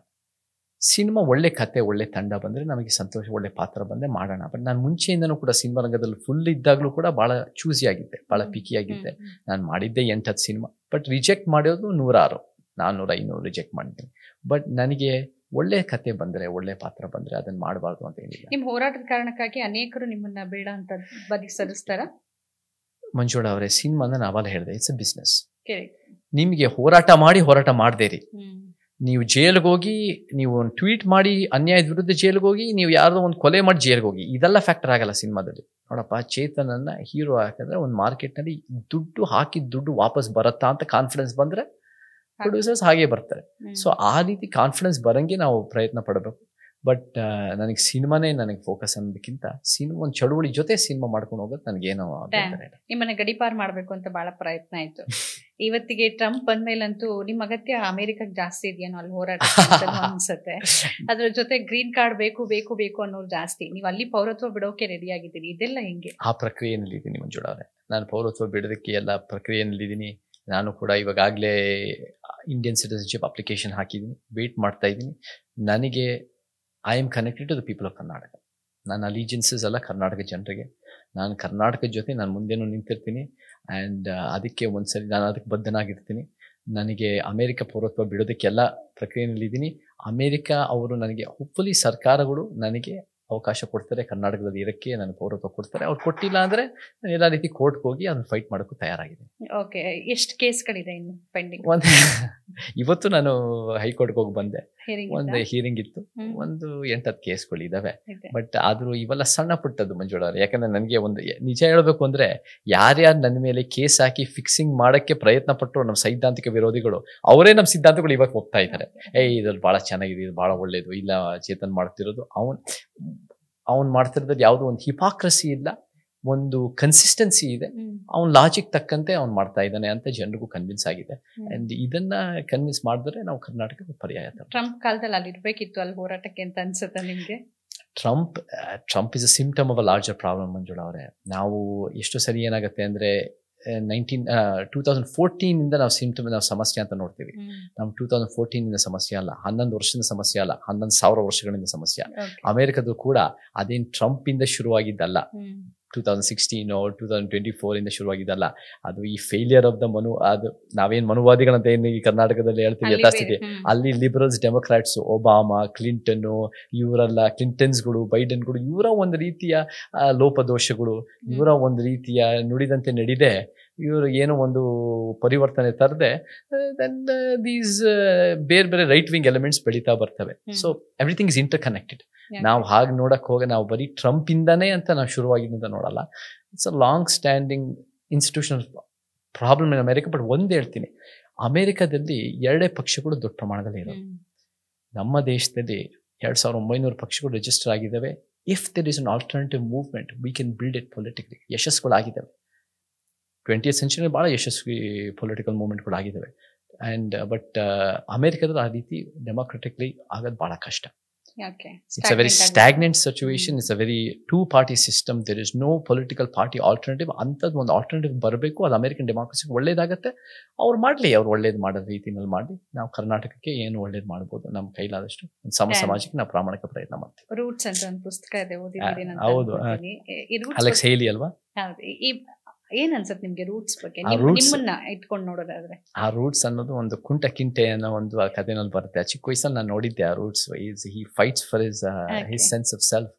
ಸಿನಿಮಾ ಒಳ್ಳೆ ಕತೆ, ಒಳ್ಳೆ ತಂಡ ಬಂದರೆ ನಮಗೆ ಸಂತೋಷ, ಒಳ್ಳೆ ಪಾತ್ರ ಬಂದರೆ ಮಾಡೋಣ. ಬಟ್ ನಾನು ಮುಂಚೆಯಿಂದನೂ ಕೂಡ ಸಿನಿಮಾ ರಂಗದಲ್ಲಿ ಫುಲ್ ಇದ್ದಾಗಲೂ ಕೂಡ ಭಾಳ ಚೂಸಿ ಆಗಿದ್ದೆ, ಭಾಳ ಪಿಕಿ ಆಗಿದ್ದೆ. ನಾನು ಮಾಡಿದ್ದೆ 8-10 ಸಿನಿಮಾ, ಬಟ್ ರಿಜೆಕ್ಟ್ ಮಾಡೋದು 100-600, 400-500 ರಿಜೆಕ್ಟ್ ಮಾಡಿದ್ದೀನಿ. ಬಟ್ ನನಗೆ ಒಳ್ಳೆ ಕತೆ ಬಂದರೆ, ಒಳ್ಳೆ ಪಾತ್ರ ಬಂದರೆ ಅದನ್ನು ಮಾಡಬಾರ್ದು ಅಂತ ಏನಿಲ್ಲ. ನಿಮ್ಮ ಹೋರಾಟದ ಕಾರಣಕ್ಕಾಗಿ ಅನೇಕರು ನಿಮ್ಮನ್ನ ಬೇಡ ಅಂತ ಬದಿಗೆ ಸರಿಸ್ತಾರ? ಮಂಜುಳಾ ಅವರೇ, ಸಿನಿಮಾ ನಾನು ಅವಾಗ ಹೇಳಿದೆ, ಇಟ್ಸ್ ಎ ಬಿಸ್ನೆಸ್. ನಿಮಗೆ ಹೋರಾಟ ಮಾಡದೇರಿ, ನೀವು ಜೈಲ್ಗೆ ಹೋಗಿ, ನೀವು ಒಂದು ಟ್ವೀಟ್ ಮಾಡಿ ಅನ್ಯಾಯದ ವಿರುದ್ಧ ಜೈಲ್ಗೆ ಹೋಗಿ, ನೀವು ಯಾರ್ದೋ ಒಂದು ಕೊಲೆ ಮಾಡಿ ಜೈಲ್ಗೆ ಹೋಗಿ, ಇದೆಲ್ಲ ಫ್ಯಾಕ್ಟರ್ ಆಗಲ್ಲ ಸಿನಿಮಾದಲ್ಲಿ. ನೋಡಪ್ಪ, ಚೇತನನ್ನ ಹೀರೋ ಹಾಕಿದ್ರೆ ಒಂದು ಮಾರ್ಕೆಟ್ನಲ್ಲಿ ದುಡ್ಡು ಹಾಕಿದ ದುಡ್ಡು ವಾಪಸ್ ಬರುತ್ತಾ ಅಂತ ಕಾನ್ಫಿಡೆನ್ಸ್ ಬಂದರೆ ಪ್ರೊಡ್ಯೂಸರ್ಸ್ ಹಾಗೆ ಬರ್ತಾರೆ. ಸೊ ಆ ರೀತಿ ಕಾನ್ಫಿಡೆನ್ಸ್ ಬರಂಗೆ ನಾವು ಪ್ರಯತ್ನ ಪಡಬೇಕು. ಬಟ್ ನನಗೆ ಸಿನಿಮಾನೇ ನನಗೆ ಫೋಕಸ್ ಅನ್ನೋದಕ್ಕಿಂತ ಒಂದು ಚಳುವಳಿ ಜೊತೆ ಸಿನಿಮಾ ಮಾಡ್ಕೊಂಡು ಹೋಗೋದು ನನಗೇನೋ. ನಿಮ್ಮನ್ನ ಗಡಿಪಾರ್ ಮಾಡ್ಬೇಕು ಅಂತ ಬಹಳ ಪ್ರಯತ್ನ ಆಯ್ತು. ಇವತ್ತಿಗೆ ಟ್ರಂಪ್ ಬಂದ್ಮೇಲಂತೂ ನಿಮ್ಮ ಅಗತ್ಯ ಅಮೆರಿಕಕ್ಕೆ ಜಾಸ್ತಿ ಇದೆಯೇನೋ ಅಲ್ಲಿ ಹೋರಾಟ ಅನ್ಸುತ್ತೆ. ಅದ್ರ ಜೊತೆ ಗ್ರೀನ್ ಕಾರ್ಡ್ ಬೇಕು ಅನ್ನೋರು ಜಾಸ್ತಿ. ನೀವು ಅಲ್ಲಿ ಪೌರತ್ವ ಬಿಡೋಕೆ ರೆಡಿ ಆಗಿದ್ದೀರಿ, ಇದೆಲ್ಲ ಹೆಂಗೆ? ಆ ಪ್ರಕ್ರಿಯೆಯಲ್ಲಿ ಇದ್ದೀನಿ ಮಂಜುಳಾ ಅವರೇ. ನಾನು ಪೌರತ್ವ ಬಿಡೋದಕ್ಕೆ ಎಲ್ಲ ಪ್ರಕ್ರಿಯೆಯಲ್ಲಿ ಇದ್ದೀನಿ. ನಾನು ಕೂಡ ಇವಾಗಲೇ ಇಂಡಿಯನ್ ಸಿಟಿಸನ್ಶಿಪ್ ಅಪ್ಲಿಕೇಶನ್ ಹಾಕಿದ್ದೀನಿ, ವೇಟ್ ಮಾಡ್ತಾ ಇದ್ದೀನಿ. ನನಗೆ I am connected to the people of Karnataka. ನನ್ನ ಅಲಿಜೆನ್ಸಸ್ ಎಲ್ಲ ಕರ್ನಾಟಕ ಜನರಿಗೆ. ನಾನು ಕರ್ನಾಟಕದ ಜೊತೆ ನಾನು ಮುಂದೆನೂ ನಿಂತಿರ್ತೀನಿ. ಆ್ಯಂಡ್ ಅದಕ್ಕೆ ಒಂದ್ಸರಿ ನಾನು ಅದಕ್ಕೆ ಬದ್ಧನಾಗಿರ್ತೀನಿ. ನನಗೆ ಅಮೇರಿಕ ಪೌರತ್ವ ಬಿಡೋದಕ್ಕೆಲ್ಲ ಪ್ರಕ್ರಿಯೆಯಲ್ಲಿದ್ದೀನಿ. ಅಮೇರಿಕ ಅವರು ನನಗೆ ಹೋಪ್ಫುಲಿ ಸರ್ಕಾರಗಳು ನನಗೆ ಅವಕಾಶ ಕೊಡ್ತಾರೆ, ಕರ್ನಾಟಕದಲ್ಲಿ ಇರೋಕ್ಕೆ ನನಗೆ ಪೌರತ್ವ ಕೊಡ್ತಾರೆ. ಅವ್ರು ಕೊಟ್ಟಿಲ್ಲ ಅಂದರೆ ನಾನು ಎಲ್ಲ ರೀತಿ ಕೋರ್ಟ್ಗೆ ಹೋಗಿ ಅದನ್ನು ಫೈಟ್ ಮಾಡೋಕ್ಕೂ ತಯಾರಾಗಿದೆ. ಓಕೆ, ಎಷ್ಟು ಕೇಸ್ಗಳಿದೆ ಇನ್ನು ಪೆಂಡಿಂಗ್? ಇವತ್ತು ನಾನು ಹೈಕೋರ್ಟ್ಗೆ ಹೋಗಿ ಬಂದೆ, ಒಂದು ಹಿಯರಿಂಗ್ ಇತ್ತು, ಒಂದು 8-10 ಕೇಸ್ಗಳಿದ್ದಾವೆ. ಬಟ್ ಆದರೂ ಇವೆಲ್ಲ ಸಣ್ಣ ಪುಟ್ಟದ್ದು ಮಂಜುಳಾ ಅವ್ರೆ. ಯಾಕಂದರೆ ನನಗೆ ಒಂದು ನಿಜ ಹೇಳಬೇಕು ಅಂದರೆ, ಯಾರ್ಯಾರು ನನ್ನ ಮೇಲೆ ಕೇಸ್ ಹಾಕಿ ಫಿಕ್ಸಿಂಗ್ ಮಾಡೋಕ್ಕೆ ಪ್ರಯತ್ನ ಪಟ್ಟರು ನಮ್ಮ ಸೈದ್ಧಾಂತಿಕ ವಿರೋಧಿಗಳು, ಅವರೇ ನಮ್ಮ ಸಿದ್ಧಾಂತಗಳು ಇವತ್ತು ಒಪ್ತಾ ಇದ್ದಾರೆ. ಇದ್ರಲ್ಲಿ ಭಾಳ ಚೆನ್ನಾಗಿದೆ, ಇದು ಭಾಳ ಒಳ್ಳೇದು, ಇಲ್ಲ ಚೇತನ್ ಮಾಡ್ತಿರೋದು ಅವ್ನು ಮಾಡ್ತಿರೋದು ಯಾವುದೋ ಒಂದು ಹಿಪಾಕ್ರಸಿ ಇಲ್ಲ, ಒಂದು ಕನ್ಸಿಸ್ಟೆನ್ಸಿ ಇದೆ, ಅವ್ನ ಲಾಜಿಕ್ ತಕ್ಕಂತೆ ಅವ್ನು ಮಾಡ್ತಾ ಇದ್ದಾನೆ ಅಂತ ಜನರಿಗೂ ಕನ್ವಿನ್ಸ್ ಆಗಿದೆ. ಅಂಡ್ ಇದನ್ನ ಕನ್ವಿನ್ಸ್ ಮಾಡಿದ್ರೆ ನಾವು ಕರ್ನಾಟಕದ ಪರ್ಯಾಯ. ಟ್ರಂಪ್ ಕಾಲದಲ್ಲಿ ಅಲ್ಲಿ ಇರ್ಬೇಕಿತ್ತು ಅಲ್ಲಿ ಹೋರಾಟಕ್ಕೆ ಅಂತ ಅನ್ಸುತ್ತೆ ನಿಮ್ಗೆ? Trump is a symptom of a larger problem Manjula ಅವರೇ. ನಾವು ಎಷ್ಟು ಸರಿ ಏನಾಗುತ್ತೆ ಅಂದ್ರೆ 2014 ನಾವು ಸಮಸ್ಯೆ ಅಂತ ನೋಡ್ತೀವಿ. ನಾವು 2014 ಸಮಸ್ಯೆ ಅಲ್ಲ, 11 ವರ್ಷದ ಸಮಸ್ಯೆ ಅಲ್ಲ, 11,000 ವರ್ಷಗಳಿಂದ ಸಮಸ್ಯೆ. ಅಮೆರಿಕದ್ದು ಕೂಡ ಅದೇನು ಟ್ರಂಪ್ ಇಂದ ಶುರುವಾಗಿದ್ದಲ್ಲ, 2016 2024 ಶುರುವಾಗಿದ್ದಲ್ಲ. ಅದು ಈ ಫೇಲಿಯರ್ ಆಫ್ ದ ಅದು ನಾವೇನು ಮನುವಾದಿಗಳಂತ ಏನು ಈ ಕರ್ನಾಟಕದಲ್ಲಿ ಹೇಳ್ತೀವಿ ಯಥಾಸ್ಥಿತಿ, ಅಲ್ಲಿ ಲಿಬರಲ್ಸ್, ಡೆಮೊಕ್ರಾಟ್ಸ್, ಒಬಾಮಾ, ಕ್ಲಿಂಟನ್, ಇವರೆಲ್ಲ ಕ್ಲಿಂಟನ್ಸ್ಗಳು, ಬೈಡನ್ಗಳು, ಇವರ ಒಂದು ರೀತಿಯ ಲೋಪದೋಷಗಳು, ಇವರ ಒಂದು ರೀತಿಯ ನುಡಿದಂತೆ ನಡಿದೆ, ಇವರು ಏನೋ ಒಂದು ಪರಿವರ್ತನೆ ತರದೆ ದೀಸ್ ಬೇರೆ ಬೇರೆ ರೈಟ್ ವಿಂಗ್ ಎಲಿಮೆಂಟ್ಸ್ ಬೆಳೀತಾ ಬರ್ತವೆ. So everything is inter connected. ನಾವು ಹಾಗೆ ನೋಡಕ್ ಹೋಗಿ ನಾವು ಬರೀ ಟ್ರಂಪ್ ಇಂದಾನೇ ಅಂತ ನಾವು ಶುರುವಾಗಿದ್ದಂತ ನೋಡಲ್ಲ. It's a long standing institutional problem in America. But ಒಂದು ಹೇಳ್ತೀನಿ, ಅಮೆರಿಕದಲ್ಲಿ 2 ಪಕ್ಷಗಳು ದೊಡ್ಡ ಪ್ರಮಾಣದಲ್ಲಿ ಇರೋದು. ನಮ್ಮ ದೇಶದಲ್ಲಿ 2,900 ಪಕ್ಷಗಳು ರಿಜಿಸ್ಟರ್ ಆಗಿದ್ದಾವೆ. If there is an alternative movement we can build it politically. ಯಶಸ್ಸುಗಳಾಗಿದ್ದಾವೆ 20th ಸೆಂಚುರಿ, ಭಾಳ ಯಶಸ್ವಿ ಪೊಲಿಟಿಕಲ್ ಮೂವ್ಮೆಂಟ್ಗಳು ಆಗಿದ್ದಾವೆ. ಆ್ಯಂಡ್ ಬಟ್ ಅಮೆರಿಕದಲ್ಲಿ ಆ ರೀತಿ ಡೆಮೋಕ್ರೆಟಿಕ್ಲಿ ಆಗೋದು ಭಾಳ ಕಷ್ಟ. It's a very stagnant situation. It's a very two-party system. There is no political party alternative. ಅಂಥದ್ದು ಒಂದು ಆಲ್ಟರ್ನೇಟಿವ್ ಬರಬೇಕು. ಅದು ಅಮೆರಿಕನ್ ಡೆಮೋಕ್ರಸಿಗೆ ಒಳ್ಳೇದಾಗತ್ತೆ. ಅವ್ರು ಮಾಡಲಿ, ಅವ್ರು ಒಳ್ಳೇದು ಮಾಡೋ ರೀತಿಯಲ್ಲಿ ಮಾಡಿ ನಾವು ಕರ್ನಾಟಕಕ್ಕೆ ಏನು ಒಳ್ಳೇದು ಮಾಡ್ಬೋದು ನಮ್ಮ ಕೈಲಾದಷ್ಟು ಒಂದು ಸಮಾಜಕ್ಕೆ ನಾವು ಪ್ರಾಮಾಣಿಕ ಪ್ರಯತ್ನ ಮಾಡ್ತೀವಿ. ರೂಟ್ಸ್ ಅಂತ ಒಂದು ಪುಸ್ತಕ ಇದೆ, ಓದಿದ್ದೀನಿ ನಾನು. ಹೌದು, ಅಲೆಕ್ಸ್ ಹೇಲಿ ಅಲ್ವಾ? ಏನ್ ಅನ್ಸುತ್ತೆ ನಿಮ್ಗೆ ರೂಟ್ಸ್ ಬಗ್ಗೆ, ನಿಮ್ಮನ್ನ ಇಟ್ಕೊಂಡು ನೋಡೋದಾದ್ರೆ? ಆ ರೂಟ್ಸ್ ಅನ್ನೋದು ಒಂದು ಕುಂಟ ಕಿಂಟೆ ಅನ್ನೋ ಒಂದು ಕಥೆನಲ್ಲಿ ಬರುತ್ತೆ. ಚಿಕ್ಕ ವಯಸ್ಸಲ್ಲಿ ನಾನು ನೋಡಿದ್ದೆ ಆ roots. He fights for his sense of self.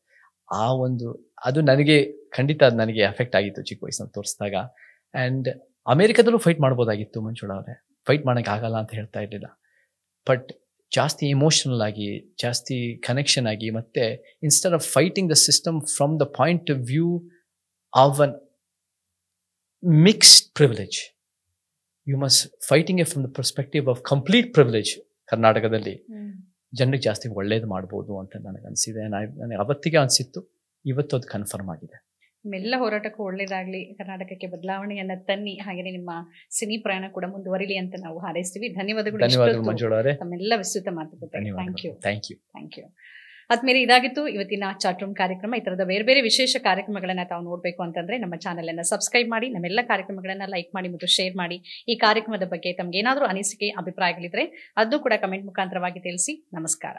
ಆ ಒಂದು ಅದು ನನಗೆ ಖಂಡಿತ ಅದು ನನಗೆ ಅಫೆಕ್ಟ್ ಆಗಿತ್ತು ಚಿಕ್ಕ ವಯಸ್ಸಲ್ಲಿ ತೋರಿಸಿದಾಗ. ಆ್ಯಂಡ್ ಅಮೆರಿಕದಲ್ಲೂ ಫೈಟ್ ಮಾಡ್ಬೋದಾಗಿತ್ತು ಮಂಜುಳಾ ಅವರೇ, ಫೈಟ್ ಮಾಡೋಕ್ಕೆ ಆಗಲ್ಲ ಅಂತ ಹೇಳ್ತಾ ಇರಲಿಲ್ಲ. ಬಟ್ ಜಾಸ್ತಿ ಇಮೋಷನಲ್ ಆಗಿ, ಜಾಸ್ತಿ ಕನೆಕ್ಷನ್ ಆಗಿ, ಮತ್ತೆ instead of fighting the system from the point of view of an mixed privilege, you must fighting it from the perspective of complete privilege. ಕರ್ನಾಟಕದಲ್ಲಿ ಜನರಿಗೆ ಜಾಸ್ತಿ ಒಳ್ಳೇದು ಮಾಡ್ಬೋದು ಅಂತ ನನಗೆ ಅನಿಸಿದೆ. ನನಗೆ ಅವತ್ತಿಗೆ ಅನಿಸಿತ್ತು, ಇವತ್ತು ಅದು ಕನ್ಫರ್ಮ್ ಆಗಿದೆ. ನಿಮ್ಮೆಲ್ಲ ಹೋರಾಟಕ್ಕೂ ಒಳ್ಳೇದಾಗ್ಲಿ, ಕರ್ನಾಟಕಕ್ಕೆ ಬದಲಾವಣೆಯನ್ನ ತನ್ನಿ, ಹಾಗೆಯೇ ನಿಮ್ಮ ಸಿನಿ ಪ್ರಯಾಣ ಕೂಡ ಮುಂದುವರಿಲಿ ಅಂತ ನಾವು ಹಾರೈಸ್ತೀವಿ. ಧನ್ಯವಾದಗಳು ಮಂಜುಳಾ ಅವರೇ. ತಮ್ಮೆಲ್ಲ ವಿಸ್ತೃತ ಮಾತುಕತೆ. Thank you. ಆದ್ಮೇಲೆ ಇದಾಗಿತ್ತು ಇವತ್ತಿನ ಚಾಟ್ ರೂಮ್ ಕಾರ್ಯಕ್ರಮ. ಈ ತರದ ಬೇರೆ ಬೇರೆ ವಿಶೇಷ ಕಾರ್ಯಕ್ರಮಗಳನ್ನ ತಾವು ನೋಡ್ಬೇಕು ಅಂತಂದ್ರೆ ನಮ್ಮ ಚಾನೆಲ್ ಅನ್ನ ಸಬ್ಸ್ಕ್ರೈಬ್ ಮಾಡಿ, ನಮ್ಮೆಲ್ಲ ಕಾರ್ಯಕ್ರಮಗಳನ್ನ ಲೈಕ್ ಮಾಡಿ ಮತ್ತು ಶೇರ್ ಮಾಡಿ. ಈ ಕಾರ್ಯಕ್ರಮದ ಬಗ್ಗೆ ತಮ್ಗೆ ಏನಾದರೂ ಅನಿಸಿಕೆ, ಅಭಿಪ್ರಾಯಗಳಿದ್ರೆ ಅದನ್ನು ಕೂಡ ಕಮೆಂಟ್ ಮುಖಾಂತರವಾಗಿ ತಿಳಿಸಿ. ನಮಸ್ಕಾರ.